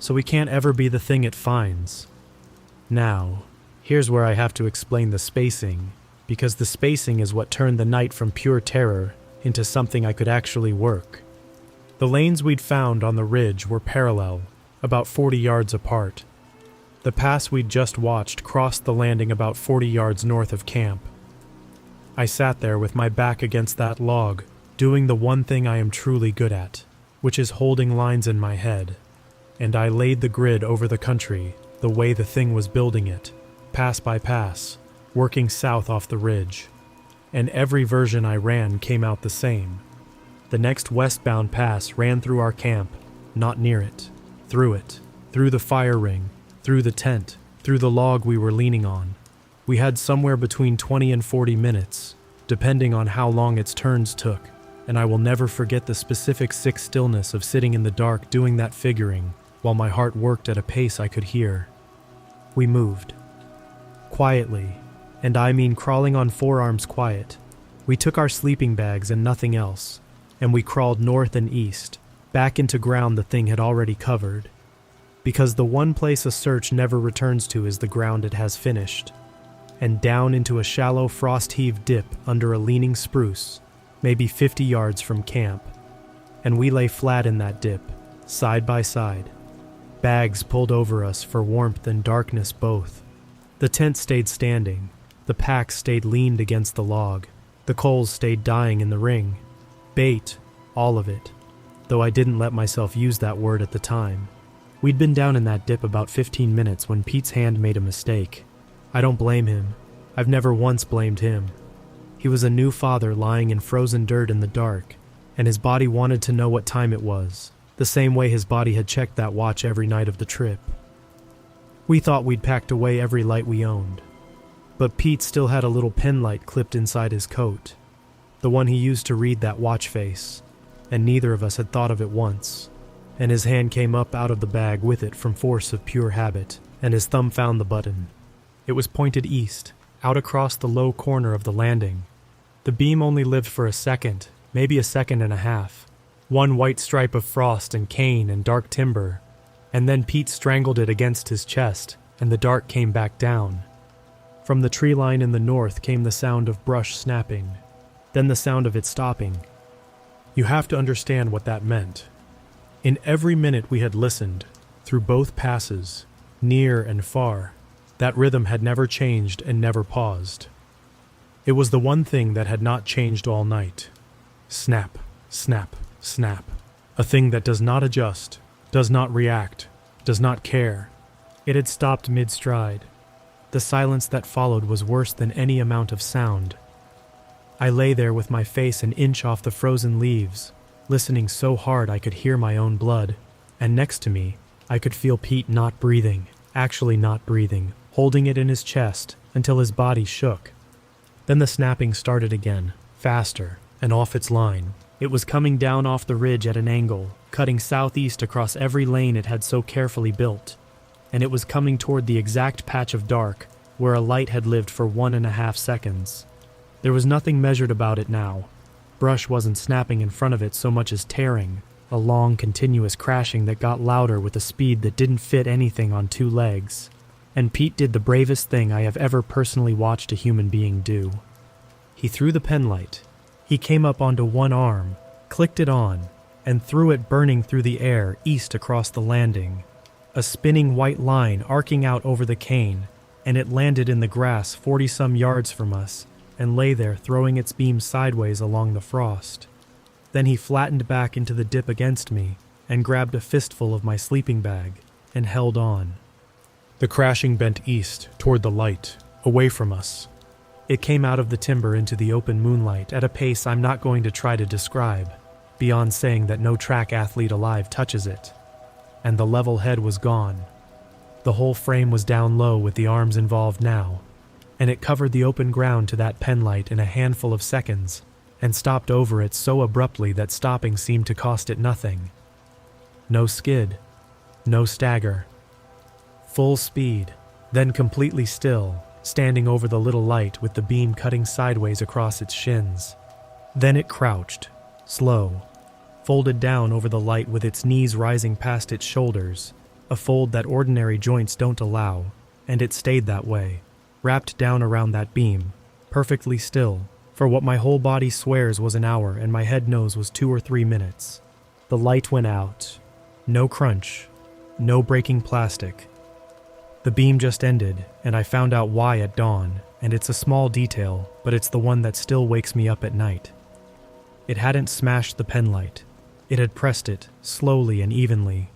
[SPEAKER 1] "So we can't ever be the thing it finds." Now, here's where I have to explain the spacing, because the spacing is what turned the night from pure terror into something I could actually work. The lanes we'd found on the ridge were parallel, about 40 yards apart. The pass we'd just watched crossed the landing about 40 yards north of camp. I sat there with my back against that log, doing the one thing I am truly good at, which is holding lines in my head. And I laid the grid over the country, the way the thing was building it, pass by pass, working south off the ridge. And every version I ran came out the same. The next westbound pass ran through our camp, not near it, through the fire ring, through the tent, through the log we were leaning on. We had somewhere between 20 and 40 minutes, depending on how long its turns took, and I will never forget the specific sick stillness of sitting in the dark doing that figuring while my heart worked at a pace I could hear. We moved. Quietly, and I mean crawling on forearms quiet. We took our sleeping bags and nothing else, and we crawled north and east, back into ground the thing had already covered. Because the one place a search never returns to is the ground it has finished, and down into a shallow frost-heaved dip under a leaning spruce, maybe 50 yards from camp. And we lay flat in that dip, side by side. Bags pulled over us for warmth and darkness both. The tent stayed standing, the pack stayed leaned against the log, the coals stayed dying in the ring. Bait, all of it, though I didn't let myself use that word at the time. We'd been down in that dip about 15 minutes when Pete's hand made a mistake. I don't blame him. I've never once blamed him. He was a new father lying in frozen dirt in the dark, and his body wanted to know what time it was, the same way his body had checked that watch every night of the trip. We thought we'd packed away every light we owned, but Pete still had a little pen light clipped inside his coat, the one he used to read that watch face, and neither of us had thought of it once, and his hand came up out of the bag with it from force of pure habit, and his thumb found the button. It was pointed east, out across the low corner of the landing. The beam only lived for a second, maybe a second and a half. One white stripe of frost and cane and dark timber, and then Pete strangled it against his chest, and the dark came back down. From the tree line in the north came the sound of brush snapping, then the sound of it stopping. You have to understand what that meant. In every minute we had listened, through both passes, near and far, that rhythm had never changed and never paused. It was the one thing that had not changed all night. Snap, snap, snap. A thing that does not adjust, does not react, does not care. It had stopped mid-stride. The silence that followed was worse than any amount of sound. I lay there with my face an inch off the frozen leaves, listening so hard I could hear my own blood, and next to me, I could feel Pete not breathing, actually not breathing, holding it in his chest until his body shook. Then the snapping started again, faster, and off its line. It was coming down off the ridge at an angle, cutting southeast across every lane it had so carefully built, and it was coming toward the exact patch of dark where a light had lived for 1.5 seconds. There was nothing measured about it now. Brush wasn't snapping in front of it so much as tearing, a long, continuous crashing that got louder with a speed that didn't fit anything on two legs. And Pete did the bravest thing I have ever personally watched a human being do. He threw the penlight. He came up onto one arm, clicked it on, and threw it burning through the air east across the landing. A spinning white line arcing out over the cane, and it landed in the grass 40-some yards from us, and lay there throwing its beam sideways along the frost. Then he flattened back into the dip against me, and grabbed a fistful of my sleeping bag, and held on. The crashing bent east, toward the light, away from us. It came out of the timber into the open moonlight at a pace I'm not going to try to describe, beyond saying that no track athlete alive touches it. And the level head was gone. The whole frame was down low with the arms involved now, and it covered the open ground to that penlight in a handful of seconds, and stopped over it so abruptly that stopping seemed to cost it nothing. No skid, no stagger. Full speed, then completely still, standing over the little light with the beam cutting sideways across its shins. Then it crouched, slow, folded down over the light with its knees rising past its shoulders, a fold that ordinary joints don't allow, and it stayed that way, wrapped down around that beam, perfectly still, for what my whole body swears was an hour and my head knows was 2 or 3 minutes. The light went out. No crunch, no breaking plastic. The beam just ended, and I found out why at dawn, and it's a small detail, but it's the one that still wakes me up at night. It hadn't smashed the penlight. It had pressed it, slowly and evenly,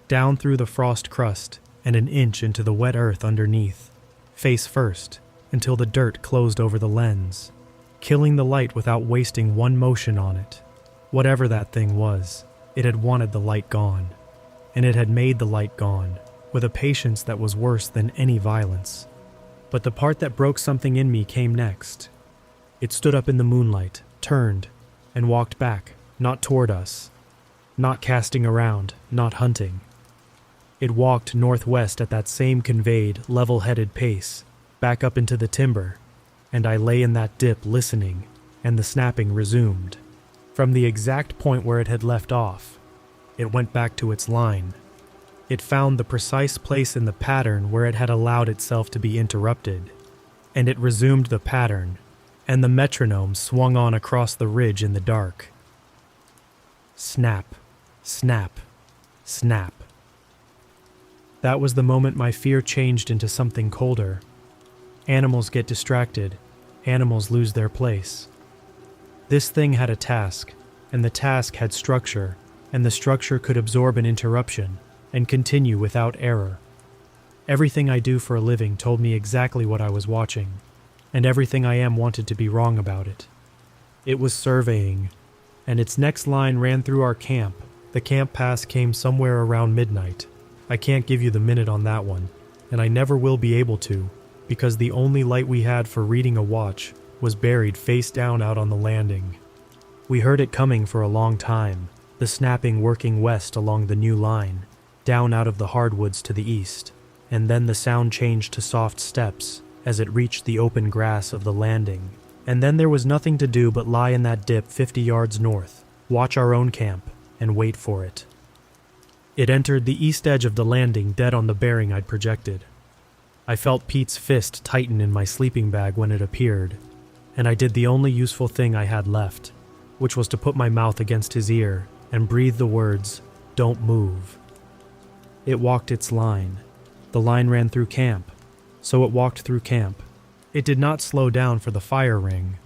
[SPEAKER 1] down through the frost crust and an inch into the wet earth underneath, face first, until the dirt closed over the lens, killing the light without wasting one motion on it. Whatever that thing was, it had wanted the light gone, and it had made the light gone, with a patience that was worse than any violence. But the part that broke something in me came next. It stood up in the moonlight, turned, and walked back, not toward us, not casting around, not hunting. It walked northwest at that same conveyed, level-headed pace, back up into the timber, and I lay in that dip listening, and the snapping resumed. From the exact point where it had left off, it went back to its line. It found the precise place in the pattern where it had allowed itself to be interrupted, and it resumed the pattern, and the metronome swung on across the ridge in the dark. Snap, snap, snap. That was the moment my fear changed into something colder. Animals get distracted. Animals lose their place. This thing had a task, and the task had structure, and the structure could absorb an interruption and continue without error. Everything I do for a living told me exactly what I was watching, and everything I am wanted to be wrong about it. It was surveying, and its next line ran through our camp. The camp pass came somewhere around midnight. I can't give you the minute on that one, and I never will be able to, because the only light we had for reading a watch was buried face down out on the landing. We heard it coming for a long time, the snapping working west along the new line, down out of the hardwoods to the east, and then the sound changed to soft steps as it reached the open grass of the landing, and then there was nothing to do but lie in that dip 50 yards north, watch our own camp, and wait for it. It entered the east edge of the landing dead on the bearing I'd projected. I felt Pete's fist tighten in my sleeping bag when it appeared, and I did the only useful thing I had left, which was to put my mouth against his ear and breathe the words, "Don't move." It walked its line. The line ran through camp, so it walked through camp. It did not slow down for the fire ring.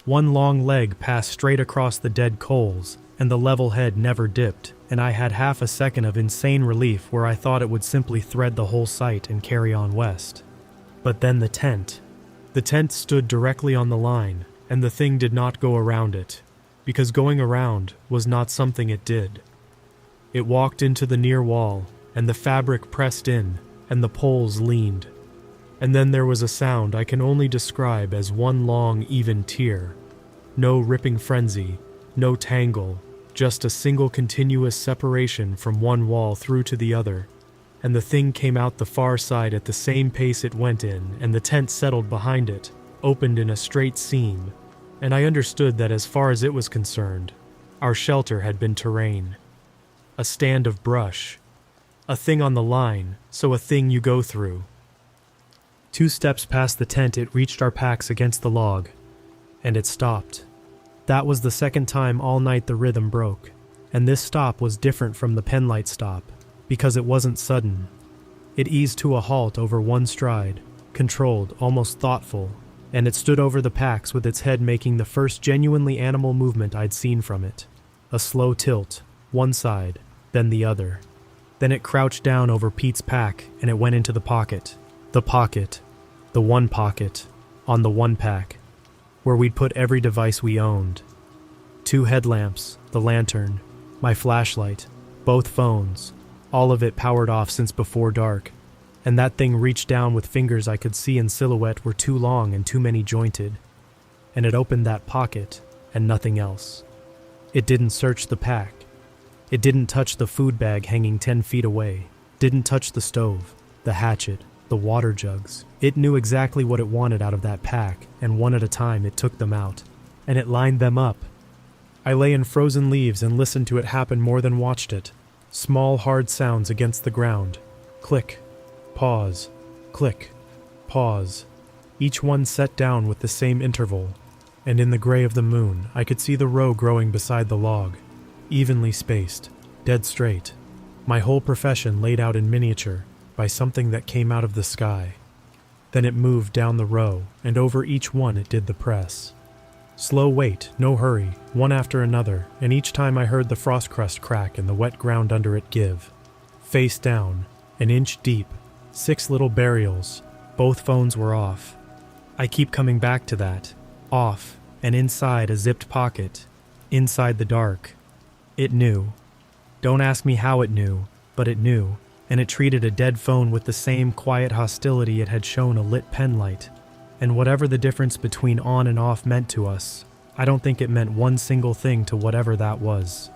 [SPEAKER 1] One long leg passed straight across the dead coals, and the level head never dipped, and I had half a second of insane relief where I thought it would simply thread the whole site and carry on west. But then the tent. The tent stood directly on the line, and the thing did not go around it, because going around was not something it did. It walked into the near wall, and the fabric pressed in, and the poles leaned. And then there was a sound I can only describe as one long, even tear. No ripping frenzy, no tangle, just a single continuous separation from one wall through to the other, and the thing came out the far side at the same pace it went in, and the tent settled behind it, opened in a straight seam, and I understood that as far as it was concerned, our shelter had been terrain. A stand of brush. A thing on the line, so a thing you go through. 2 steps past the tent it reached our packs against the log, and it stopped. That was the second time all night the rhythm broke, and this stop was different from the penlight stop, because it wasn't sudden. It eased to a halt over one stride, controlled, almost thoughtful, and it stood over the packs with its head making the first genuinely animal movement I'd seen from it. A slow tilt, one side, then the other. Then it crouched down over Pete's pack, and it went into the pocket. The pocket. The one pocket. On the one pack. Where we'd put every device we owned. 2 headlamps, the lantern, my flashlight, both phones, all of it powered off since before dark, and that thing reached down with fingers I could see in silhouette were too long and too many jointed, and it opened that pocket, and nothing else. It didn't search the pack. It didn't touch the food bag hanging 10 feet away, didn't touch the stove, the hatchet, the water jugs. It knew exactly what it wanted out of that pack, and one at a time it took them out, and it lined them up. I lay in frozen leaves and listened to it happen more than watched it. Small, hard sounds against the ground. Click, pause, click, pause. Each one set down with the same interval, and in the gray of the moon I could see the row growing beside the log, evenly spaced, dead straight. My whole profession laid out in miniature by something that came out of the sky. Then it moved down the row, and over each one it did the press. Slow wait, no hurry, one after another, and each time I heard the frost crust crack and the wet ground under it give. Face down, an inch deep, 6 little burials, both phones were off. I keep coming back to that. Off, and inside a zipped pocket. Inside the dark. It knew. Don't ask me how it knew, but it knew, and it treated a dead phone with the same quiet hostility it had shown a lit pen light. And whatever the difference between on and off meant to us, I don't think it meant one single thing to whatever that was.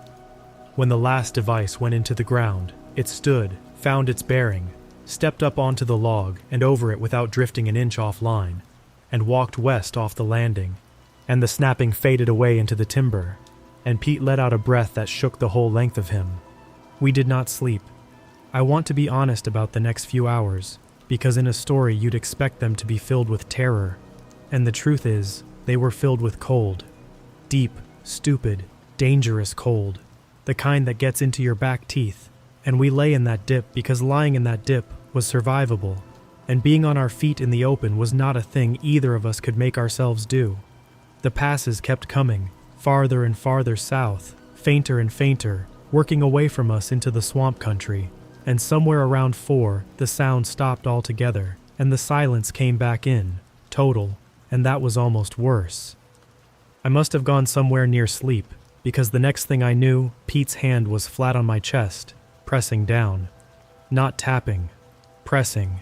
[SPEAKER 1] When the last device went into the ground, it stood, found its bearing, stepped up onto the log and over it without drifting an inch offline, and walked west off the landing, and the snapping faded away into the timber, and Pete let out a breath that shook the whole length of him. We did not sleep. I want to be honest about the next few hours, because in a story you'd expect them to be filled with terror, and the truth is, they were filled with cold. Deep, stupid, dangerous cold, the kind that gets into your back teeth, and we lay in that dip because lying in that dip was survivable, and being on our feet in the open was not a thing either of us could make ourselves do. The passes kept coming, farther and farther south, fainter and fainter, working away from us into the swamp country, and somewhere around 4, the sound stopped altogether, and the silence came back in, total, and that was almost worse. I must have gone somewhere near sleep, because the next thing I knew, Pete's hand was flat on my chest, pressing down. Not tapping, pressing.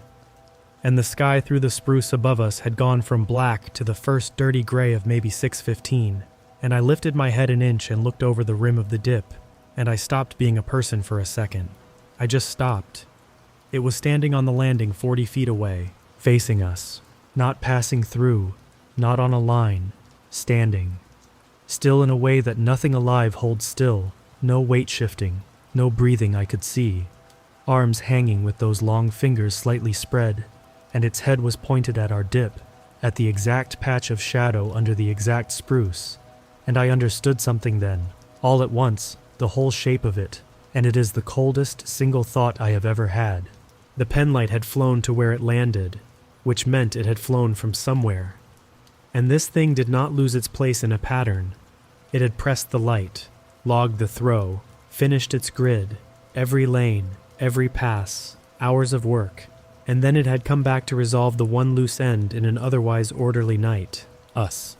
[SPEAKER 1] And the sky through the spruce above us had gone from black to the first dirty gray of maybe 6:15, and I lifted my head an inch and looked over the rim of the dip, and I stopped being a person for a second. I just stopped. It was standing on the landing 40 feet away, facing us, not passing through, not on a line, standing. Still in a way that nothing alive holds still, no weight shifting, no breathing I could see. Arms hanging with those long fingers slightly spread, and its head was pointed at our dip, at the exact patch of shadow under the exact spruce. And I understood something then, all at once, the whole shape of it, and it is the coldest single thought I have ever had. The penlight had flown to where it landed, which meant it had flown from somewhere. And this thing did not lose its place in a pattern. It had pressed the light, logged the throw, finished its grid, every lane, every pass, hours of work, and then it had come back to resolve the one loose end in an otherwise orderly night. Us.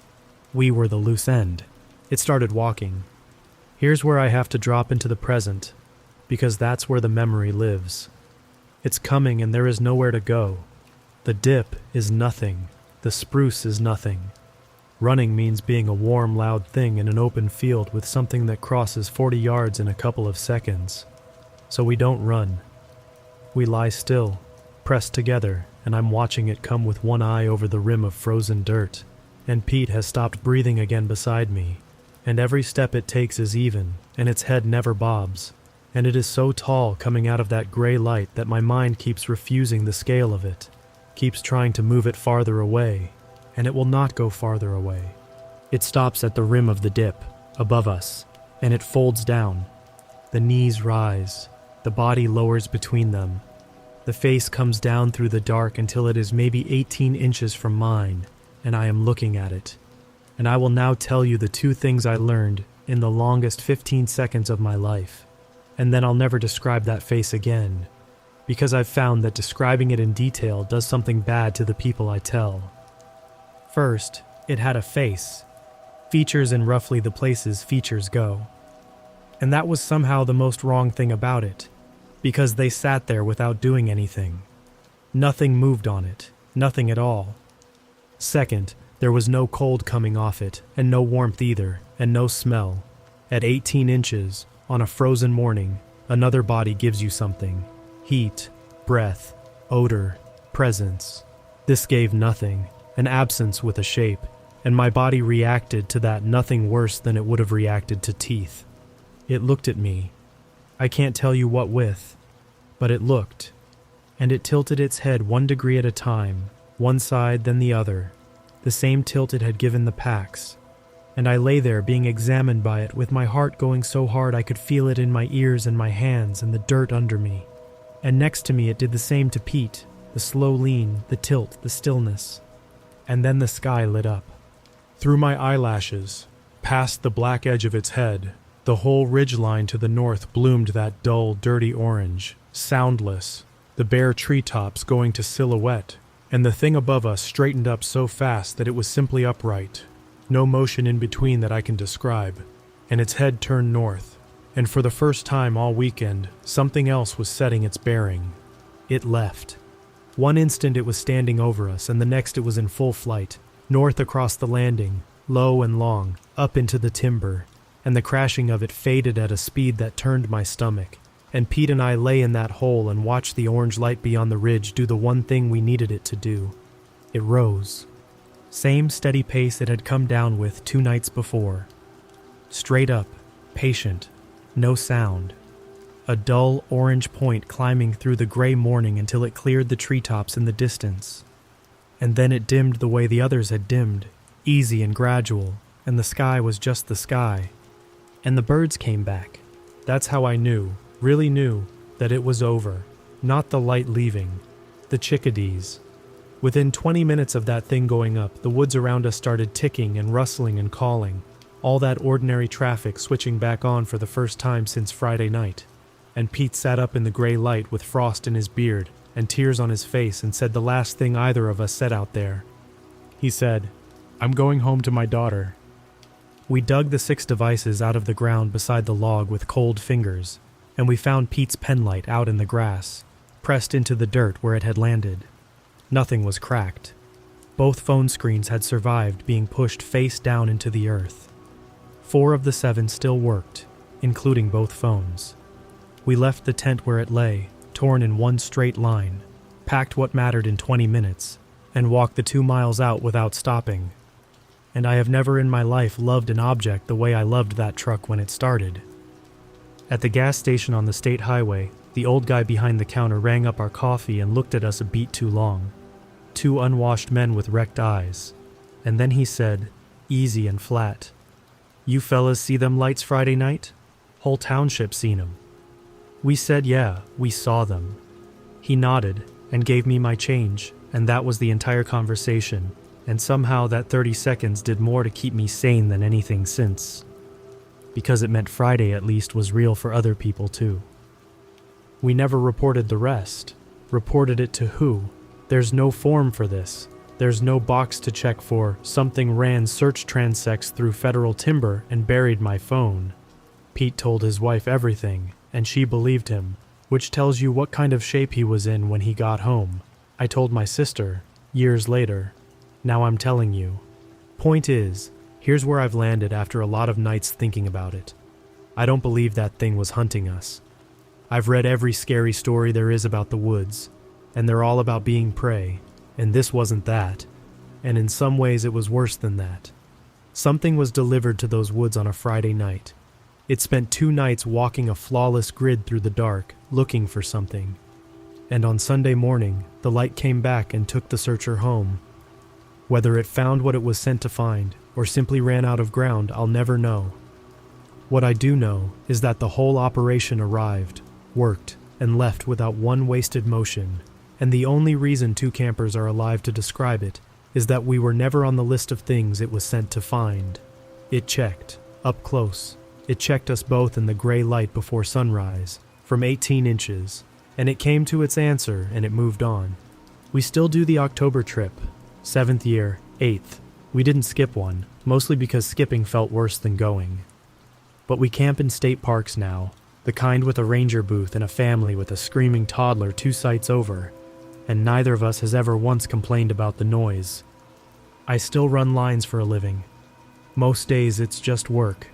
[SPEAKER 1] We were the loose end. It started walking. Here's where I have to drop into the present, because that's where the memory lives. It's coming and there is nowhere to go. The dip is nothing. The spruce is nothing. Running means being a warm, loud thing in an open field with something that crosses 40 yards in a couple of seconds. So we don't run. We lie still, pressed together, and I'm watching it come with one eye over the rim of frozen dirt. And Pete has stopped breathing again beside me. And every step it takes is even, and its head never bobs. And it is so tall coming out of that gray light that my mind keeps refusing the scale of it, keeps trying to move it farther away, and it will not go farther away. It stops at the rim of the dip, above us, and it folds down. The knees rise, the body lowers between them. The face comes down through the dark until it is maybe 18 inches from mine, and I am looking at it. And I will now tell you the 2 things I learned in the longest 15 seconds of my life. And then I'll never describe that face again, because I've found that describing it in detail does something bad to the people I tell. First, it had a face, features in roughly the places features go. And that was somehow the most wrong thing about it, because they sat there without doing anything. Nothing moved on it, nothing at all. Second, there was no cold coming off it, and no warmth either, and no smell. At 18 inches, on a frozen morning, another body gives you something. Heat, breath, odor, presence. This gave nothing, an absence with a shape, and my body reacted to that nothing worse than it would have reacted to teeth. It looked at me. I can't tell you what with, but it looked. And it tilted its head 1 degree at a time, one side then the other, the same tilt it had given the packs. And I lay there being examined by it with my heart going so hard I could feel it in my ears and my hands and the dirt under me. And next to me it did the same to Pete, the slow lean, the tilt, the stillness. And then the sky lit up. Through my eyelashes, past the black edge of its head, the whole ridgeline to the north bloomed that dull, dirty orange, soundless, the bare treetops going to silhouette, and the thing above us straightened up so fast that it was simply upright, no motion in between that I can describe, and its head turned north, And for the first time all weekend, something else was setting its bearing. It left. One instant it was standing over us, and the next it was in full flight, north across the landing, low and long, up into the timber, and the crashing of it faded at a speed that turned my stomach, and Pete and I lay in that hole and watched the orange light beyond the ridge do the one thing we needed it to do. It rose. Same steady pace it had come down with 2 nights before. Straight up, patient, no sound. A dull orange point climbing through the gray morning until it cleared the treetops in the distance. And then it dimmed the way the others had dimmed, easy and gradual, and the sky was just the sky. And the birds came back. That's how I knew, really knew, that it was over. Not the light leaving. The chickadees. Within 20 minutes of that thing going up, the woods around us started ticking and rustling and calling. All that ordinary traffic switching back on for the first time since Friday night. And Pete sat up in the gray light with frost in his beard and tears on his face and said the last thing either of us said out there. He said, "I'm going home to my daughter." We dug the 6 devices out of the ground beside the log with cold fingers, and we found Pete's penlight out in the grass, pressed into the dirt where it had landed. Nothing was cracked. Both phone screens had survived being pushed face down into the earth. 4 of the 7 still worked, including both phones. We left the tent where it lay, torn in one straight line, packed what mattered in 20 minutes, and walked the 2 miles out without stopping. And I have never in my life loved an object the way I loved that truck when it started. At the gas station on the state highway, the old guy behind the counter rang up our coffee and looked at us a beat too long. 2 unwashed men with wrecked eyes. And then he said, easy and flat, "You fellas see them lights Friday night? Whole township seen 'em." We said yeah, we saw them. He nodded and gave me my change, and that was the entire conversation, and somehow that 30 seconds did more to keep me sane than anything since. Because it meant Friday at least was real for other people too. We never reported the rest. Reported it to who? There's no form for this. There's no box to check for something ran search transects through federal timber and buried my phone. Pete told his wife everything, and she believed him, which tells you what kind of shape he was in when he got home. I told my sister, years later. Now I'm telling you. Point is, here's where I've landed after a lot of nights thinking about it. I don't believe that thing was hunting us. I've read every scary story there is about the woods, and they're all about being prey, and this wasn't that. And in some ways it was worse than that. Something was delivered to those woods on a Friday night. It spent 2 nights walking a flawless grid through the dark, looking for something. And on Sunday morning, the light came back and took the searcher home. Whether it found what it was sent to find, or simply ran out of ground, I'll never know. What I do know is that the whole operation arrived, worked, and left without one wasted motion, and the only reason 2 campers are alive to describe it is that we were never on the list of things it was sent to find. It checked, up close. It checked us both in the gray light before sunrise, from 18 inches, and it came to its answer and it moved on. We still do the October trip, 7th year, 8th. We didn't skip one, mostly because skipping felt worse than going. But we camp in state parks now, the kind with a ranger booth and a family with a screaming toddler 2 sites over, and neither of us has ever once complained about the noise. I still run lines for a living. Most days it's just work,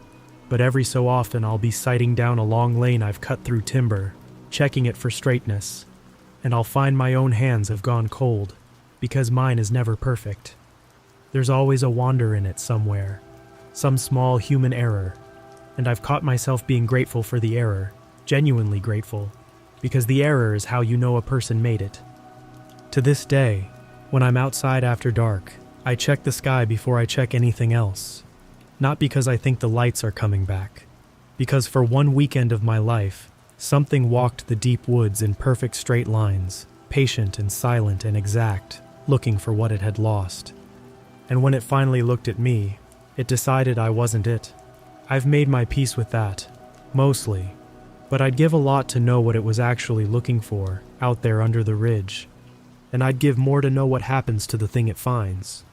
[SPEAKER 1] but every so often I'll be sighting down a long lane I've cut through timber, checking it for straightness, and I'll find my own hands have gone cold, because mine is never perfect. There's always a wander in it somewhere, some small human error, and I've caught myself being grateful for the error, genuinely grateful, because the error is how you know a person made it. To this day, when I'm outside after dark, I check the sky before I check anything else. Not because I think the lights are coming back, because for one weekend of my life, something walked the deep woods in perfect straight lines, patient and silent and exact, looking for what it had lost. And when it finally looked at me, it decided I wasn't it. I've made my peace with that, mostly, but I'd give a lot to know what it was actually looking for out there under the ridge, and I'd give more to know what happens to the thing it finds.